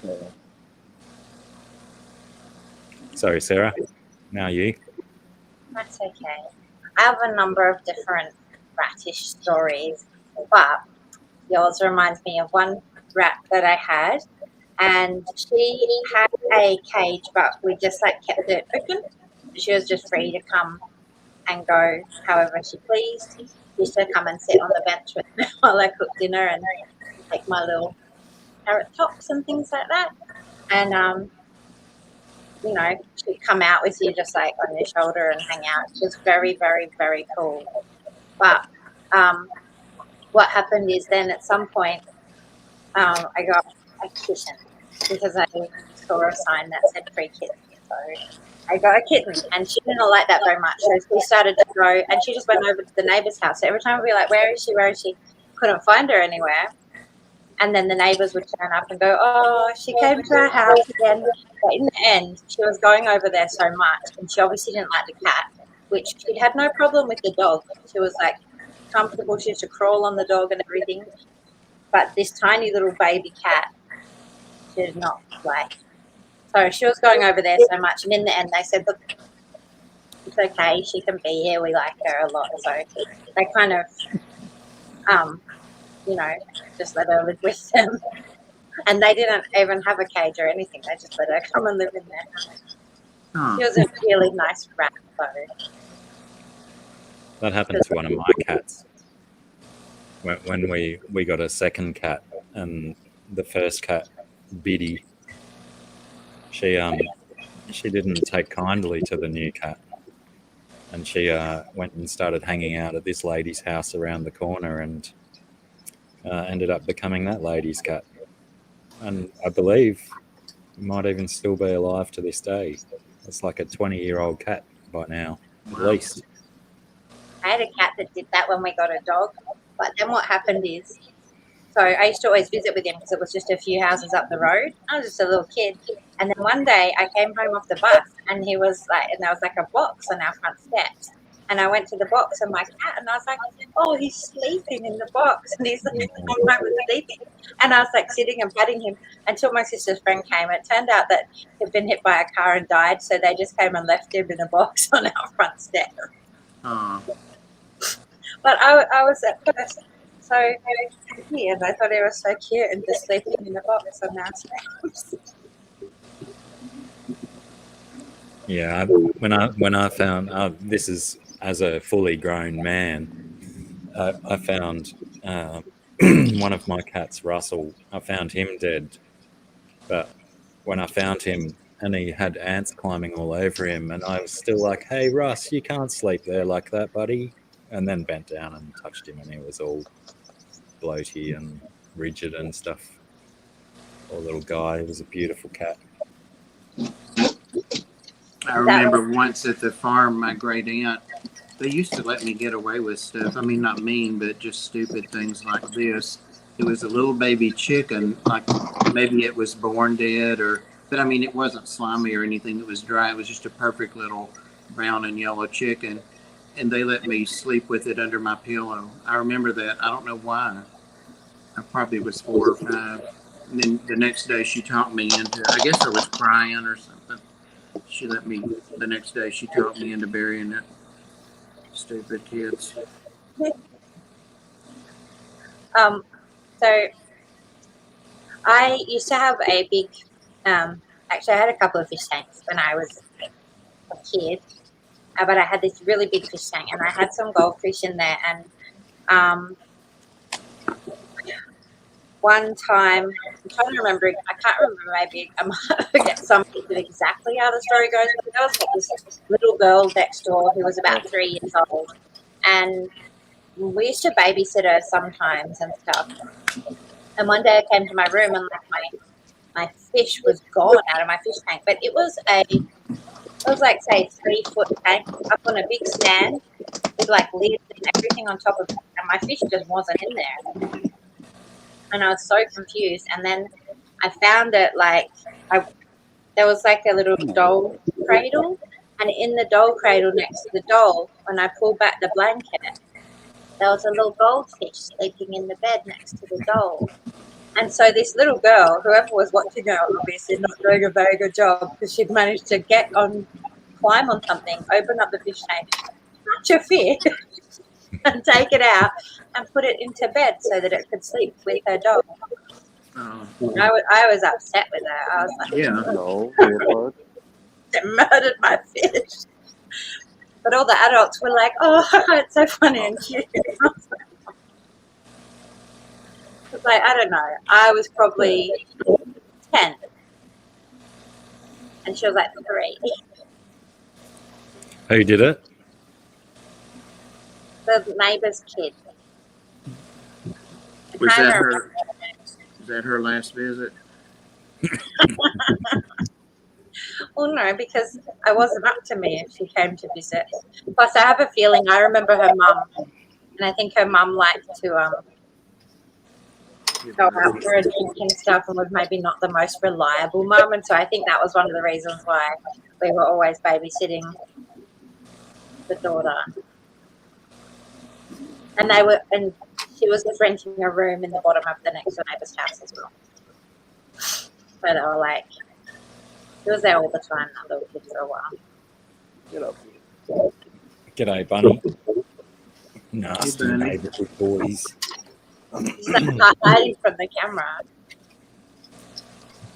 Yeah. Sorry, Sarah. Now you. That's okay. I have a number of different ratish stories, but yours reminds me of one rat that I had, and she had a cage, but we just like kept it open. She was just free to come and go however she pleased. She used to come and sit on the bench with me while I cooked dinner and take my little carrot tops and things like that. And she'd come out with you just like on your shoulder and hang out. She was very, very, very cool. But what happened is then at some point I got a kitten because I saw a sign that said free kitten. So I got a kitten, and she didn't like that very much. So we started to grow, and she just went over to the neighbour's house. So every time we'd be like, where is she? Where is she? Couldn't find her anywhere. And then the neighbours would turn up and go, oh, she came to our house again. But in the end, she was going over there so much, and she obviously didn't like the cat, which she had no problem with the dog. She was like comfortable. She used to crawl on the dog and everything. But this tiny little baby cat, she did not like. So she was going over there so much, and in the end, they said, look, it's okay. She can be here. We like her a lot. So they kind of, just let her live with them. And they didn't even have a cage or anything. They just let her come and live in there. Huh. She was a really nice rat, though. That happened to one of my cats. When we got a second cat, and the first cat, Biddy, she didn't take kindly to the new cat, and she went and started hanging out at this lady's house around the corner, and ended up becoming that lady's cat. And I believe it might even still be alive to this day. It's like a 20-year-old cat by now, at Wow. least. I had a cat that did that when we got a dog. But then what happened is, so I used to always visit with him because it was just a few houses up the road. I was just a little kid. And then one day I came home off the bus and he was like, and there was like a box on our front steps. And I went to the box and my cat, and I was like, oh, he's sleeping in the box. And he's like, oh, I was sleeping. And I was like sitting and patting him until my sister's friend came. It turned out that he'd been hit by a car and died. So they just came and left him in a box on our front step. But I was at first so happy, and I thought he was so cute and just sleeping in the box on our steps. Yeah, when I found this is as a fully grown man, I found one of my cats, Russell. I found him dead, but when I found him and he had ants climbing all over him, and I was still like, "Hey, Russ, you can't sleep there like that, buddy." And then bent down and touched him, and he was all bloaty and rigid and stuff. Poor little guy. He was a beautiful cat. I remember once at the farm, my great aunt, they used to let me get away with stuff. I mean, not mean, but just stupid things like this. It was a little baby chicken, like maybe it was born dead, but I mean, it wasn't slimy or anything. It was dry. It was just a perfect little brown and yellow chicken. And they let me sleep with it under my pillow. I remember that. I don't know why. I probably was 4 or 5. And then the next day she talked me into, I guess I was crying or something. She let me, the next day she talked me into burying it. Stupid kids. So I used to have a big, actually I had a couple of fish tanks when I was a kid, but I had this really big fish tank and I had some goldfish in there, and one time, I'm trying to remember, I can't remember, maybe I might forget something exactly how the story goes, but there was like this little girl next door who was about 3 years old, and we used to babysit her sometimes and stuff. And one day I came to my room and like my fish was gone out of my fish tank, but it was like say 3-foot tank up on a big stand with like lids and everything on top of it, and my fish just wasn't in there. And I was so confused. And then I found it there was like a little doll cradle, and in the doll cradle next to the doll, when I pulled back the blanket, there was a little goldfish sleeping in the bed next to the doll. And so this little girl, whoever was watching her, obviously not doing a very good job, because she'd managed to climb on something, open up the fish tank, catch a fish, and take it out and put it into bed so that it could sleep with her dog. I was upset with her. I was like, Yeah. No, it murdered my fish. But all the adults were like, oh, it's so funny and cute. It's like, I don't know. I was probably 10. And she was like 3. Who did it? The neighbour's kid. Was that her last visit? Well, no, because it wasn't up to me if she came to visit. Plus, I have a feeling I remember her mum, and I think her mum liked to go out for a drink and stuff, and was maybe not the most reliable mum, and so I think that was one of the reasons why we were always babysitting the daughter. And she was just renting a room in the bottom of the next door neighbour's house as well. So they were like, she was there all the time, that little kid, for a while. get up. G'day, Bunny. Nasty neighbourhood boys. She's like hiding from the camera.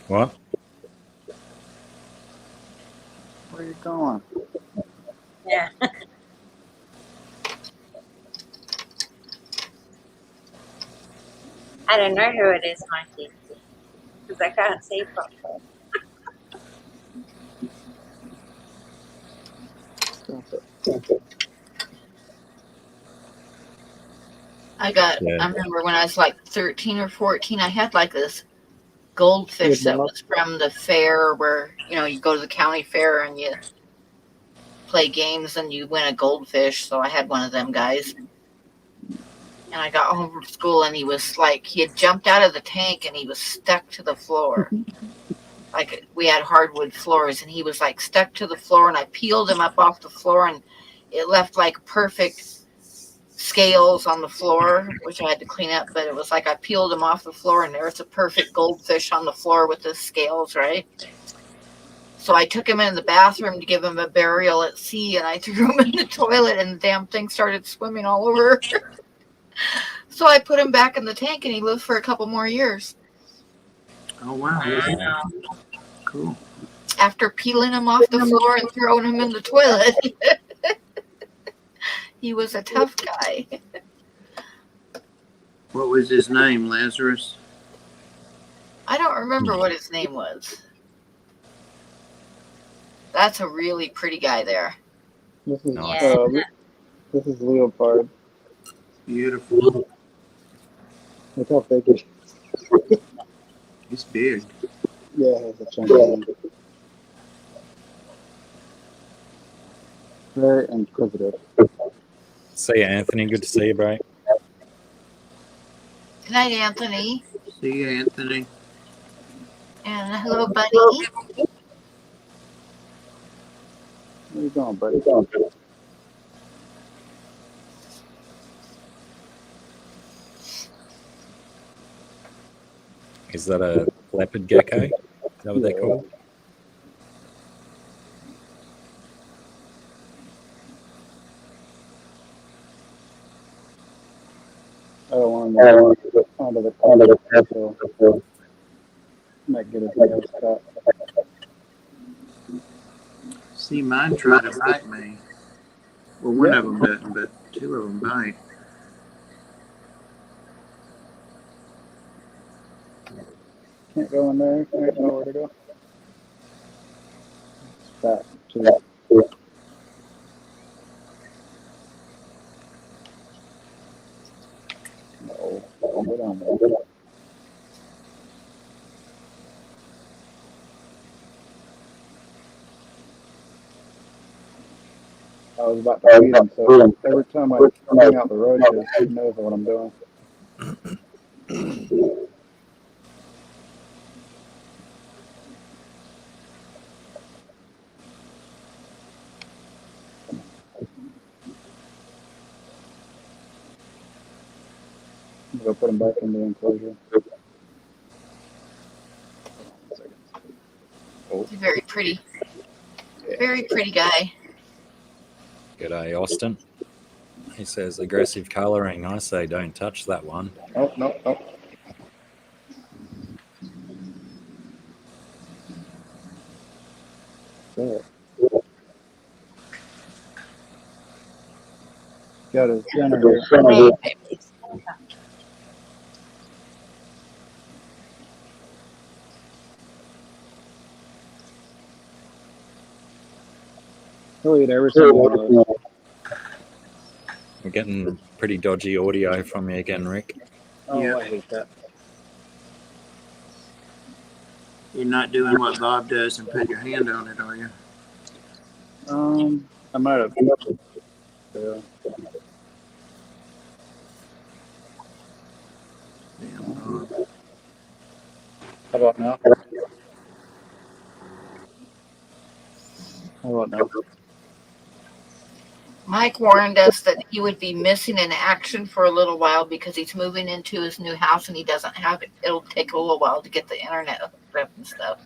What? Where are you going? Yeah. I don't know who it is, Mikey, because I can't see properly. Stop it. I Yeah. I remember when I was like 13 or 14, I had like this goldfish Yeah, that was from the fair where, you go to the county fair and you play games and you win a goldfish. So I had one of them guys. And I got home from school and he had jumped out of the tank and he was stuck to the floor. Like we had hardwood floors and he was like stuck to the floor, and I peeled him up off the floor and it left like perfect scales on the floor, which I had to clean up, but it was like I peeled him off the floor and there's a perfect goldfish on the floor with the scales, right? So I took him in the bathroom to give him a burial at sea, and I threw him in the toilet and the damn thing started swimming all over. So I put him back in the tank and he lived for a couple more years. Oh, wow. Wow. Cool. After peeling him off the floor and throwing him in the toilet. He was a tough guy. What was his name, Lazarus? I don't remember what his name was. That's a really pretty guy there. This is Yeah. this is leopard. Beautiful. Look how big it is. He's big. Yeah, it has a chunky one. Very inquisitive. See you, Anthony. Good to see you, bro. Good night, Anthony. See you, Anthony. And hello, buddy. Where you going, buddy? Is that a leopard gecko? Is that what they're called? I don't want to go onto the table, so might get his nails cut. See, mine try to bite me. Well, one of them doesn't, but two of them bite. Can't go in there. Can't know where to go. It's back to the. No, don't go down there. I was about to feed him, so every time I bring out the roaches, he knows what I'm doing. I'm gonna put him back in the enclosure. He's a very pretty guy. G'day, Austin. He says aggressive colouring. I say don't touch that one. Oh, no. There. Got his center here. He'll eat every single one of those. We're getting pretty dodgy audio from you again, Rick. Oh, Yeah. I hate that. You're not doing what Bob does and put your hand on it, are you? I might have. Yeah. Damn, Bob. How about now? How about now? Mike warned us that he would be missing in action for a little while because he's moving into his new house and he doesn't have it. It'll take a little while to get the internet hooked up and stuff.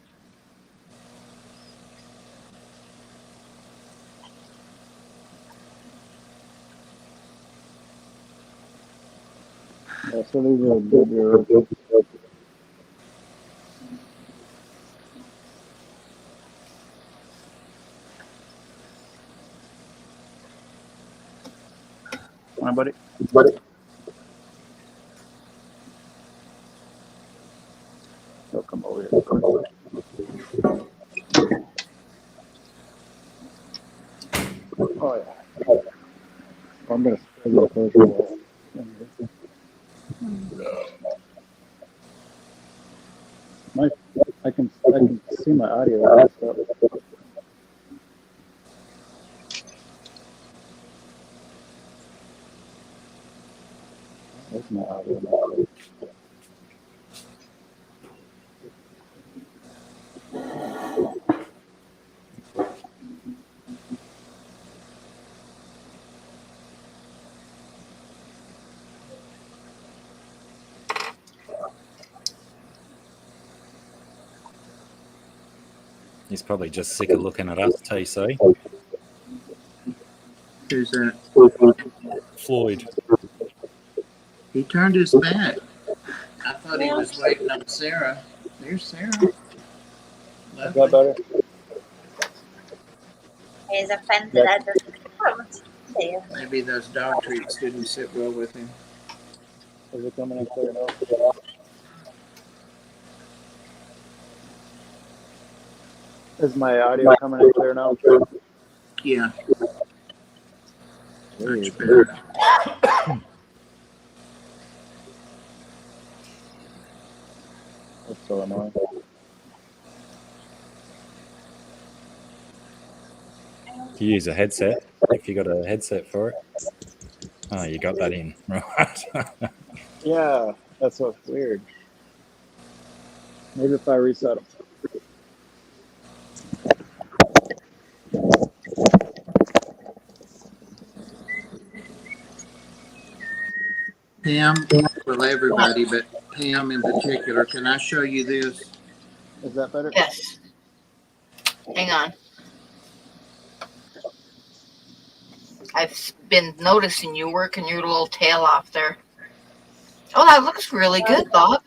Yeah, so these are bigger. Come on, buddy. He'll come over here. Oh, yeah. I'm going to spray the first wall. I can see my audio and stuff. Where's my audio now? He's probably just sick of looking at us, TC. Who's that? Floyd. He turned his back. I thought he was waiting on Sarah. There's Sarah. Is that better? He's offended. I just promised to you. Maybe those dog treats didn't sit well with him. Is it coming in clear enough? Is my audio coming in clear now? Yeah. Much better. That's so annoying. You use a headset if you got a headset for it. Oh, you got that in, right? Yeah, that's so weird. Maybe if I reset them. Pam, well, everybody, but Pam in particular, can I show you this? Is that better? Yes. Hang on. I've been noticing you working your little tail off there. Oh, that looks really good, Bob.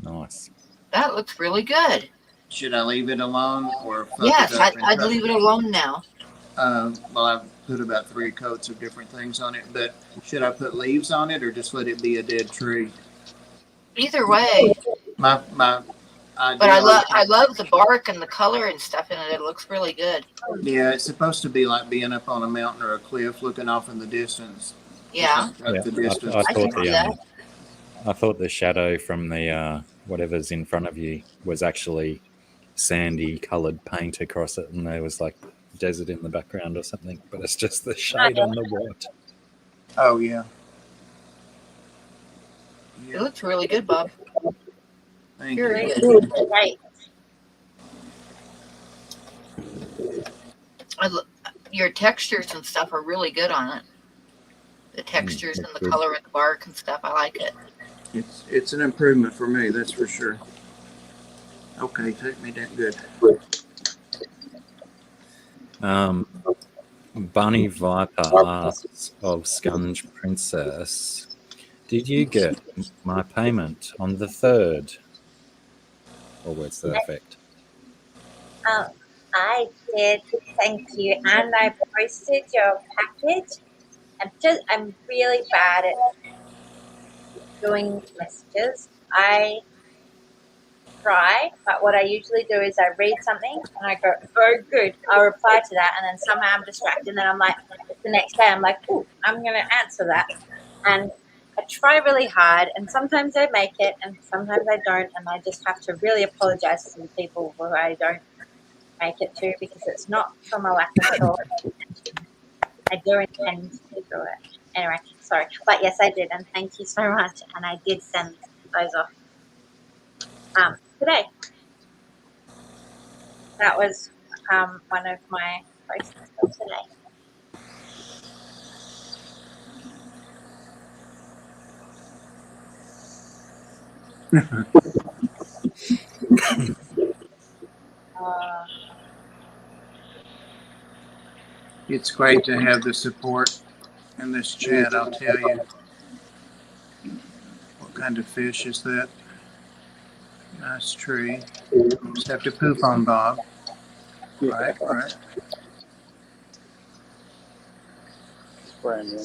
Nice. That looks really good. Should I leave it alone or fuck Yes, it up and I'd cut leave it alone now. Well, I've put about 3 coats of different things on it, but should I put leaves on it or just let it be a dead tree? Either way. My But I love the bark and the color and stuff in it. It looks really good. Yeah, it's supposed to be like being up on a mountain or a cliff looking off in the distance. Yeah. Up the distance. I can thought see that. I thought the shadow from the whatever's in front of you was actually sandy coloured paint across it, and there was like desert in the background or something. But it's just the shade on the white. Oh, yeah. It looks really good, Bob. Thank You're you. good. Right. Your textures and stuff are really good on it. The textures and the good. color of the bark and stuff. I like it. It's an improvement for me, that's for sure. Okay, take me that good. Bunny Viper asks of Scunge Princess, did you get my payment on the 3rd? Or words to that effect. I did, thank you, and I posted your package. I'm really bad at doing messages. I try, but what I usually do is I read something and I go, oh good, I'll reply to that, and then somehow I'm distracted, and then I'm like, the next day I'm like, oh, I'm going to answer that. And I try really hard, and sometimes I make it and sometimes I don't, and I just have to really apologize to the people who I don't make it to, because it's not from a lack of thought. I do intend to do it. Anyway, sorry. But yes, I did, and thank you so much. And I did send those off today. That was one of my posts for today. It's great to have the support in this chat, I'll tell you. What kind of fish is that? Nice tree. Just have to poop on Bob. Right. Spraying you.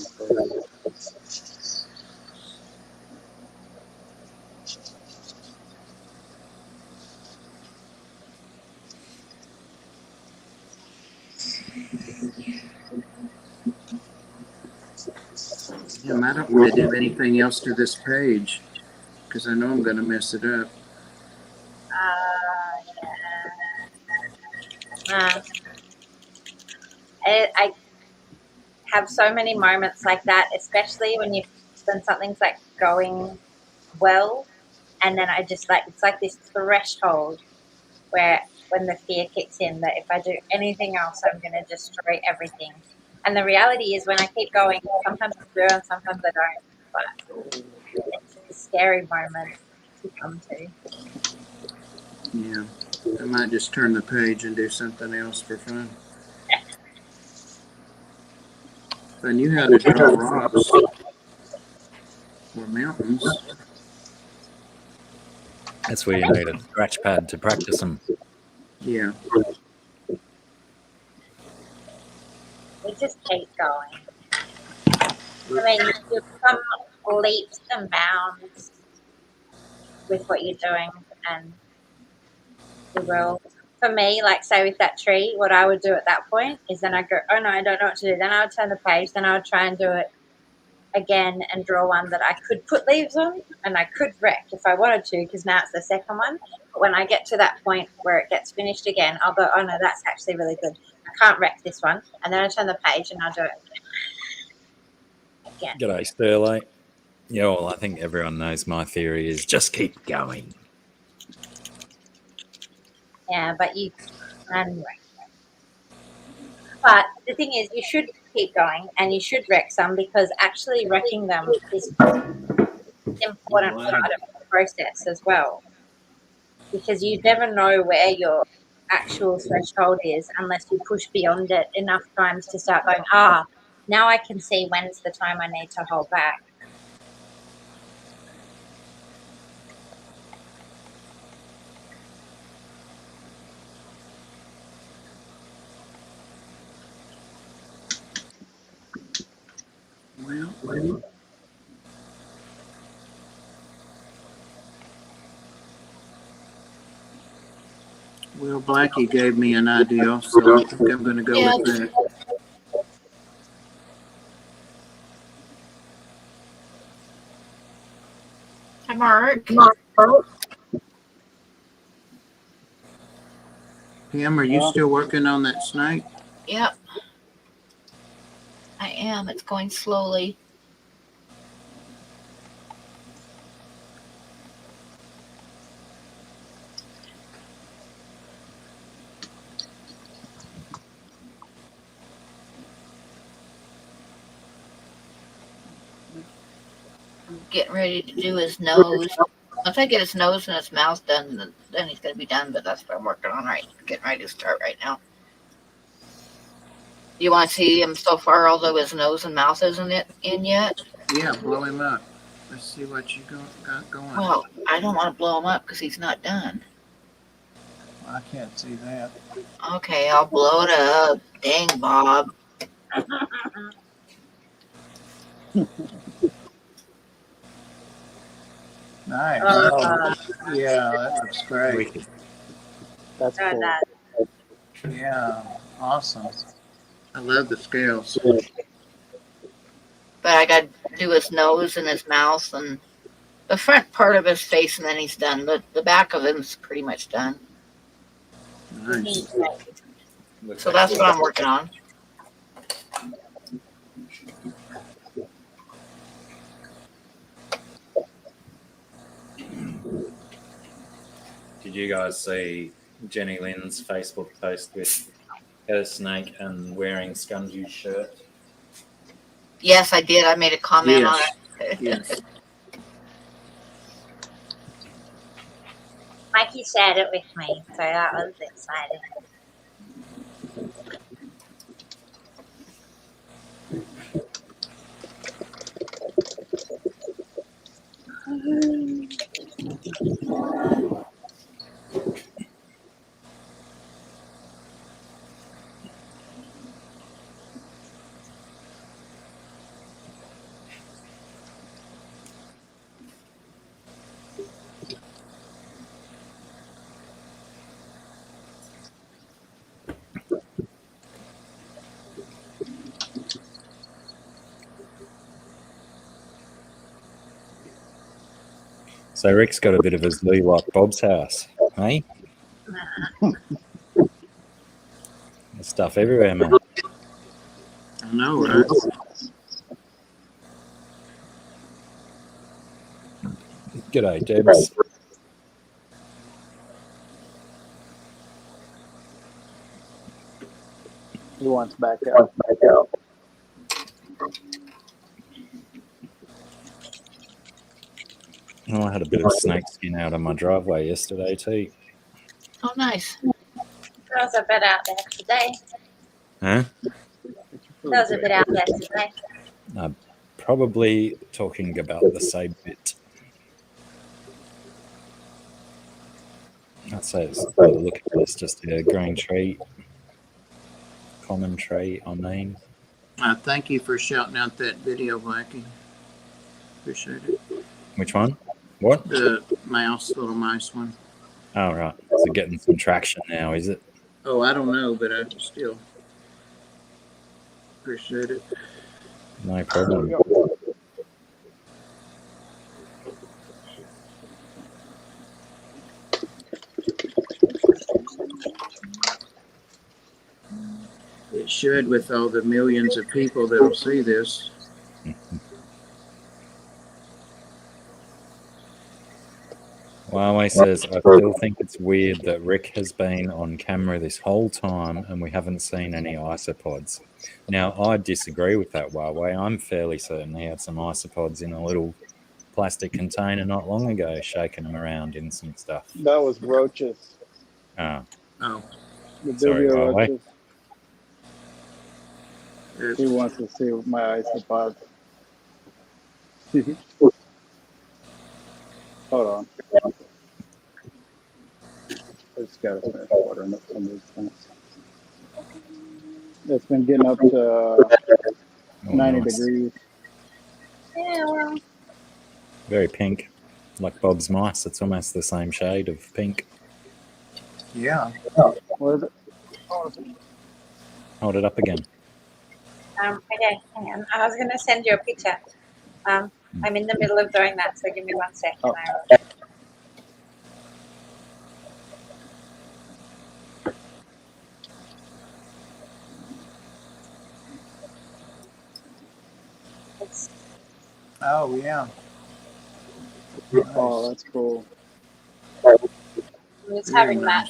Yeah, I don't want to do anything else to this page because I know I'm going to mess it up. Yeah. I have so many moments like that, especially when something's like going well, and then I just like, it's like this threshold where when the fear kicks in that if I do anything else, I'm going to destroy everything. And the reality is, when I keep going, sometimes I do and sometimes I don't. But it's a scary moment to come to. Yeah. I might just turn the page and do something else for fun. If I knew how to draw rocks or mountains. That's where you need a scratch pad to practice them. Yeah. We just keep going. I mean, you come leaps and bounds with what you're doing, and you will. For me, like say with that tree, what I would do at that point is then I go, oh no, I don't know what to do. Then I would turn the page, then I would try and do it again and draw one that I could put leaves on and I could wreck if I wanted to, because now it's the second one. But when I get to that point where it gets finished again, I'll go, oh no, that's actually really good. I can't wreck this one. And then I turn the page and I'll do it again. G'day, Sterling. Yeah, well, I think everyone knows my theory is just keep going. Yeah, but you can wreck them. But the thing is, you should keep going and you should wreck some, because actually wrecking them is an important part of the process as well. Because you never know where your actual threshold is unless you push beyond it enough times to start going, now I can see when's the time I need to hold back. Well, Blacky gave me an idea, so I think I'm going to go with that. Hi, Mark. Pam, are you still working on that snake? Yep. I am. It's going slowly. I'm getting ready to do his nose. Once I get his nose and his mouth done, then he's going to be done. But that's what I'm working on getting ready to start right now. You want to see him so far, although his nose and mouth isn't in yet? Yeah, blow him up. Let's see what you got going. Well, I don't want to blow him up because he's not done. Well, I can't see that. Okay, I'll blow it up. Dang, Bob. Nice. Yeah, that looks great. That's cool. Yeah, awesome. I love the scales. But I got to do his nose and his mouth and the front part of his face, and then he's done. The back of him's pretty much done. Nice. So that's what I'm working on. Did you guys see Jenny Lynn's Facebook post with her snake and wearing Scunju's shirt? Yes, I did. I made a comment on it. Yes. Mikey shared it with me, so that was exciting. So Rick's got a bit of a zoo like Bob's house, hey? stuff everywhere, man. I know, right? G'day, Debs. He wants back out. Oh, I had a bit of snake skin out on my driveway yesterday too. Oh, nice. There was a bit out there today. Huh? There was a bit out there today. Probably talking about the same bit. I'd say it's, by the look of it, it's just a green tree. Common tree, I mean. Thank you for shouting out that video, Blacky. Appreciate it. Which one? What? The little mice one. Oh, right. So getting some traction now, is it? Oh, I don't know, but I still appreciate it. No problem. It should, with all the millions of people that'll see this. Huawei says, I still think it's weird that Rick has been on camera this whole time and we haven't seen any isopods. Now, I disagree with that, Huawei. I'm fairly certain he had some isopods in a little plastic container not long ago, shaking them around in some stuff. That was roaches. Oh, Oh, The Sorry, baby Huawei. roaches. there's, He wants to see my isopods. Hold on. I just gotta finish watering up some of these things. It's been getting up to Oh, 90 nice. degrees. Yeah, well, Very pink, like Bob's mice. It's almost the same shade of pink. yeah. What is it? Hold it up again. okay, hang on. I was going to send you a picture. I'm in the middle of doing that, so give me 1 second. Oh. It's, Oh, yeah. Oh, that's cool. it's having that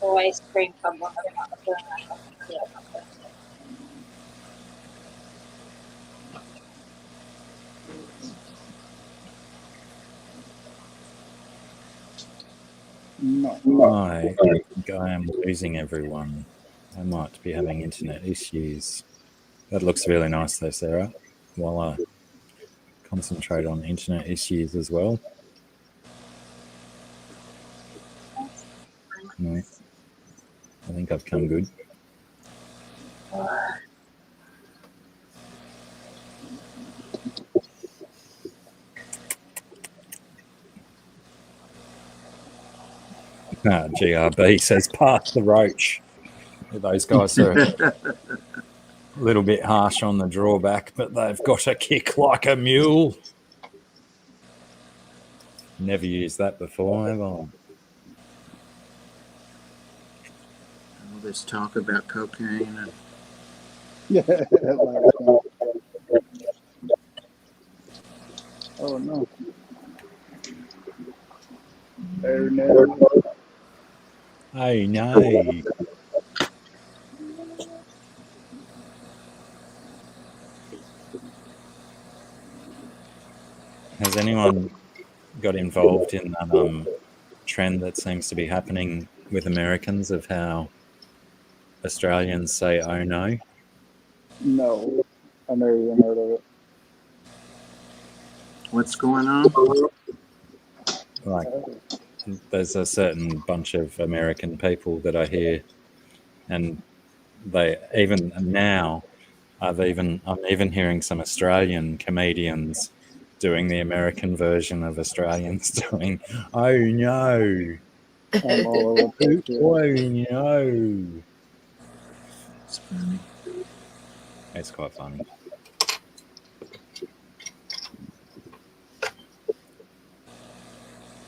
always screen problem. I'm not doing that. Yeah. No. I think I am losing everyone. I might be having internet issues. That looks really nice though, Sarah, while I concentrate on internet issues as well. No, I think I've come good. GRB says pass the roach. Those guys are a little bit harsh on the drawback, but they've got a kick like a mule. Never used that before, have I? All this talk about cocaine and Yeah. Like, oh no. Oh no. Hey, no. Has anyone got involved in that trend that seems to be happening with Americans of how Australians say, oh no? No. I never even heard of it. what's going on? Like, there's a certain bunch of American people that I hear, and they even now, I'm even hearing some Australian comedians doing the American version of Australians doing, oh no, I'm all over the picture. oh no. It's funny. It's quite funny.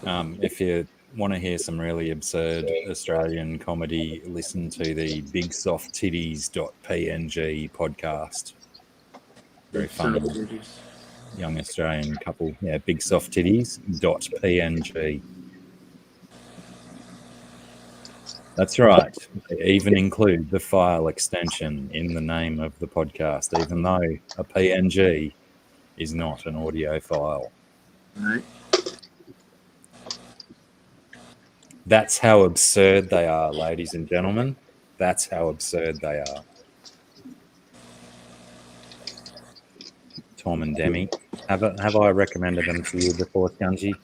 If you're want to hear some really absurd Australian comedy, listen to the bigsofttitties.png podcast. Very funny. Young Australian couple. Yeah, bigsofttitties.png. That's right. They even include the file extension in the name of the podcast, even though a PNG is not an audio file. Right. That's how absurd they are, ladies and gentlemen. That's how absurd they are. Tom and Demi. Have I recommended them to you before, Skunji?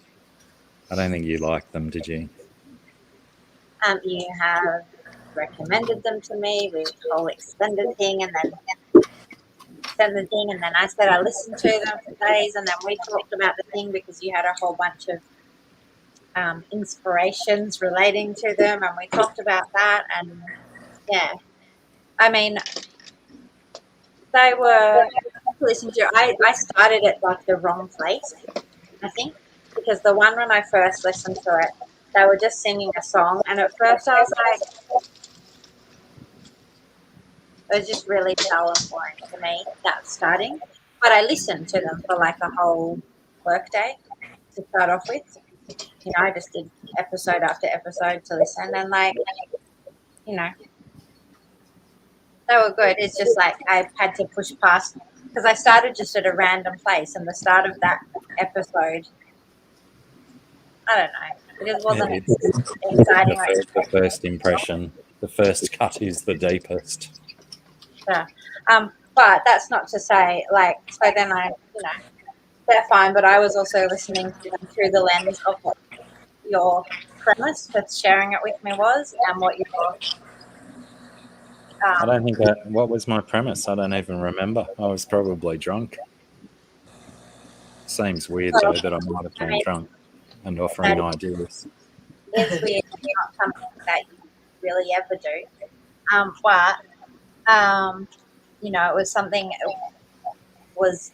I don't think you liked them, did you? You have recommended them to me with the whole extended thing, and then I said I listened to them for days, and then we talked about the thing because you had a whole bunch of inspirations relating to them, and we talked about that, and yeah, I mean, they were listen to. I started at like the wrong place, I think, because the one when I first listened to it, they were just singing a song, and at first I was like, it was just really dull and boring to me, that starting. But I listened to them for like a whole work day to start off with. You know, I just did episode after episode to listen, and like, you know, they were good. It's just like I had to push past because I started just at a random place, and the start of that episode, I don't know, it just wasn't exciting. The first impression, the first cut is the deepest. Yeah. But that's not to say, like, so then they're fine, but I was also listening to them through the lens of what your premise for sharing it with me was and what your. I don't think what was my premise? I don't even remember. I was probably drunk. Seems weird, though, that I might have been drunk and offering ideas. It's weird, not something that you really ever do. You know, it was something, it was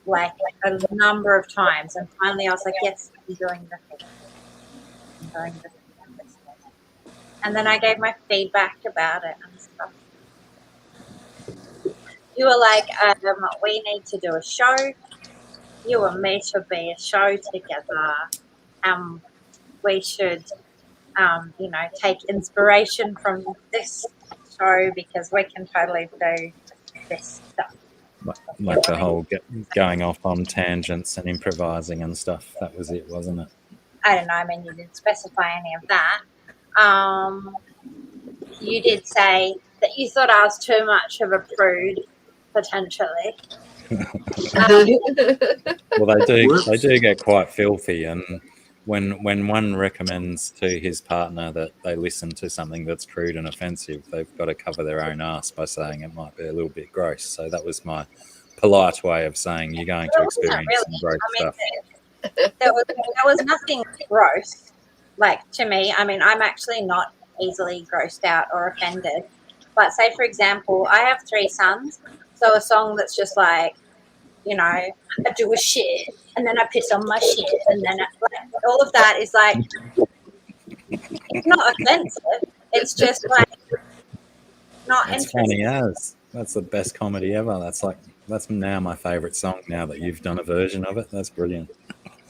like a number of times, and finally I was like, yes, I'm doing the thing. And then I gave my feedback about it and stuff. You were like, we need to do a show. You and me should be a show together. We should, you know, take inspiration from this show because we can totally do this stuff. Like the whole going off on tangents and improvising and stuff. That was it, wasn't it? I don't know. I mean, you didn't specify any of that. You did say that you thought I was too much of a prude, potentially. Well, they do get quite filthy, and when one recommends to his partner that they listen to something that's crude and offensive, they've got to cover their own ass by saying it might be a little bit gross. So that was my polite way of saying you're going to experience some gross stuff. There was nothing gross, like, to me. I mean, I'm actually not easily grossed out or offended. But say, for example, I have 3 sons, so a song that's just like, you know, I do a shit, and then I piss on my shit, and then all of that is like, it's not offensive. It's just like not That's interesting. funny as. That's the best comedy ever. That's now my favourite song. Now that you've done a version of it, that's brilliant.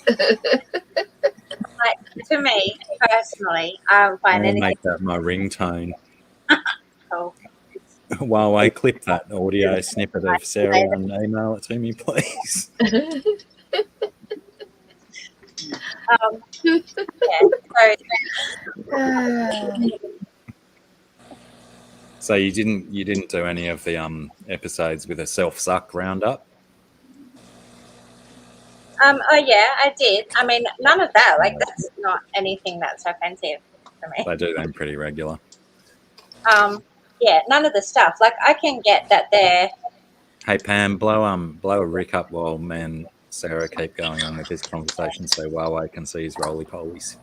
Like, to me personally, I don't find anything. Make that my ringtone. Cool. While I clip that audio snippet of Sara and email it to me, please. So you didn't do any of the episodes with a self-suck roundup? Oh yeah, I did. I mean, none of that. Like, that's not anything that's offensive to me. They do them pretty regular. Yeah, none of the stuff. Like, I can get that they're. Hey Pam, blow a Rick up while me and Sara keep going on with this conversation, so Huawei can see his roly polies.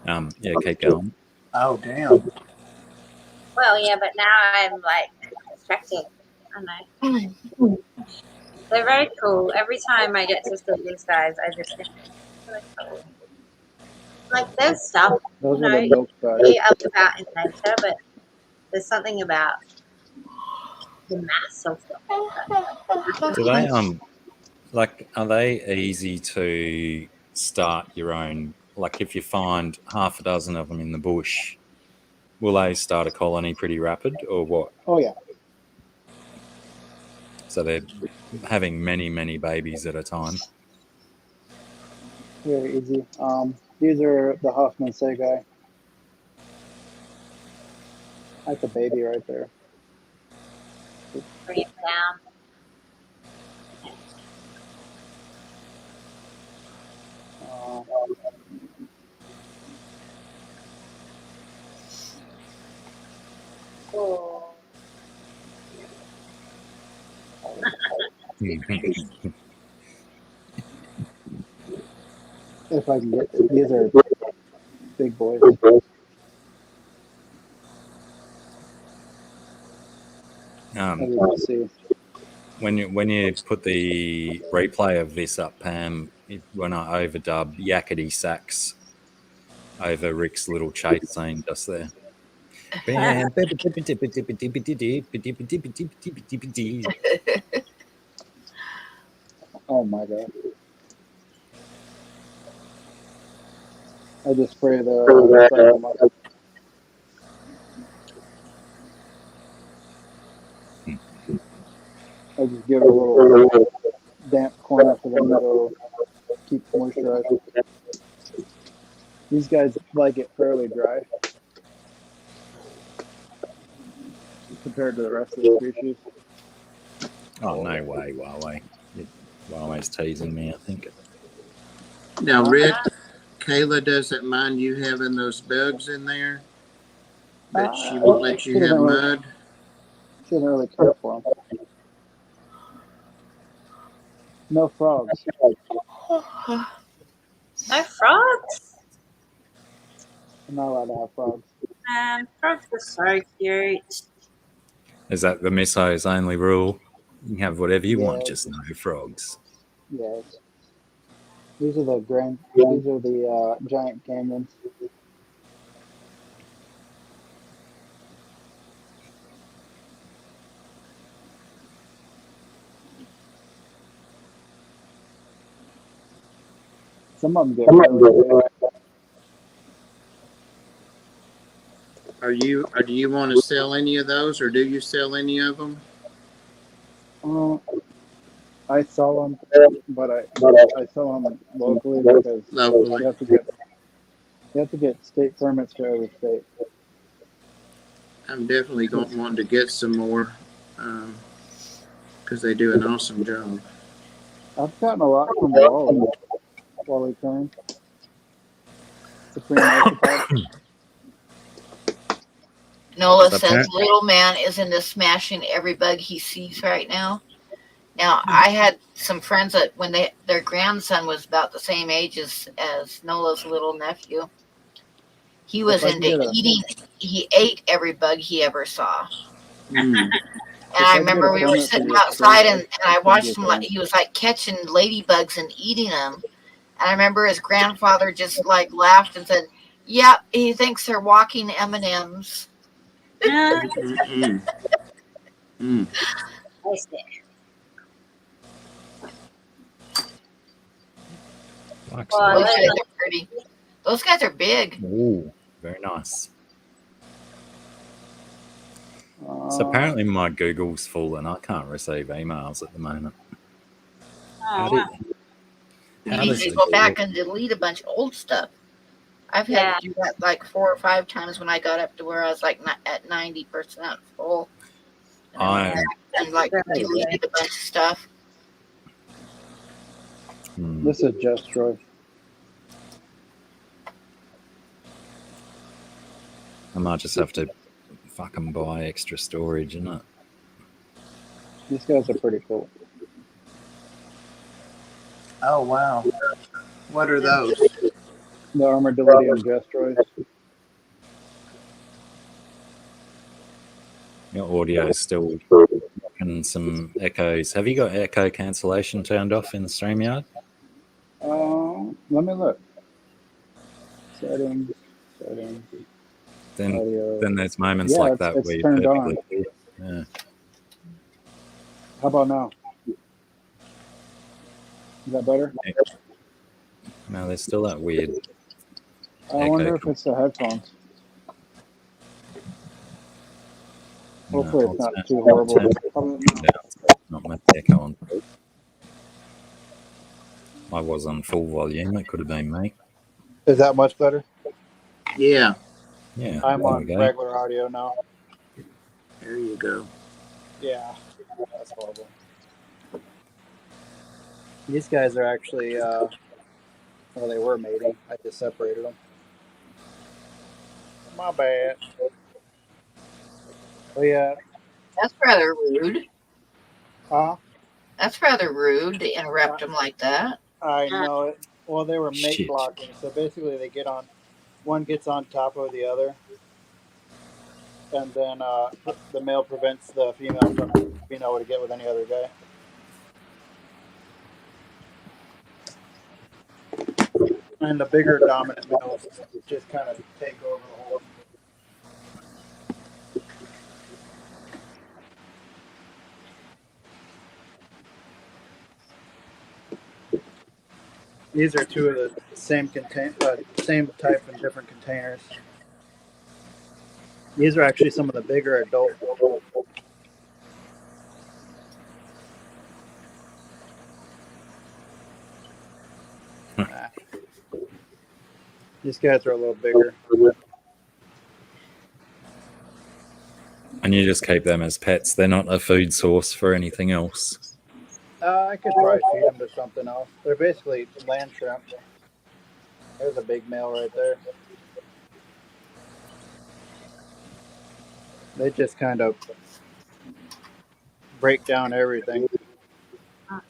Yeah, keep going. Oh damn. Well, yeah, but now I'm like distracted. I know. They're very cool. Every time I get to see these guys, I just think Like there's stuff, Those you are know, the milk bags. you up about in nature, but there's something about the mass of them. Do they like are they easy to start your own? Like if you find half a dozen of them in the bush, will they start a colony pretty rapid or what? Oh yeah, So they're having many babies at a time. very easy. These are the Hoffman Segai. That's a baby right there. Bring it down. Uh, Oh. if I can get, these are big boys. As you can see. When you put the replay of this up, Pam, when I overdub yakety sax over Rick's little chase scene just there. Oh my god. I just spray the cycle. I just give it a little damp corner for them to keep moisturized. These guys like it fairly dry compared to the rest of the species. Oh, no way, Huawei. Huawei's teasing me, I think. Now, Rick, Kayla doesn't mind you having those bugs in there, but she won't let you have mud. She doesn't really care for them. No frogs. No frogs? I'm not allowed to have frogs. Frogs are so cute. Is that the Misso's only rule? You can have whatever you want, Yeah. just no frogs. Yes. These are the giant canyons. Some of them get really big. Do you want to sell any of those, or do you sell any of them? I sell them, but I sell them locally because Locally. you have to get state permits for every state. I'm definitely wanting to get some more because they do an awesome job. I've gotten a lot from Wally Kern. Supreme Arthropod. Nola So says little man is into smashing every bug he sees right now. Now, I had some friends that when their grandson was about the same age as Nola's little nephew, he was into eating. He ate every bug he ever saw. Mm. And I remember we were sitting outside and I watched him. He was like catching ladybugs and eating them. And I remember his grandfather just like laughed and said, "Yep, he thinks they're walking M&Ms." Mm. Nice. Like Well, Those guys are pretty. Those guys are big. Ooh, very nice. So apparently my Google's full and I can't receive emails at the moment. Oh, You need to go back and delete a bunch of old stuff. I've had to do that like 4 or 5 times when I got up to where I was like at 90% full. And like deleted a bunch of stuff. This is just Troy. I might just have to fucking buy extra storage, innit? These guys are pretty cool. Oh, wow. What are those? The Armadillidium Gestroids. Your audio is still and some echoes. Have you got echo cancellation turned off in the StreamYard? Let me look. Settings. Then Audio. there's moments Yeah, like that it's where you turned on. perfectly. Yeah. How about now? Is that better? No, there's still that weird I echo. wonder if it's the headphones. No, Hopefully it's not I'll too horrible. turn it down so it's not much echo on. I was on full volume. It could have been me. Is that much better? Yeah, Yeah. I'm there on we go. regular audio now. there you go. Yeah, that's horrible. These guys are actually, well, they were mating. I just separated them. My bad. Oh yeah. That's rather rude. Huh? That's rather rude to interrupt them like that. I know it. Well, they were mate Shit. blocking, so basically they get on. One gets on top of the other, and then the male prevents the female from being able to get with any other guy. And the bigger dominant males just kind of take over the whole. These are two of the same same type in different containers. These are actually some of the bigger adult. These guys are a little bigger. And you just keep them as pets. They're not a food source for anything else. I could probably feed them to something else. They're basically land shrimp. There's a big male right there. They just kind of break down everything. I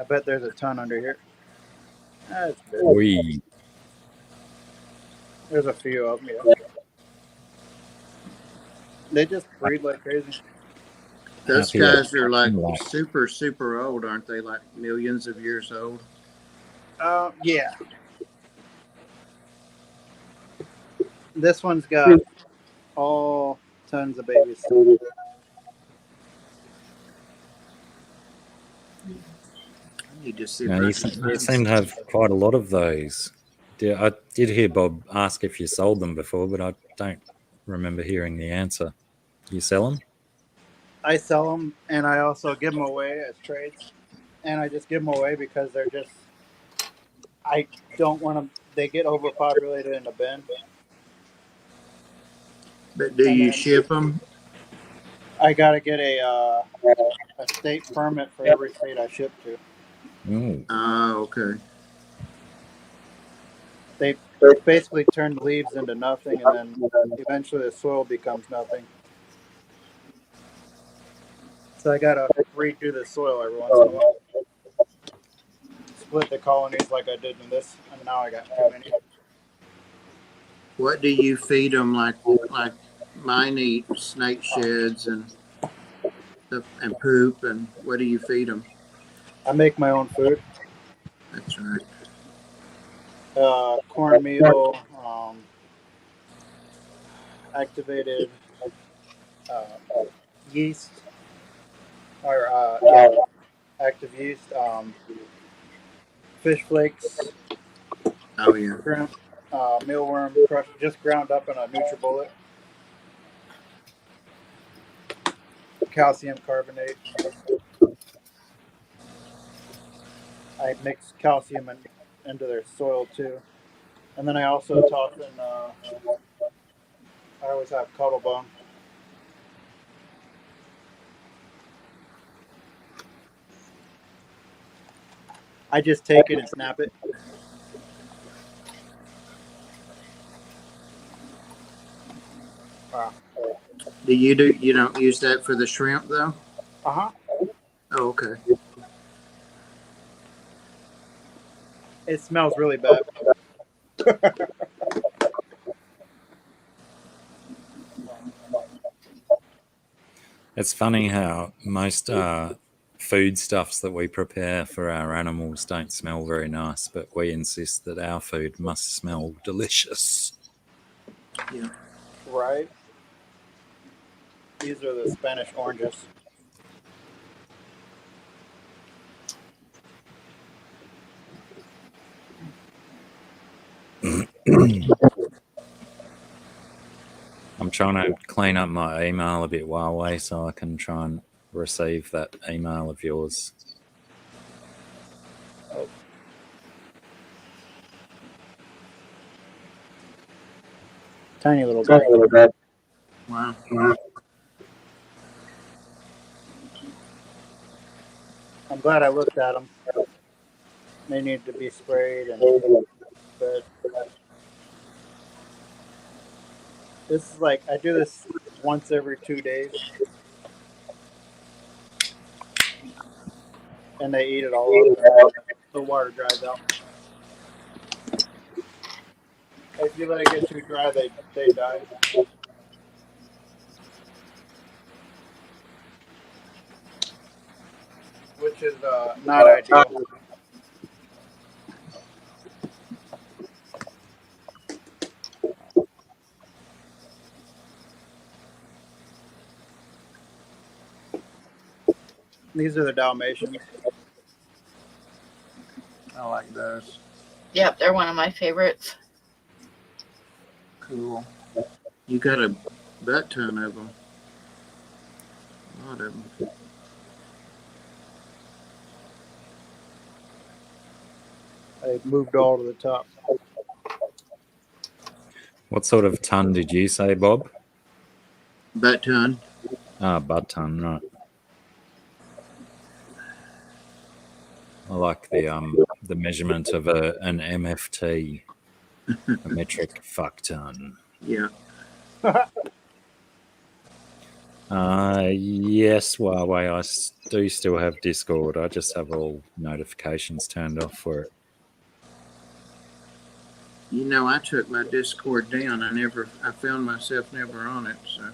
bet there's a ton under here. That's good. We. There's a few of them. Yeah. They just breed like crazy. Those Happy guys are like- like super, super old, aren't they? Like millions of years old. Yeah. This one's got all tons of babies. I need to see. Yeah, if I you can find seem to have quite a lot of those. Yeah, I did hear Bob ask if you sold them before, but I don't remember hearing the answer. You sell them? I sell them, and I also give them away as trades. And I just give them away because they're just. I don't want them. They get overpopulated in the bin. But do And you then- ship them? I gotta get a state permit for every state I ship to. Oh, Oh, okay. They basically turn the leaves into nothing, and then eventually the soil becomes nothing. So I gotta redo the soil every once in a while. Split the colonies like I did in this, and now I got too many. What do you feed them? Like mine eat snake sheds and stuff and poop. And what do you feed them? I make my own food. That's right. Cornmeal, activated yeast, or active yeast, fish flakes, Oh yeah. shrimp, mealworm, crushed, just ground up in a NutriBullet, calcium carbonate. I mix calcium into their soil too, and then I also toss in. I always have cuddle bone. I just take it and snap it. You don't use that for the shrimp though? Uh-huh. Oh, okay. It smells really bad. it's funny how most foodstuffs that we prepare for our animals don't smell very nice, but we insist that our food must smell delicious. Yeah. Right. These are the Spanish oranges. I'm trying to clean up my email a bit, Huawei, so I can try and receive that email of yours. Tiny little guy. Wow. I'm glad I looked at them. They need to be sprayed and fed. This is like, I do this once every 2 days. And they eat it all up and the water dries out. If you let it get too dry, they die. Which is not ideal. These are the Dalmatians. I like those. Yep, they're one of my favorites. Cool. You got a butt ton of them. A lot of them. I moved all to the top. What sort of ton did you say, Bob? Butt ton. Ah, butt ton, right. I like the measurement of an MFT, a metric fuck ton. Yeah. Yes, Huawei, I do still have Discord. I just have all notifications turned off for it. You know, I took my Discord down. I found myself never on it, so.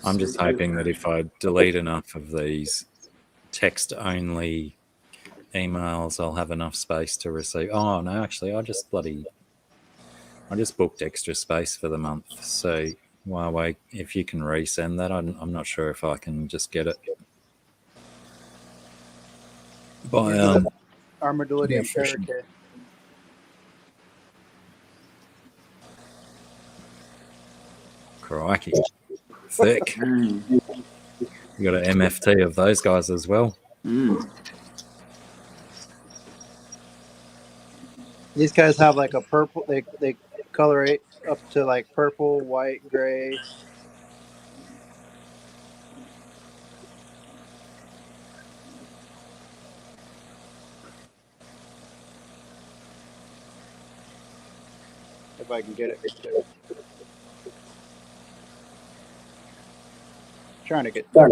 I'm just hoping that if I delete enough of these text-only emails, I'll have enough space to receive. Oh, no, actually, I just booked extra space for the month. So, Huawei, if you can resend that, I'm not sure if I can just get it. By Armadillo yeah, and Parakeet. crikey, thick. Mm. You got an MFT of those guys as well. Mm. These guys have like a purple. They colorate up to like purple, white, gray. If I can get it. Trying to get. You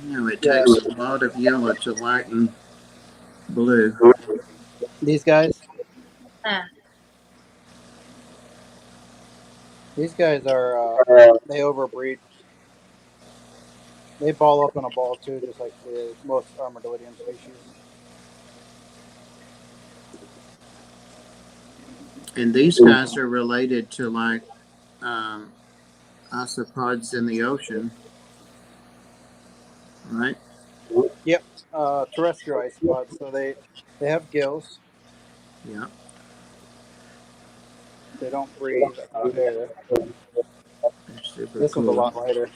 know, it takes a lot of yellow to lighten blue. These guys. Huh. These guys are. They overbreed. They ball up in a ball too, just like the most armadillo species. And these guys are related to like isopods in the ocean, right? Yep, terrestrial isopods. So they have gills. Yeah. They don't breathe air. They're super This cool. one's a lot lighter.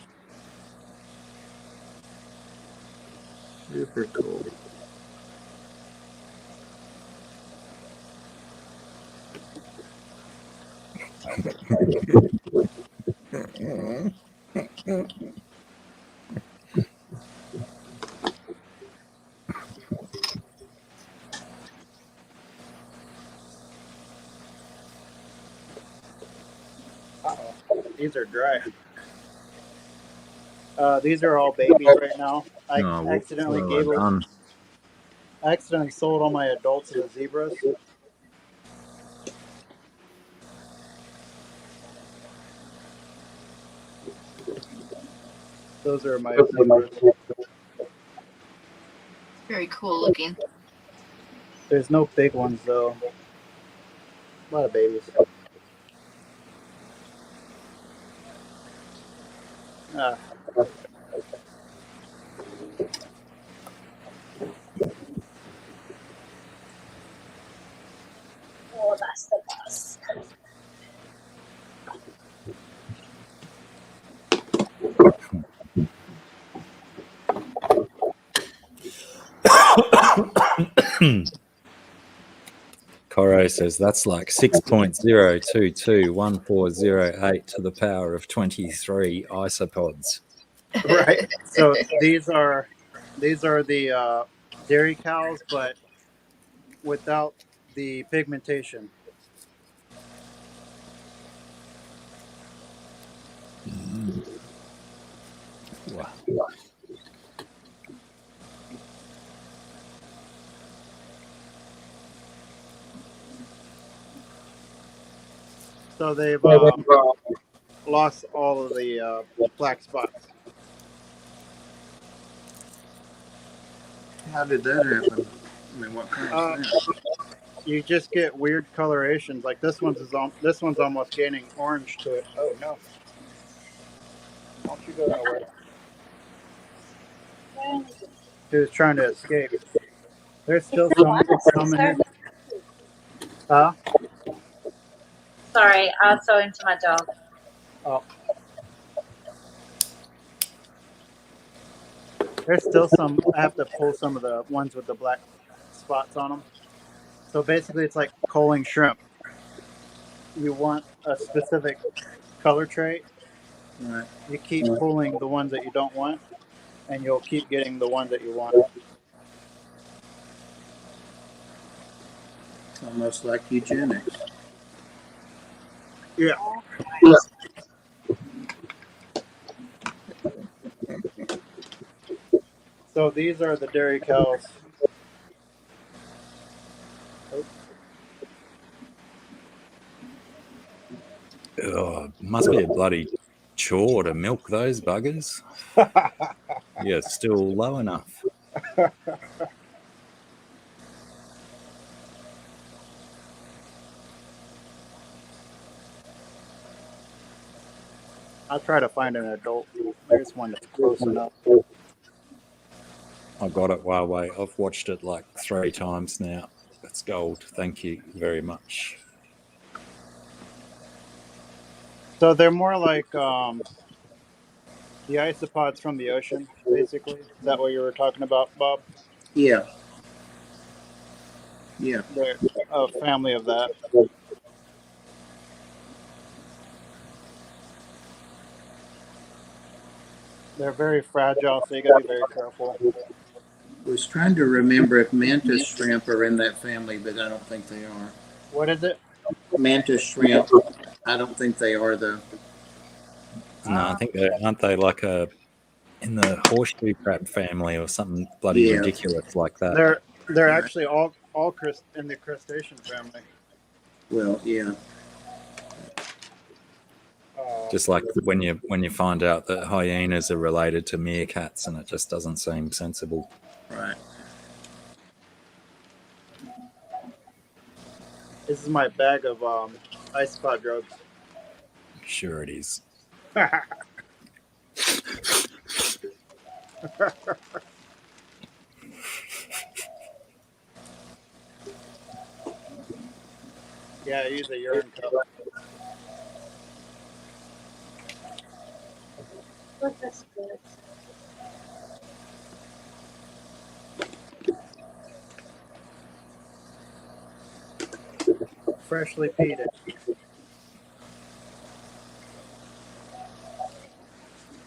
Super cool. These are dry. These are all babies right now. I Oh, whoops, accidentally what have I done? I accidentally sold all my adults to the zebras. Those are my zebras. Very cool looking. There's no big ones though. A lot of babies. Ah, Oh, that's the best. Coro says that's like 6.022140 to the power of 23 isopods. right. So these are the dairy cows, but without the pigmentation. Wow. So they've lost all of the black spots. How did that happen? I mean, what caused that? You just get weird colorations. Like this one's almost gaining orange to it. Oh no! Don't you go nowhere. He was trying to escape. There's still some in here. Huh? Sorry, I was so into my dog. Oh. There's still some. I have to pull some of the ones with the black spots on them. So basically, it's like culling shrimp. You want a specific color trait. Right. You keep pulling the ones that you don't want, and you'll keep getting the ones that you want. It's almost like eugenics. Yeah. So these are the dairy cows. Oh, must be a bloody chore to milk those buggers. Yeah, still low enough. I'll try to find an adult. There's one that's close enough. I got it, Huawei. I've watched it like 3 times now. It's gold. Thank you very much. So they're more like the isopods from the ocean, basically. Is that what you were talking about, Bob? Yeah. Yeah. They're a family of that. They're very fragile, so you gotta be very careful. I was trying to remember if mantis shrimp are in that family, but I don't think they are. What is it? Mantis shrimp. I don't think they are though. No, I think aren't they like in the horseshoe crab family or something bloody ridiculous like that? They're actually all in the crustacean family. Well, yeah. Just like when you find out that hyenas are related to meerkats, and it just doesn't seem sensible. Right. This is my bag of isopod drugs. Sure it is. Yeah, I use a urine cup. That's good. Freshly peated.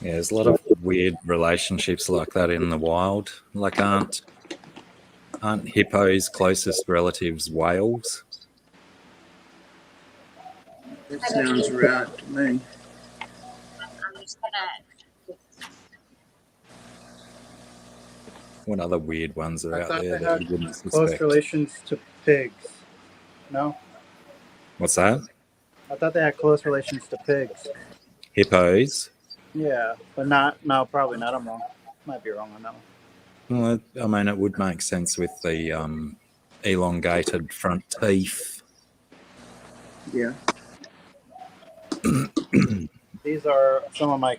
Yeah, there's a lot of weird relationships like that in the wild. Like aren't hippos' closest relatives whales? That sounds right to me. What other weird ones are I out thought there they that you had wouldn't close suspect? relations to pigs. No? What's that? I thought they had close relations to pigs. Hippos. Yeah, but not. No, probably not. I'm wrong. Might be wrong on that one. Well, I mean, it would make sense with the elongated front teeth. Yeah. These are some of my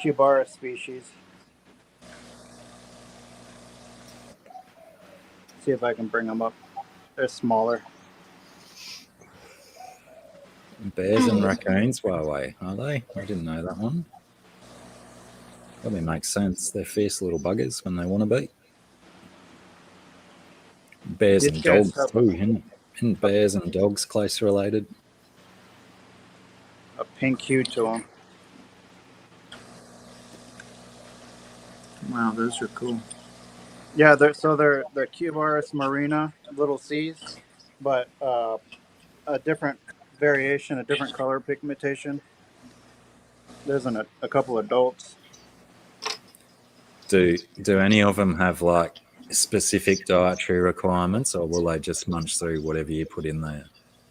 Cubara species. See if I can bring them up. They're smaller. Bears and raccoons, Huawei, are they? I didn't know that one. Probably makes sense. They're fierce little buggers when they want to be. Bears These and guys dogs have too, isn't bears and dogs close related? a pink hue to them. Wow, those are cool. Yeah, they're Cubaris marina little C's, but a different variation, a different color pigmentation. There's a couple adults. Do any of them have like specific dietary requirements, or will they just munch through whatever you put in there?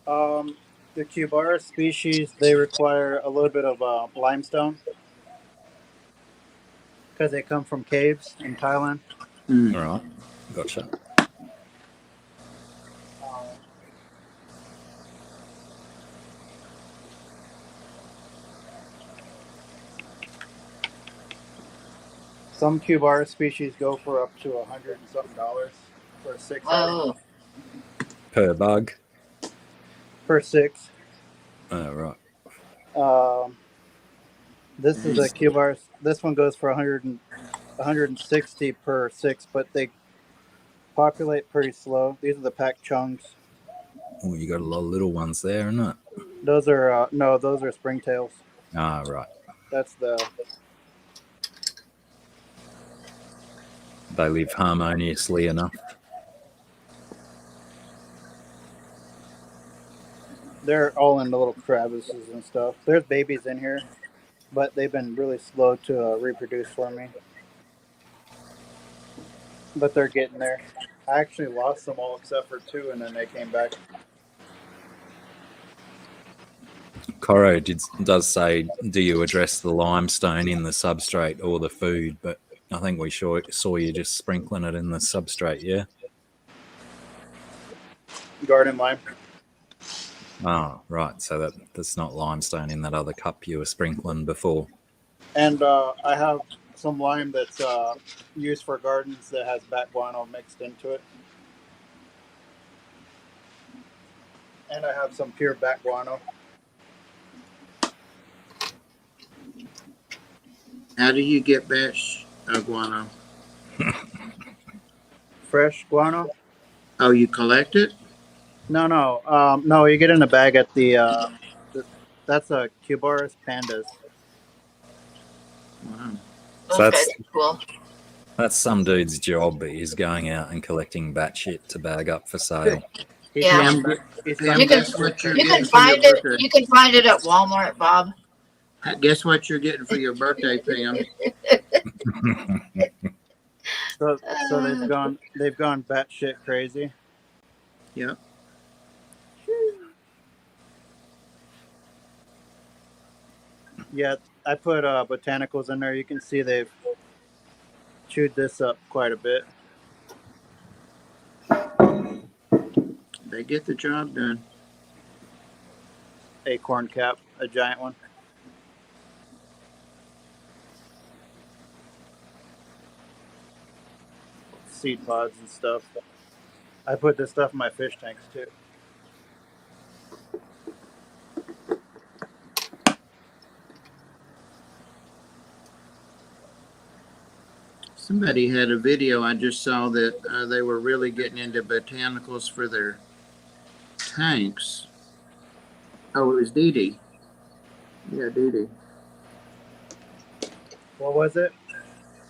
The Cubaris species, they require a little bit of limestone because they come from caves in Thailand. Mm. All right, gotcha. Some Cubaris species go for up to $100 and something for a 6 head. Whoa. Per bug. Per 6. Oh, right. This is a Cubaris. This one goes for 160 per 6, but they populate pretty slow. These are the pack chungs. Oh, you got a lot of little ones there, isn't it? Those are no, those are springtails. Ah, right. That's the. They live harmoniously enough. They're all in the little crevices and stuff. There's babies in here, but they've been really slow to reproduce for me. But they're getting there. I actually lost them all except for 2, and then they came back. Coro does say, do you address the limestone in the substrate or the food? But I think we saw you just sprinkling it in the substrate, yeah? Garden lime. Oh, right. So that's not limestone in that other cup you were sprinkling before. And I have some lime that's used for gardens that has bat guano mixed into it. And I have some pure bat guano. How do you get batch guano? Fresh guano? Oh, you collect it? No. No, you get in a bag at that's a Cubaris pandas. Wow. Those So guys are cool. that's some dude's job. He's going out and collecting bat shit to bag up for sale. Yeah. Tim, You can- guess what you're You getting can for your find it. birthday? You can find it at Walmart, Bob. Guess what you're getting for your birthday, Pam? So they've gone batshit crazy. Yep. Yeah, I put botanicals in there. You can see they've chewed this up quite a bit. They get the job done. Acorn cap, a giant one. Seed pods and stuff. I put this stuff in my fish tanks too. Somebody had a video I just saw that they were really getting into botanicals for their tanks. Oh, it was Dee Dee. Yeah, Dee Dee. What was it?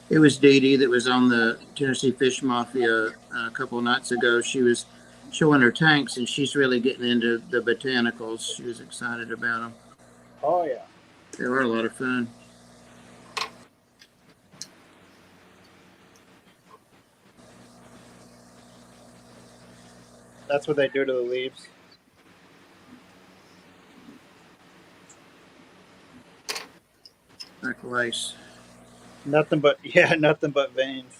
It was Dee Dee that was on the Tennessee Fish Mafia a couple of nights ago. She was showing her tanks, and she's really getting into the botanicals. She was excited about them. Oh yeah. They were a lot of fun. That's what they do to the leaves. Like lace. Nothing but nothing but veins.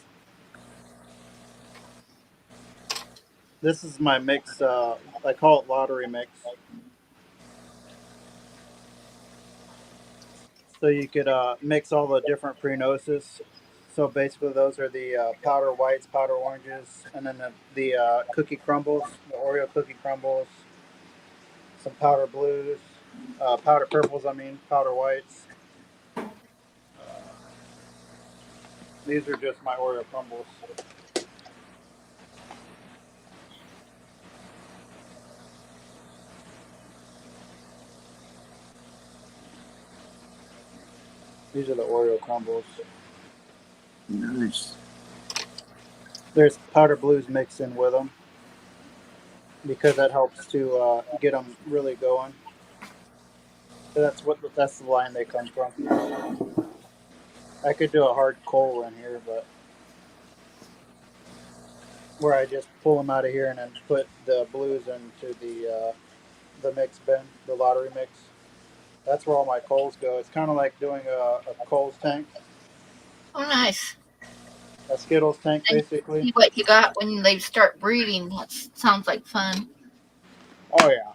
This is my mix. I call it lottery mix. So you could mix all the different pre-noses. So basically, those are the powder whites, powder oranges, and then the cookie crumbles, the Oreo cookie crumbles, some powder blues, powder purples. I mean, powder whites. These are just my Oreo crumbles. These are the Oreo crumbles. Nice. There's powder blues mixed in with them because that helps to get them really going. So that's the line they come from. I could do a hard coal in here, but where I just pull them out of here and then put the blues into the mix bin, the lottery mix. That's where all my coals go. It's kind of like doing a coals tank, Oh, nice. a Skittles tank, And basically. see what you got when they start breeding. That sounds like fun. Oh yeah.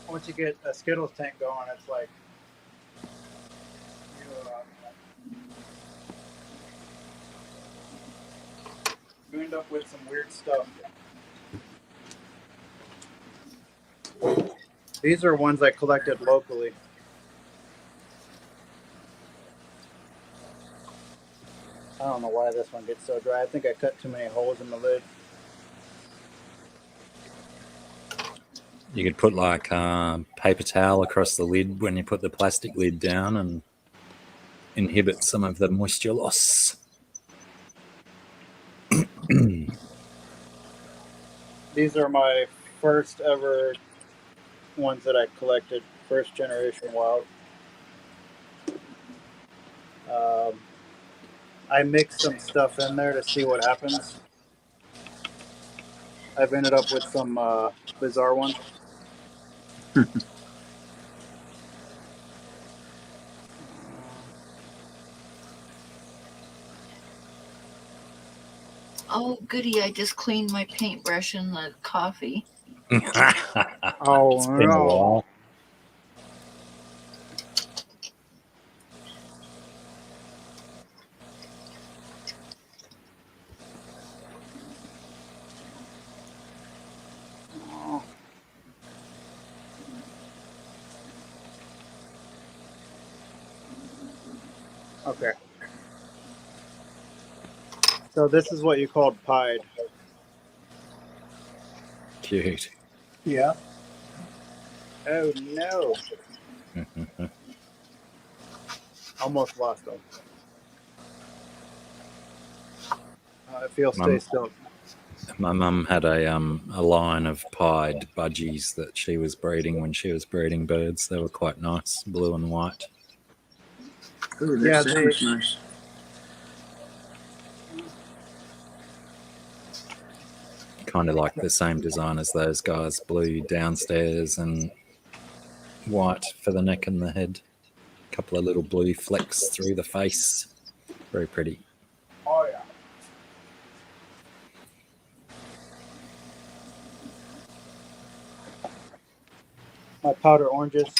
Once you get a Skittles tank going, it's like you end up with some weird stuff. These are ones I collected locally. I don't know why this one gets so dry. I think I cut too many holes in the lid. You could put like paper towel across the lid when you put the plastic lid down and inhibit some of the moisture loss. These are my first ever ones that I collected, first generation wild. I mixed some stuff in there to see what happens. I've ended up with some bizarre ones. Oh, goody. I just cleaned my paintbrush in the coffee. Oh, It's been a no. while. Okay. So this is what you called pied. Cute. Yeah. Oh no. Almost lost them. If you'll stay still. My mum had a line of pied budgies that she was breeding when she was breeding birds. They were quite nice, blue and white. Ooh, that sounds nice. Kind of like the same design as those guys, blue downstairs and white for the neck and the head. A couple of little blue flecks through the face. Very pretty. Oh yeah. My powder oranges.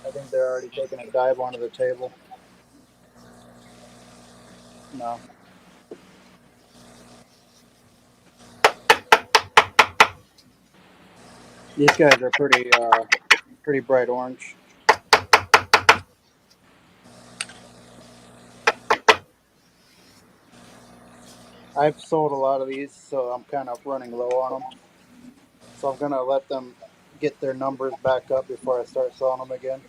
I think they're already taking a dive onto the table. No. These guys are pretty bright orange. I've sold a lot of these, so I'm kind of running low on them. So I'm going to let them get their numbers back up before I start selling them again.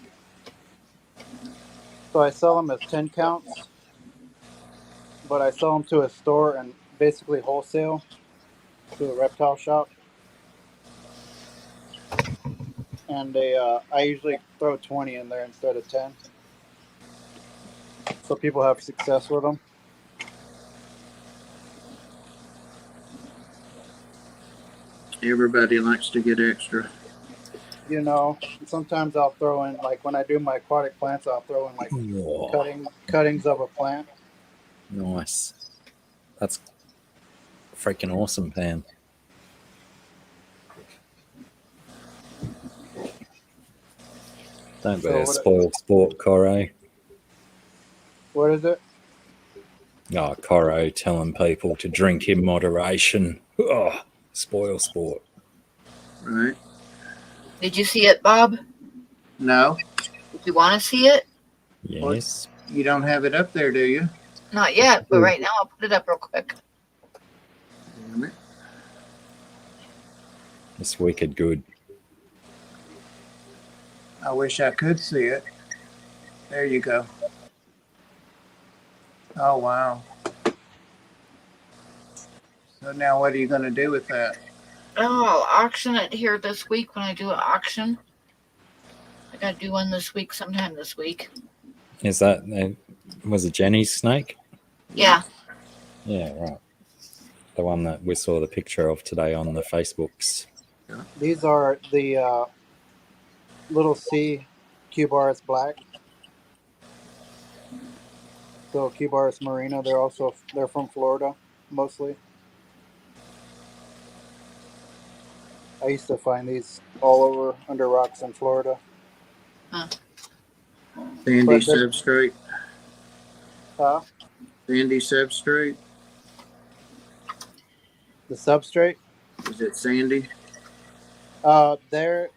So I sell them as 10 counts, but I sell them to a store and basically wholesale to a reptile shop. And I usually throw 20 in there instead of 10. so people have success with them. Everybody likes to get extra. You know, sometimes I'll throw in, like when I do my aquatic plants, I'll throw in like Whoa, cuttings of a plant. nice. That's freaking awesome, Pam. Don't be So a spoiled sport, Coro. what is it? Oh, Coro telling people to drink in moderation. Oh, spoil sport. Right? Did you see it, Bob? No, Did you want to see it? Yes. you don't have it up there, do you? Not yet, but right now I'll put it up real quick. Damn it. It's wicked good. I wish I could see it. There you go. Oh, wow. So now what are you going to do with that? Oh, I'll auction it here this week when I do an auction. I gotta do one this week, sometime this week. Is that, was it Jenny's snake? Yeah. Yeah, right. The one that we saw the picture of today on the Facebooks. These are the little C Cubaris black. So Cubaris marina. They're from Florida mostly. I used to find these all over under rocks in Florida. Sandy But they're- substrate. Huh? Sandy substrate. The substrate. Is it sandy? There.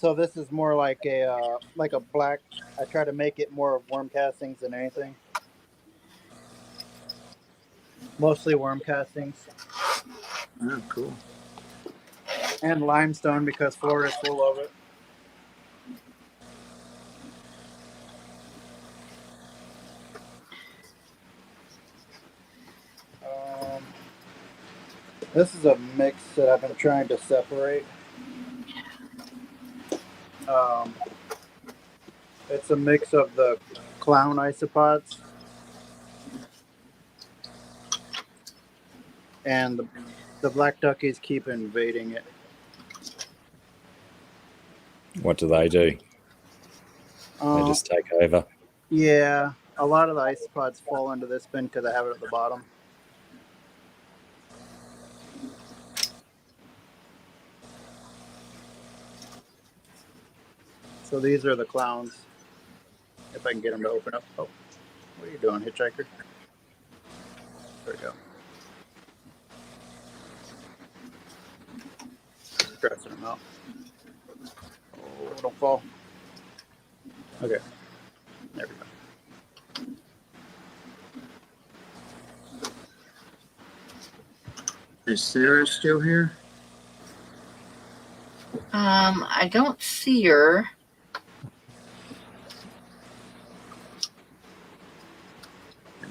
So this is more like a black. I try to make it more of worm castings than anything. Mostly worm castings Oh, cool. and limestone because Florida's full of it. This is a mix that I've been trying to separate. It's a mix of the clown isopods and the black duckies keep invading it. What do? They just take over. Yeah, a lot of the isopods fall into this bin because I have it at the bottom. So these are the clowns. If I can get them to open up. Oh, what are you doing, hitchhiker? There we go. Stressing them out. Oh, don't fall. Okay. There we go. Is Sara still here? I don't see her.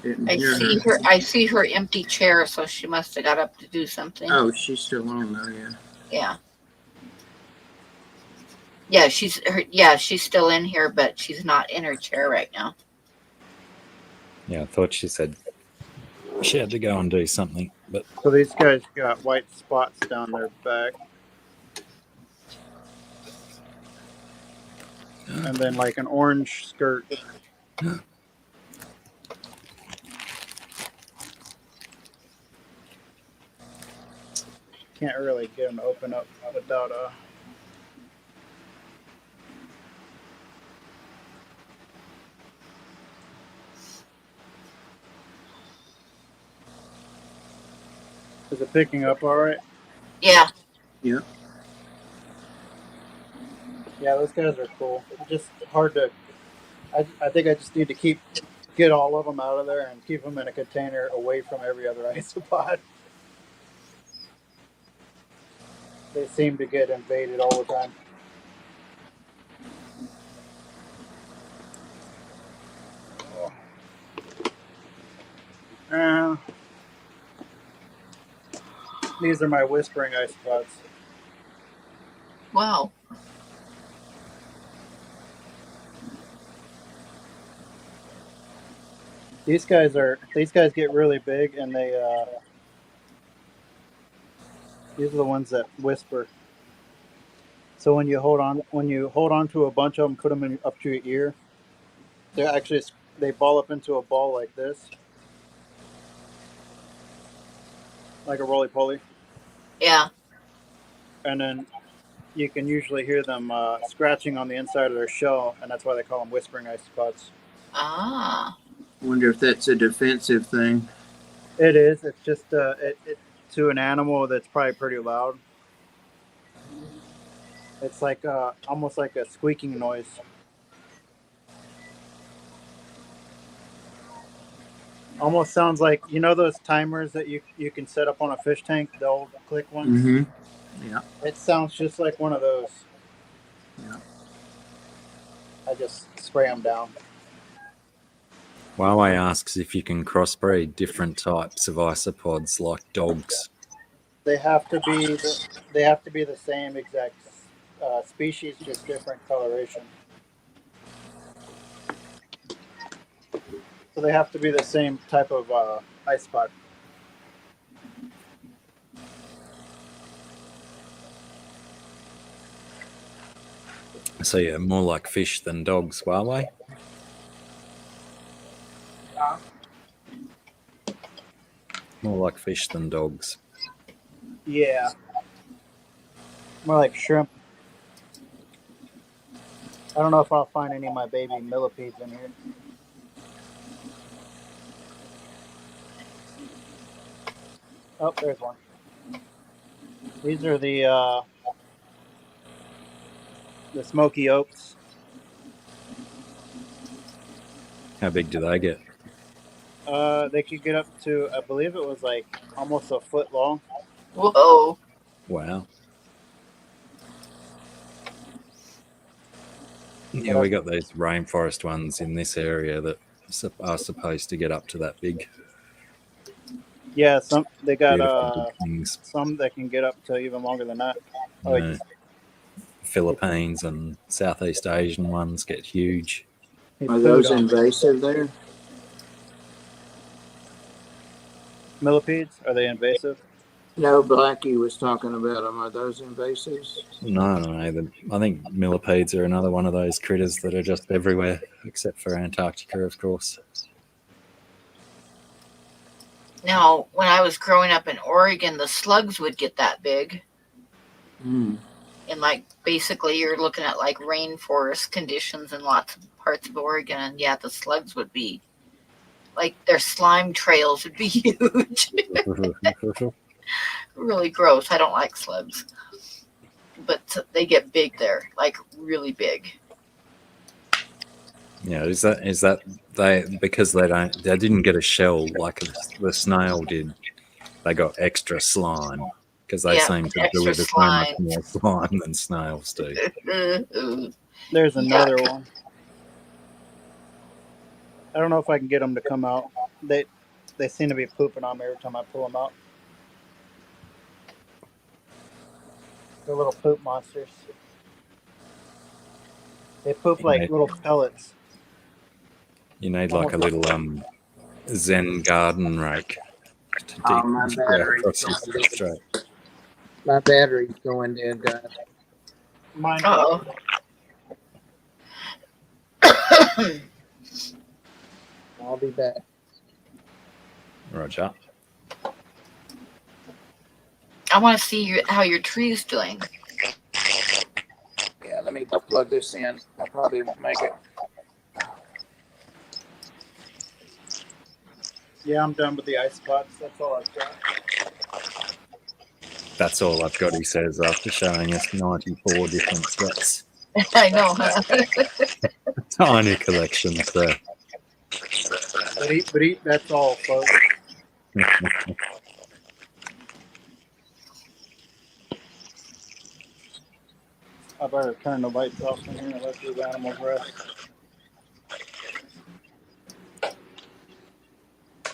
I didn't I hear see her. I see her empty chair, so she must have got up to do something. Oh, she's still on though, yeah. Yeah. Yeah, she's still in here, but she's not in her chair right now. Yeah, I thought she said she had to go and do something, but So these guys got white spots down their back. And then like an orange skirt. Can't really get them to open up without a... Is it picking up all right? Yeah. Yeah. Yeah, those guys are cool. Just hard to... I think I just need to get all of them out of there and keep them in a container away from every other isopod. They seem to get invaded all the time. These are my whispering isopods. Wow. These guys get really big, and these are the ones that whisper. So when you hold on to a bunch of them, put them up to your ear, they ball up into a ball like this, like a roly poly, Yeah. and then you can usually hear them scratching on the inside of their shell, and that's why they call them whispering isopods. Ah. Wonder if that's a defensive thing. It is. It's just to an animal that's probably pretty loud. It's like almost like a squeaking noise. Almost sounds like, you know, those timers that you can set up on a fish tank, the old click ones. Mm-hmm. Yeah. It sounds just like one of those. Yeah. I just spray them down. Huawei asks if you can crossbreed different types of isopods like dogs. They have to be the same exact species, just different coloration. So they have to be the same type of ice pod. So yeah, more like fish than dogs, Huawei. More like fish than dogs. Yeah. More like shrimp. I don't know if I'll find any of my baby millipedes in here. Oh, there's one. These are the smoky oaks. How big do they get? They could get up to, I believe it was like almost a foot long. Whoa. Wow. Yeah, we got these rainforest ones in this area that are supposed to get up to that big. Yeah, they got Beautiful big things. some that can get up to even longer than that. Oh, No. Philippines and Southeast Asian ones get huge. Are those invasive there? Millipedes, are they invasive? No, Blacky was talking about them. Are those invasives? No. I think millipedes are another one of those critters that are just everywhere, except for Antarctica, of course. Now, when I was growing up in Oregon, the slugs would get that big. Mm. And like basically you're looking at like rainforest conditions in lots of parts of Oregon, and yeah, the slugs would be like their slime trails would be huge. Really gross. I don't like slugs, but they get big there, like really big. Yeah, is that they, because they didn't get a shell like the snail did. They got extra slime because they Yeah, seem to extra deliver so much slime. more slime than snails do. There's another Yuck. one. I don't know if I can get them to come out. They seem to be pooping on me every time I pull them out. They're little poop monsters. They poop like little pellets. You need like a little Zen garden rake to dig my across your battery's going substrate. dead. My battery's going dead, guys. Mine. Uh-oh. I'll be back. Roger. I want to see how your tree's doing. Yeah, let me go plug this in. I probably won't make it. Yeah, I'm done with the ice pods. That's all I've got. That's all I've got, he says, after showing us 94 different sets. I know, huh? Tiny collections there. But that's all, folks. I better turn the lights off in here and let these animals rest.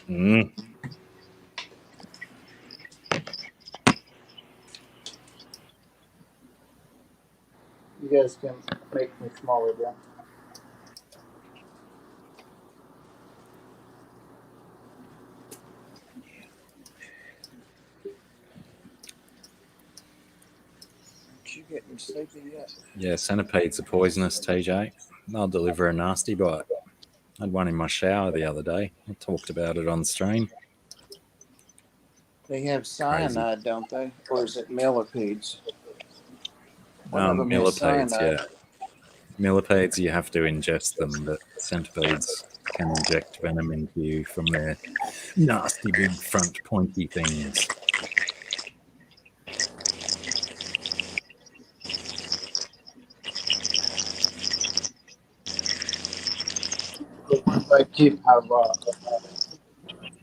Mm. You guys can make me smaller again. you getting sleepy yet? Yeah, centipedes are poisonous, TJ. They'll deliver a nasty bite. I had one in my shower the other day. I talked about it on stream. They have cyanide, don't they? Or is it millipedes? One of them has Millipedes, cyanide. yeah. Millipedes, you have to ingest them, but centipedes can inject venom into you from their nasty big front pointy things. The ones I keep have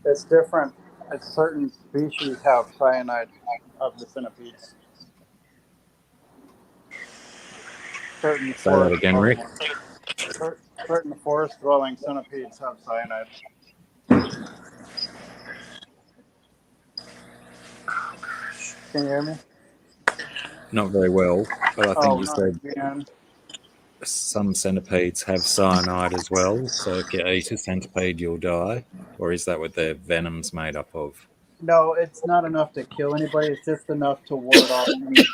it's different. It's certain species have cyanide of the centipedes. Certain Say that forest again, Rick. certain forest dwelling centipedes have cyanide. Can you hear me? Not very well, but I think you not said again. some centipedes have cyanide as well. So if you eat a centipede, you'll die. Or is that what their venom's made up of? No, it's not enough to kill anybody. It's just enough to ward off any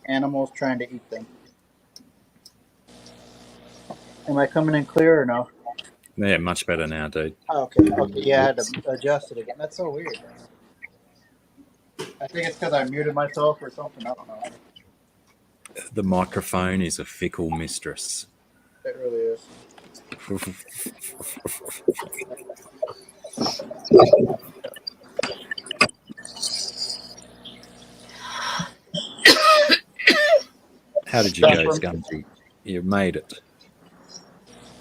animals trying to eat them. Am I coming in clear or no? Yeah, much better now, dude. Okay. Yeah, I had to adjust it again. That's so weird. I think it's because I muted myself or something. I don't know. The microphone is a fickle mistress. It really is. How did you go, Scumsy? You made it.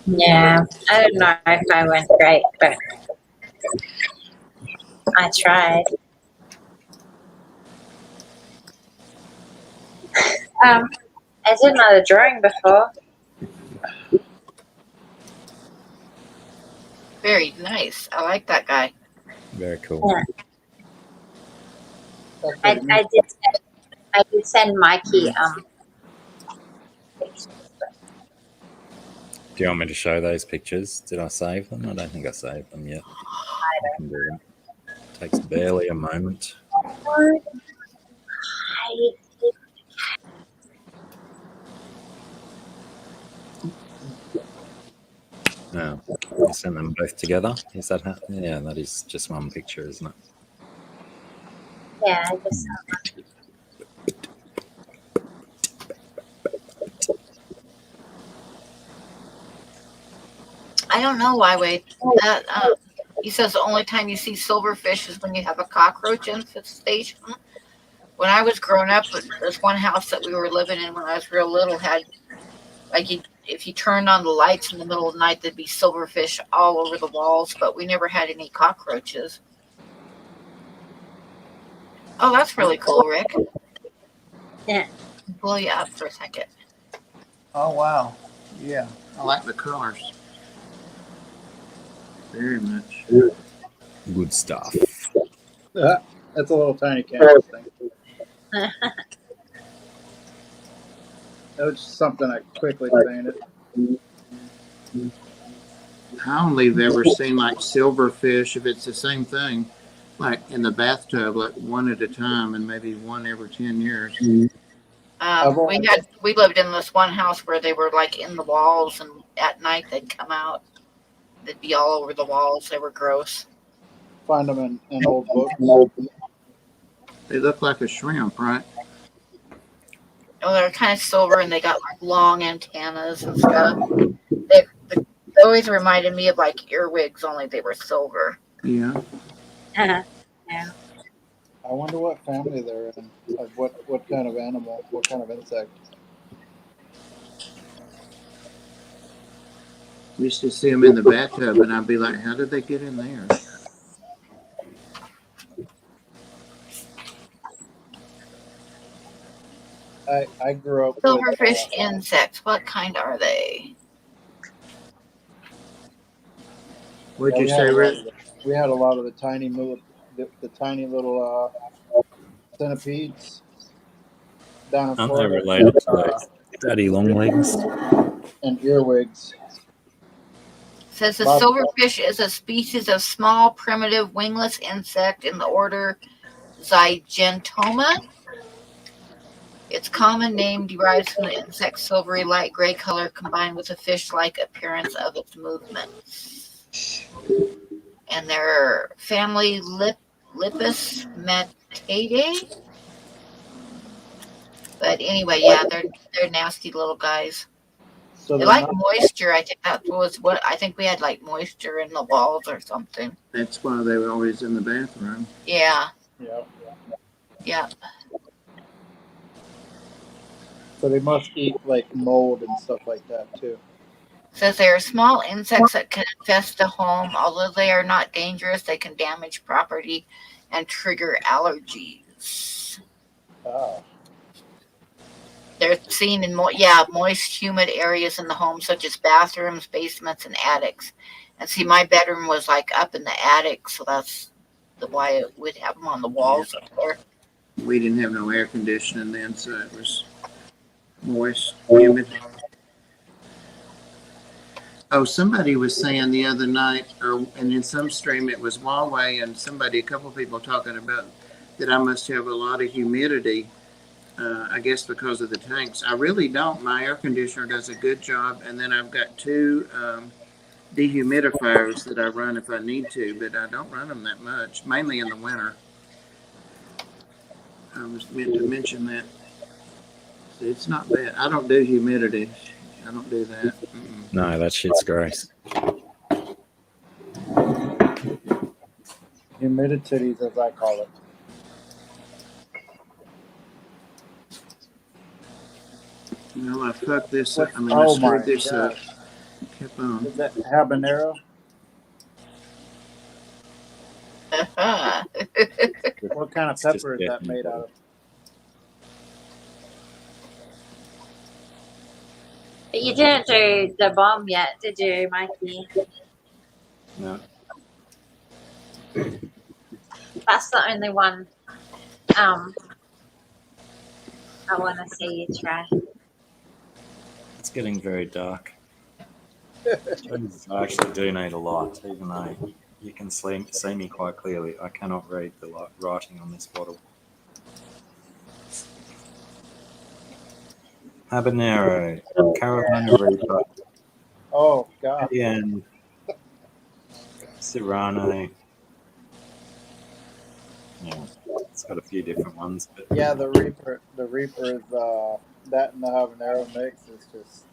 Yeah, I don't know if I went great, but I tried. I did another drawing before. Very nice. I like that guy. Very cool. Yeah. I did send Mikey pictures. Do you want me to show those pictures? Did I save them? I don't think I saved them yet. I can do them. Takes barely a moment. No, you sent them both together. Is that yeah? That is just one picture, isn't it? Yeah, I just I don't know why, Wade. That he says the only time you see silverfish is when you have a cockroach infestation. When I was growing up, this one house that we were living in when I was real little had, like, if you turned on the lights in the middle of the night, there'd be silverfish all over the walls, but we never had any cockroaches. Oh, that's really cool, Rick. Yeah. Blow you up for a second. Oh, wow. Yeah, I like the colors. Very much. Good stuff. That's a little tiny canvas thing. That was just something I quickly painted. I only have ever seen like silverfish, if it's the same thing, like in the bathtub, like one at a time, and maybe one every 10 years. We lived in this one house where they were like in the walls, and at night they'd come out. They'd be all over the walls. They were gross. Find them in old books. They look like a shrimp, right? Oh, they're kind of silver, and they got like long antennas and stuff. They always reminded me of like earwigs, only they were silver. Yeah. yeah. I wonder what family they're in. Like what kind of animal, what kind of insect. We used to see them in the bathtub, and I'd be like, how did they get in there? I grew up Silverfish insects. What kind are they? What'd you say, Rick? We had a lot of the tiny little centipedes down in Aren't Florida. they related to those daddy longlegs? And earwigs. It says the silverfish is a species of small, primitive, wingless insect in the order Zygentoma. Its common name derives from the insect's silvery light gray color combined with the fish-like appearance of its movements. And their family Lipus Metidae. But anyway, yeah, they're nasty little guys. So They they're like not. moisture. I think that was what I think we had like moisture in the walls or something. That's why they were always in the bathroom. Yeah, Yeah. yeah. So they must eat like mold and stuff like that too. Says they are small insects that can infest a home. Although they are not dangerous, they can damage property and trigger allergies. Oh. They're seen in moist, humid areas in the home, such as bathrooms, basements, and attics. And see, my bedroom was like up in the attic, so that's why it would have them on the walls up there. We didn't have no air conditioning then, so it was moist, humid. Oh, somebody was saying the other night, and in some stream it was Huawei, and a couple of people talking about that I must have a lot of humidity. I guess because of the tanks. I really don't. My air conditioner does a good job, and then I've got two dehumidifiers that I run if I need to, but I don't run them that much, mainly in the winter. I was meant to mention that. It's not bad. I don't do humidity. I don't do that. Mm-mm. No, that shit's gross. Humidities, as I call it. No, I fucked this up. I mean, Oh I my screwed this up. gosh. Kept on. Is that habanero? What kind of It's just pepper is that made out of? But you didn't do the bomb yet, did you, Mikey? No. That's the only one I want to see you try. It's getting very dark. I actually do need a light, even though you can see me quite clearly. I cannot read the writing on this bottle. Habanero, Carolina Reaper, Oh God! Cayenne, Serrano. Yeah, it's got a few different ones, but Yeah, the Reaper is that and the habanero mix is just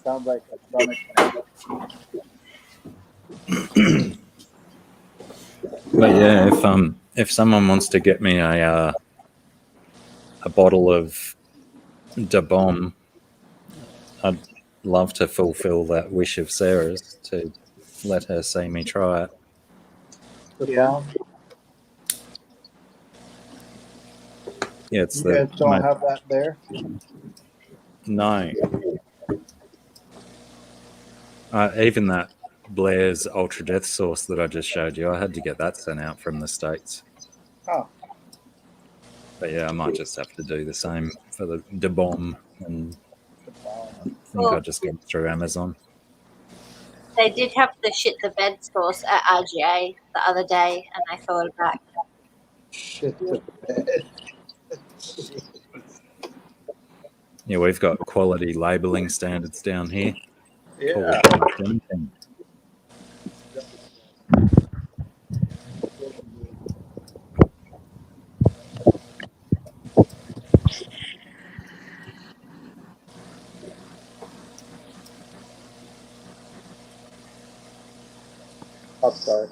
sounds like a stomach. But yeah, if someone wants to get me a bottle of Da Bomb, I'd love to fulfill that wish of Sarah's to let her see me try it. The Yeah. bomb. Yeah, it's You guys don't have that there. No. Even that Blair's Ultra Death sauce that I just showed you, I had to get that sent out from the States. Oh. But yeah, I might just have to do the same for the Da Bomb, and The bomb. I think I'll just get it through Amazon. They did have the shit the bed sauce at RGA the other day, and I thought about Shit the bed. Yeah, we've got quality labelling standards down here. Yeah. I'm sorry.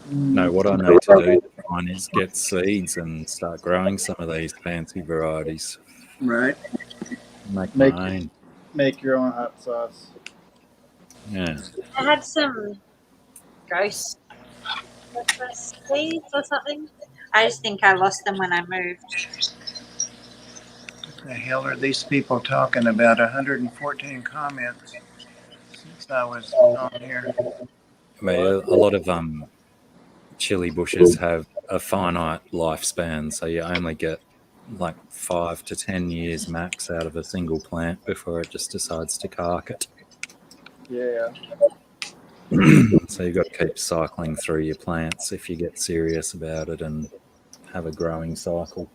No, what I need to do mine is get seeds and start growing some of these fancy varieties. Right. Make Make- my own. Make your own hot sauce. Yeah. I had some gross seeds or something. I just think I lost them when I moved. What the hell are these people talking about? 114 comments since I was on here. I mean, a lot of chili bushes have a finite lifespan, so you only get like 5 to 10 years max out of a single plant before it just decides to cark it. Yeah. So you've got to keep cycling through your plants if you get serious about it and have a growing cycle.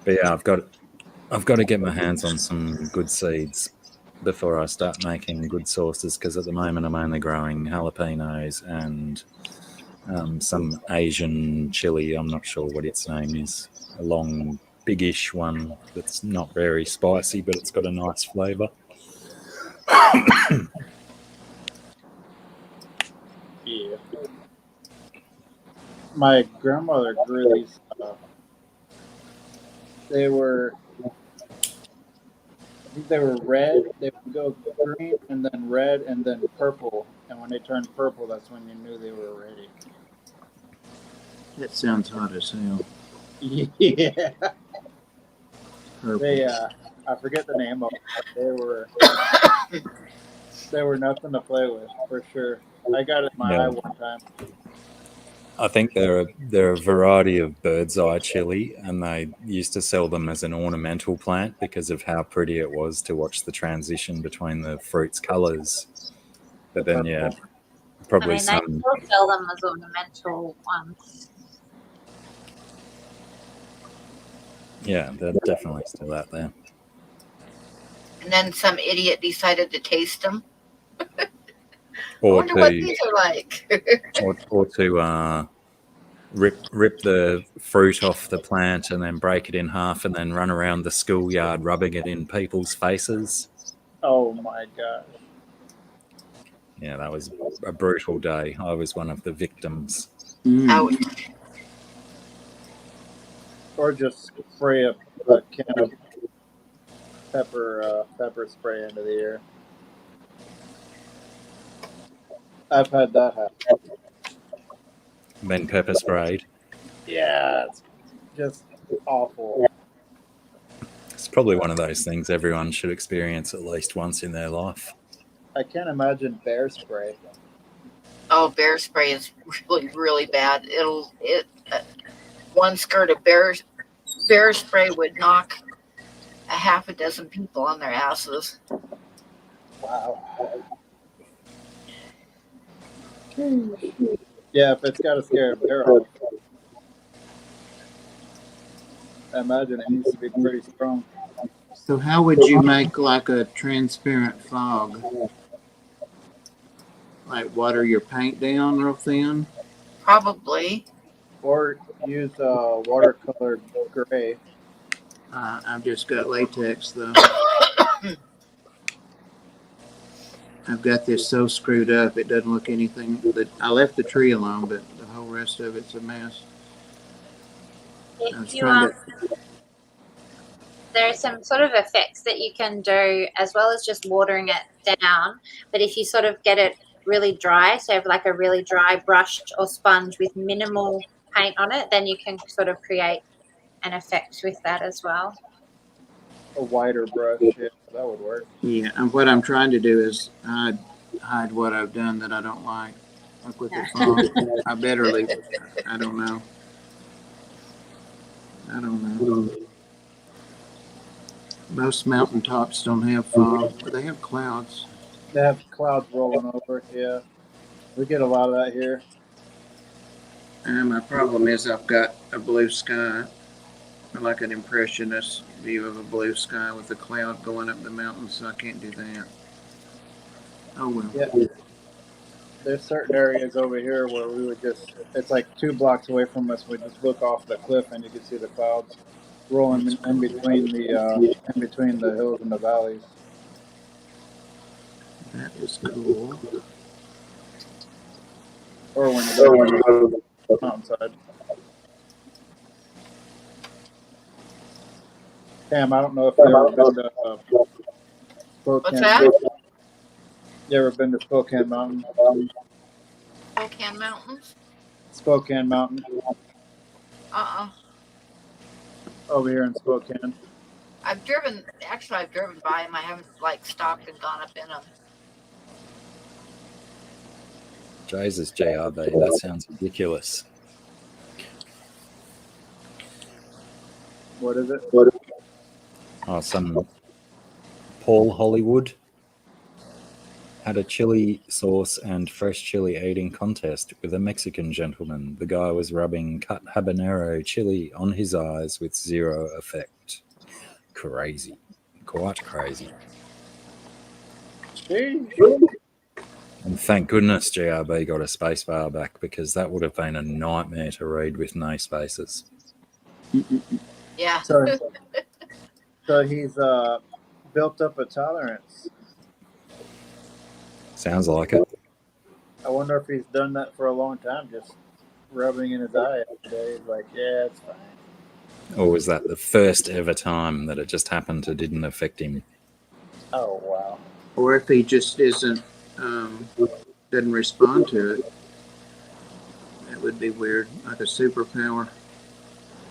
But yeah, I've got to get my hands on some good seeds before I start making good sauces, because at the moment I'm only growing jalapenos and some Asian chili. I'm not sure what its name is. A long, biggish one that's not very spicy, but it's got a nice flavour. Yeah. My grandmother grew these. They were, I think they were red. They would go green and then red and then purple. And when they turned purple, that's when you knew they were ready. That sounds hot as hell. Yeah. Purple. They, I forget the name of them, but they were nothing to play with for sure. I got it in my eye one time. I think they're a variety of bird's eye chili, and they used to sell them as an ornamental plant because of how pretty it was to watch the transition between the fruit's colours. But then, yeah, probably I mean, they some. still sell them as ornamental ones. Yeah, they're definitely still out there. And then some idiot decided to taste them. I Or wonder what these are like. or to rip the fruit off the plant and then break it in half and then run around the schoolyard rubbing it in people's faces. Oh my gosh. Yeah, that was a brutal day. I was one of the victims. Ouch. Or just spray a can of pepper spray into the air. I've had that happen. Then pepper sprayed. Yeah, it's just awful. It's probably one of those things everyone should experience at least once in their life. I can't imagine bear spray. Oh, bear spray is really, really bad. One squirt of bear spray would knock a half a dozen people on their asses. Wow. Yeah, if it's got to scare a bear off, I imagine it needs to be pretty strong. So how would you make like a transparent fog? Like water your paint down real thin? Probably. Or use watercolor gray. I've just got latex though. I've got this so screwed up it doesn't look anything. I left the tree alone, but the whole rest of it's a mess. If you there are some sort of effects that you can do as well as just watering it down. But if you sort of get it really dry, so like a really dry brush or sponge with minimal paint on it, then you can sort of create an effect with that as well. A wider brush, yeah, that would work. Yeah, and what I'm trying to do is hide what I've done that I don't like. Like with the fog. I better leave it. I don't know. Most mountaintops don't have fog, but they have clouds. They have clouds rolling over, yeah. We get a lot of that here. And my problem is I've got a blue sky. I like an impressionist view of a blue sky with a cloud going up the mountain, so I can't do that. Oh well. Yeah. There's certain areas over here where we would just, it's like 2 blocks away from us, we just look off the cliff and you can see the clouds rolling in between the hills and the valleys. That is cool. Or when you go to the mountainside. Cam, I don't know if you've ever been to Spokane. What's that? You ever been to Spokane Mountain? Spokane Mountains? Spokane Mountain. Over here in Spokane. I've driven by them. I haven't stopped and gone up in them. Jesus, JRB, that sounds ridiculous. What is it? Oh, some Paul Hollywood had a chili sauce and fresh chili eating contest with a Mexican gentleman. The guy was rubbing cut habanero chili on his eyes with zero effect. Crazy. Quite crazy. And thank goodness GRB got a spacebar back, because that would have been a nightmare to read with no spaces. Yeah. So he's built up a tolerance. Sounds like it. I wonder if he's done that for a long time, just rubbing in his eye every day. He's like, yeah, it's fine. Or was that the first ever time that it just happened to didn't affect him? Oh, wow. Or if he just isn't, doesn't respond to it. That would be weird, like a superpower.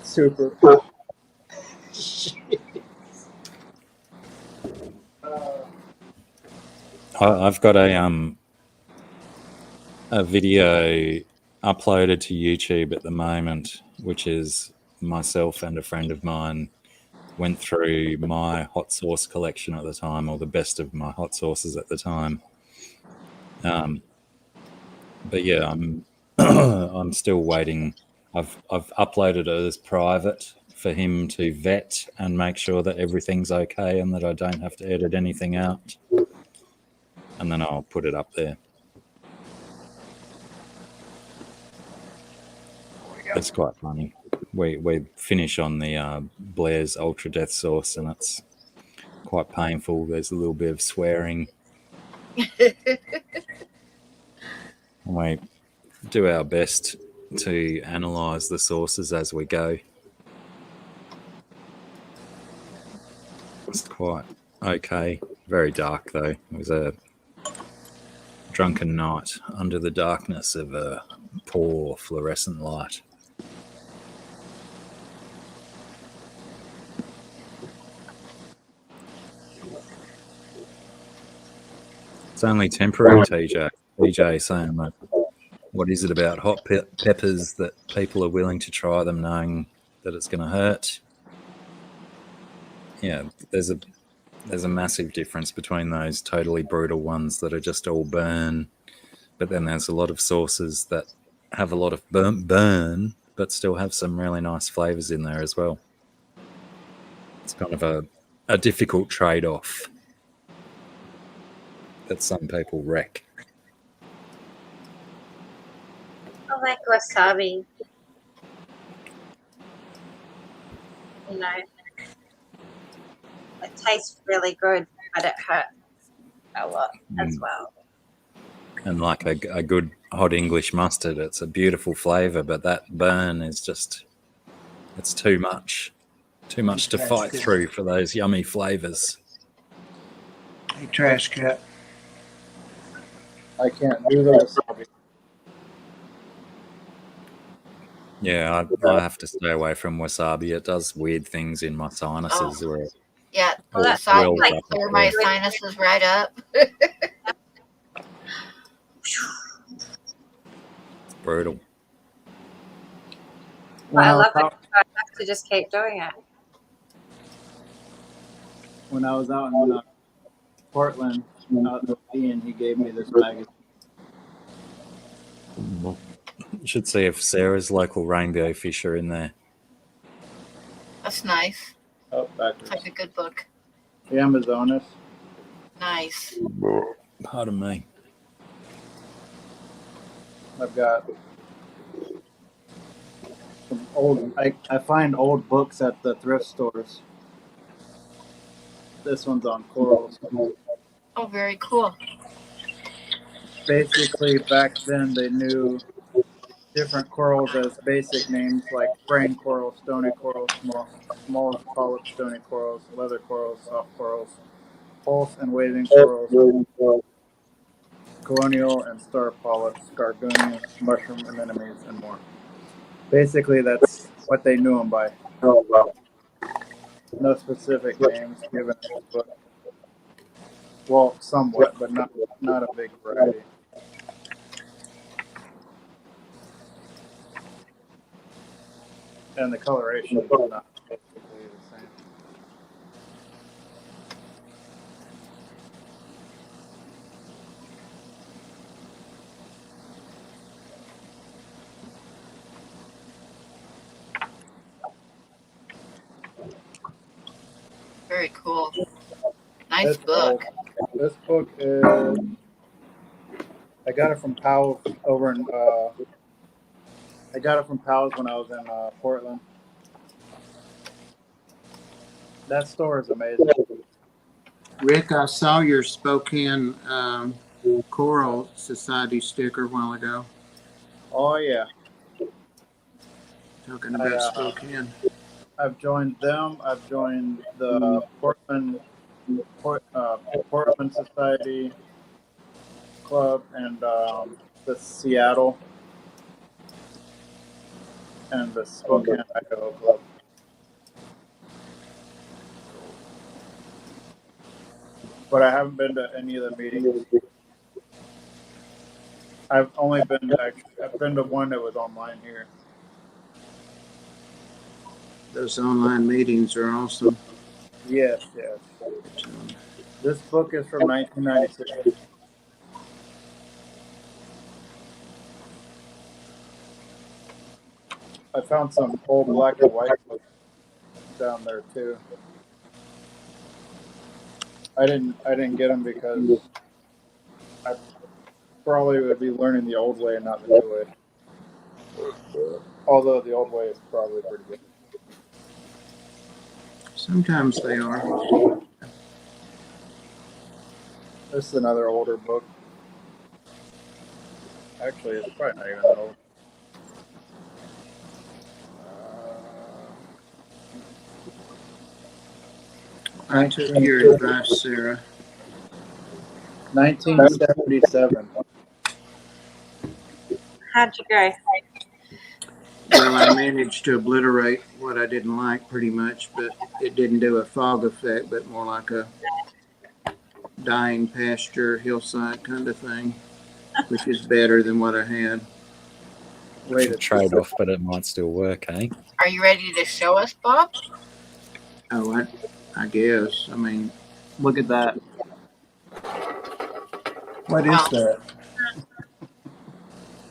Super. I've got a video uploaded to YouTube at the moment, which is myself and a friend of mine went through my hot sauce collection at the time, or the best of my hot sauces at the time. But yeah, I'm still waiting. I've uploaded it as private for him to vet and make sure that everything's okay and that I don't have to edit anything out. And then I'll put it up there. It's quite funny. We finish on the Blair's Ultra Death Sauce, and it's quite painful. There's a little bit of swearing. We do our best to analyse the sauces as we go. It's quite okay. Very dark, though. It was a drunken night under the darkness of a poor fluorescent light. It's only temporary, TJ. TJ saying that, what is it about hot peppers that people are willing to try them knowing that it's going to hurt? Yeah, there's a massive difference between those totally brutal ones that are just all burn, but then there's a lot of sauces that have a lot of burn, but still have some really nice flavours in there as well. It's kind of a difficult trade-off that some people wreck. I like wasabi. You know, it tastes really good, but it hurts a lot as well. And like a good hot English mustard, it's a beautiful flavour, but that burn is just, it's too much. Too much to fight through for those yummy flavours. Hey, trash cat. I can't do the wasabi. Yeah, I have to stay away from wasabi. It does weird things in my sinuses. Where Yeah, Well, that's side well like up clear there. my sinuses right up. It's brutal. But I love it. When I have to just keep doing it. I was out in Portland, out with Ian, he gave me this magazine. You should see if Sarah's local rainbow fish are in there. That's nice. Oh, It's backwards. like a good book. The Amazonas. Nice. Pardon me. I've got some old. I find old books at the thrift stores. This one's on corals. Oh, very cool. Basically, back then they knew different corals as basic names like brain coral, stony coral, small polyp stony corals, leather corals, soft corals, pulse and waving corals, colonial and star polyps, gargonians, mushroom anemones, and more. Basically, that's what they knew them by. No specific names given in the book. Well, somewhat, but not a big variety. And the coloration is not basically the same. Very cool. Nice That's book. old. This book is. I got it from Powell's over in. I got it from Powell's when I was in Portland. That store is amazing. Rick, I saw your Spokane Choral Society sticker a while ago. Oh yeah, Talking about Spokane. I've joined them. I've joined the Portland Society Club and the Seattle and the Spokane Idaho Club. But I haven't been to any of the meetings. I've been to one that was online here. Those online meetings are awesome. Yes. This book is from 1996. I found some old black and white books down there too. I didn't get them because I probably would be learning the old way and not the new way. Although the old way is probably pretty good. Sometimes they are. This is another older book. Actually, it's probably not even that old. I took your advice, Sarah. 1977. How'd you go? Well, I managed to obliterate what I didn't like pretty much, but it didn't do a fog effect, but more like a dying pasture, hillside kind of thing, which is better than what I had. It's a trade-off, but it might still work, eh? Are you ready to show us, Bob? Oh, I guess. I mean, Look at that. What is Wow. that?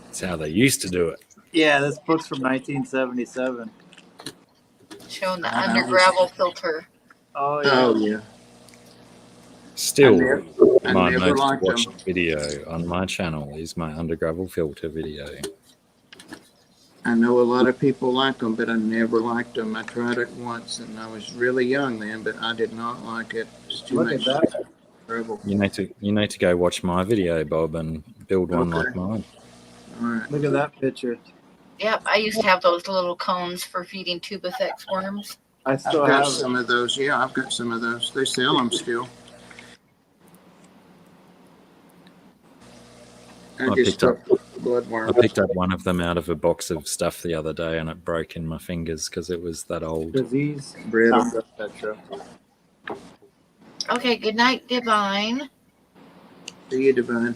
It's how they used to do it. Yeah, this book's from 1977. Showing the I know. under gravel filter. Oh yeah. oh yeah. Still, I my never most liked watched them. video on my channel is my under gravel filter video. I know a lot of people like them, but I never liked them. I tried it once, and I was really young then, but I did not like it. It's too Look at much that. trouble. You need to go watch my video, Bob, and build one Okay. like mine. All right. Look at that picture. Yep, I used to have those little cones for feeding Tubifex worms. I I've still got have some of those. Yeah, I've got some of those. They sell them still. I I just picked up- took I bloodworm. picked up one of them out of a box of stuff the other day, and it broke in my fingers because it was that old. disease. Brittle. Petra. Okay, good night, Divine. See you, Divine.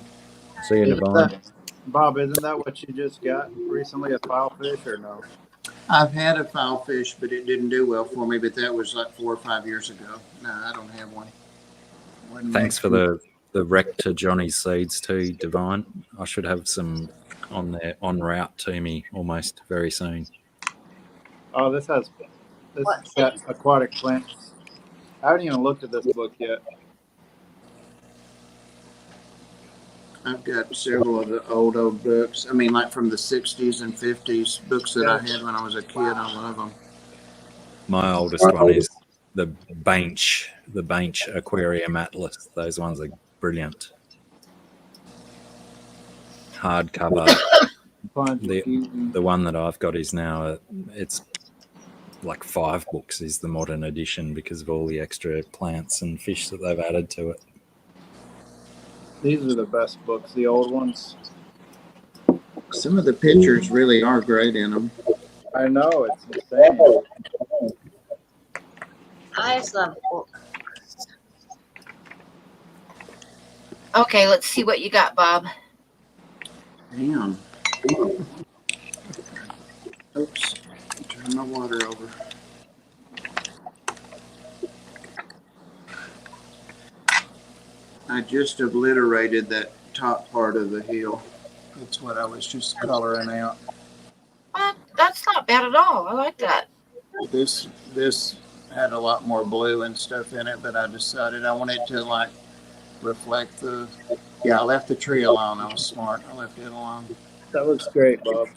See you, Divine. Bob, isn't that what you just got recently, a filefish or no? I've had a filefish, but it didn't do well for me. But that was like 4 or 5 years ago. No, I don't have one. Thanks for the rec to Johnny's seeds too, Divine. I should have some on there en route to me almost very soon. Oh, this got aquatic plants. I haven't even looked at this book yet. I've got several of the old books. I mean, like from the 60s and 50s, books that I had when I was a kid. I love them. My oldest one is the Bench Aquarium Atlas. Those ones are brilliant. Hardcover. The one that I've got is now, it's like 5 books is the modern edition because of all the extra plants and fish that they've added to it. These are the best books, the old ones. Some of the pictures really are great in them. I know, it's insane. I just love books. Okay, let's see what you got, Bob. Damn. Oops. Turn my water over. I just obliterated that top part of the hill. That's what I was just coloring out. Well, that's not bad at all. I like that. This had a lot more blue and stuff in it, but I decided I wanted to like reflect the. Yeah, I left the tree alone. I was smart. I left it alone. That looks great, Bob.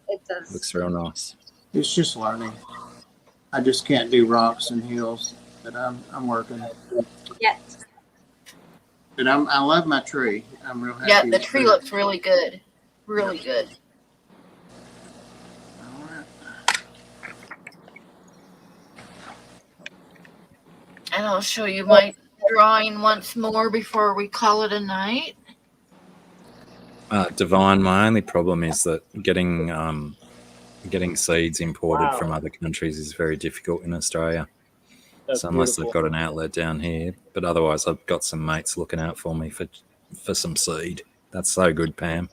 It does. Looks real nice. It's just learning. I just can't do rocks and hills, but I'm working. Yeah. But I love my tree. I'm real happy. Yeah, the with tree it. looks really good. Really good. All right. And I'll show you my drawing once more before we call it a night. Divine, my only problem is that getting seeds imported from Wow. other countries is very difficult in Australia. That's So unless beautiful. they've got an outlet down here, but otherwise I've got some mates looking out for me for some seed. That's so good, Pam.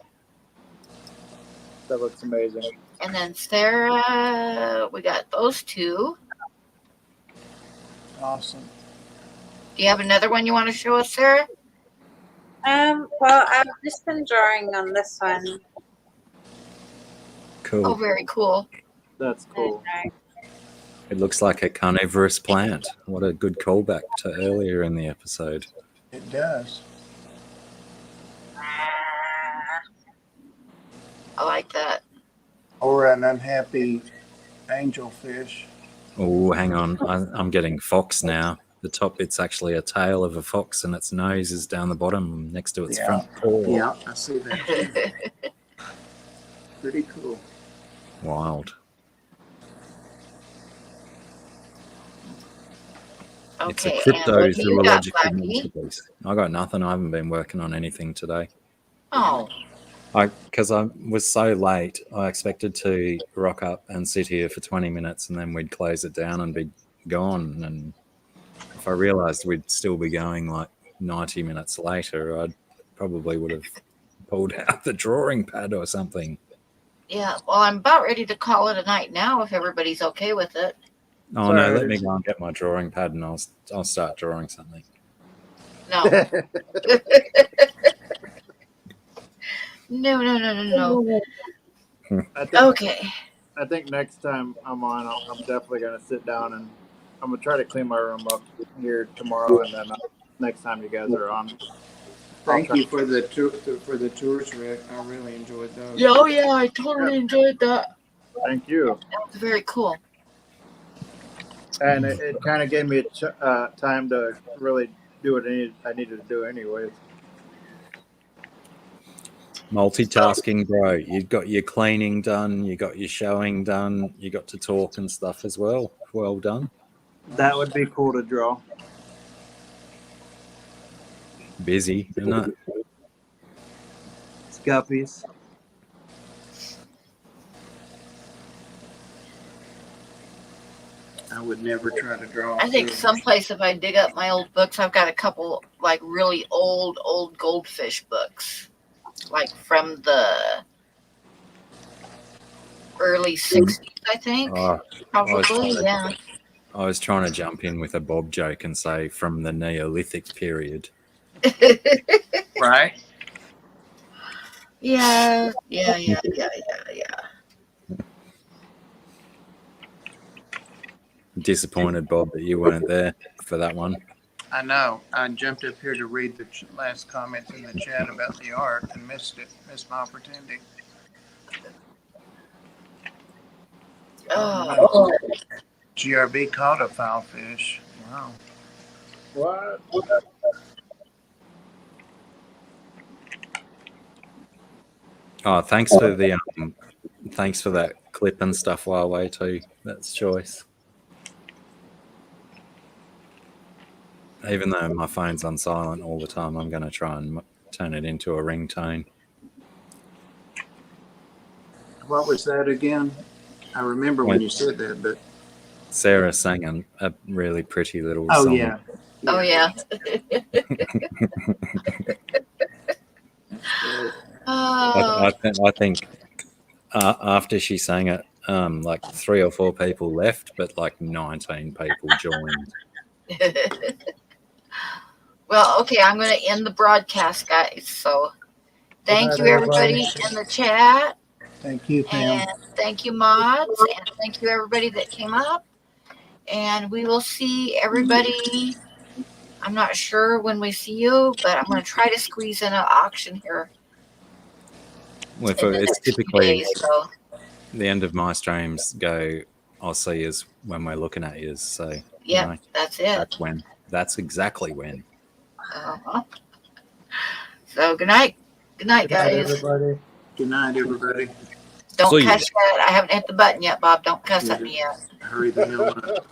That looks amazing. And then Sarah, we got those two. Awesome. Do you have another one you want to show us, Sarah? Well, I've just been drawing on this one. Cool. Oh, very cool. That's cool. It looks like a carnivorous plant. What a good callback to earlier in the episode. It does. I like that. Or an unhappy angelfish. Oh, hang on. I'm getting fox now. The top bit's actually a tail of a fox and its nose is down the bottom next to its Yeah. front paw. Yeah, I see that too. Pretty cool. Wild. It's Okay, a and what do you got, cryptozoological Blacky? masterpiece. I got nothing. I haven't been working on anything today. Oh, Because I was so late, I expected to rock up and sit here for 20 minutes and then we'd close it down and be gone. And if I realised we'd still be going like 90 minutes later, I probably would have pulled out the drawing pad or something. yeah. Well, I'm about ready to call it a night now if everybody's okay with it. Oh Sorry. no, let me go and get my drawing pad and I'll start drawing something. No. No. Okay. I think next time I'm on, I'm definitely going to sit down and I'm going to try to clean my room up here tomorrow. And then next time you guys are on. Thank you for the tours, Rick. I really enjoyed those. Oh, yeah. I totally enjoyed that. Thank you. That was very cool. And it kind of gave me time to really do what I needed to do anyways. Multitasking, bro. You got your cleaning done, you got your showing done, you got to talk and stuff as well. Well done. That would be cool to draw. Busy, isn't it? It's guppies. I would never try to draw. I think someplace if I dig up my old books, I've got a couple like really old goldfish books, like from the early 60s, I think. Oh, Probably, yeah. I was trying to jump in with a Bob joke and say from the Neolithic period. Right? Yeah. Disappointed, Bob, that you weren't there for that one. I know. I jumped up here to read the last comments in the chat about the art and missed it. Missed my opportunity. Oh, GRB caught a foul fish. Wow. What? Oh, thanks for that clip and stuff, Huawei too. That's choice. Even though my phone's on silent all the time, I'm going to try and turn it into a ringtone. What was that again? I remember when you said that, but Sarah sang a really pretty little oh song. yeah. oh yeah. Oh, I think after she sang it, like 3 or 4 people left, but like 19 people joined. well, okay, I'm going to end the broadcast, guys. So thank you, everybody in the chat. Thank you, Pam. And thank you, mods. And thank you, everybody that came up. And we will see everybody. I'm not sure when we see you, but I'm going to try to squeeze in an auction here Well, in the it's next few typically days. So, the end of my streams go, I'll see is when we're looking at you. So, yeah, that's it. that's when. That's exactly when. So, good night. Good night, Good night, guys. everybody. Good night, everybody. Don't See ya. cuss yet. I haven't hit the button yet, Bob. Don't cuss at me yet. Hurry the hell up.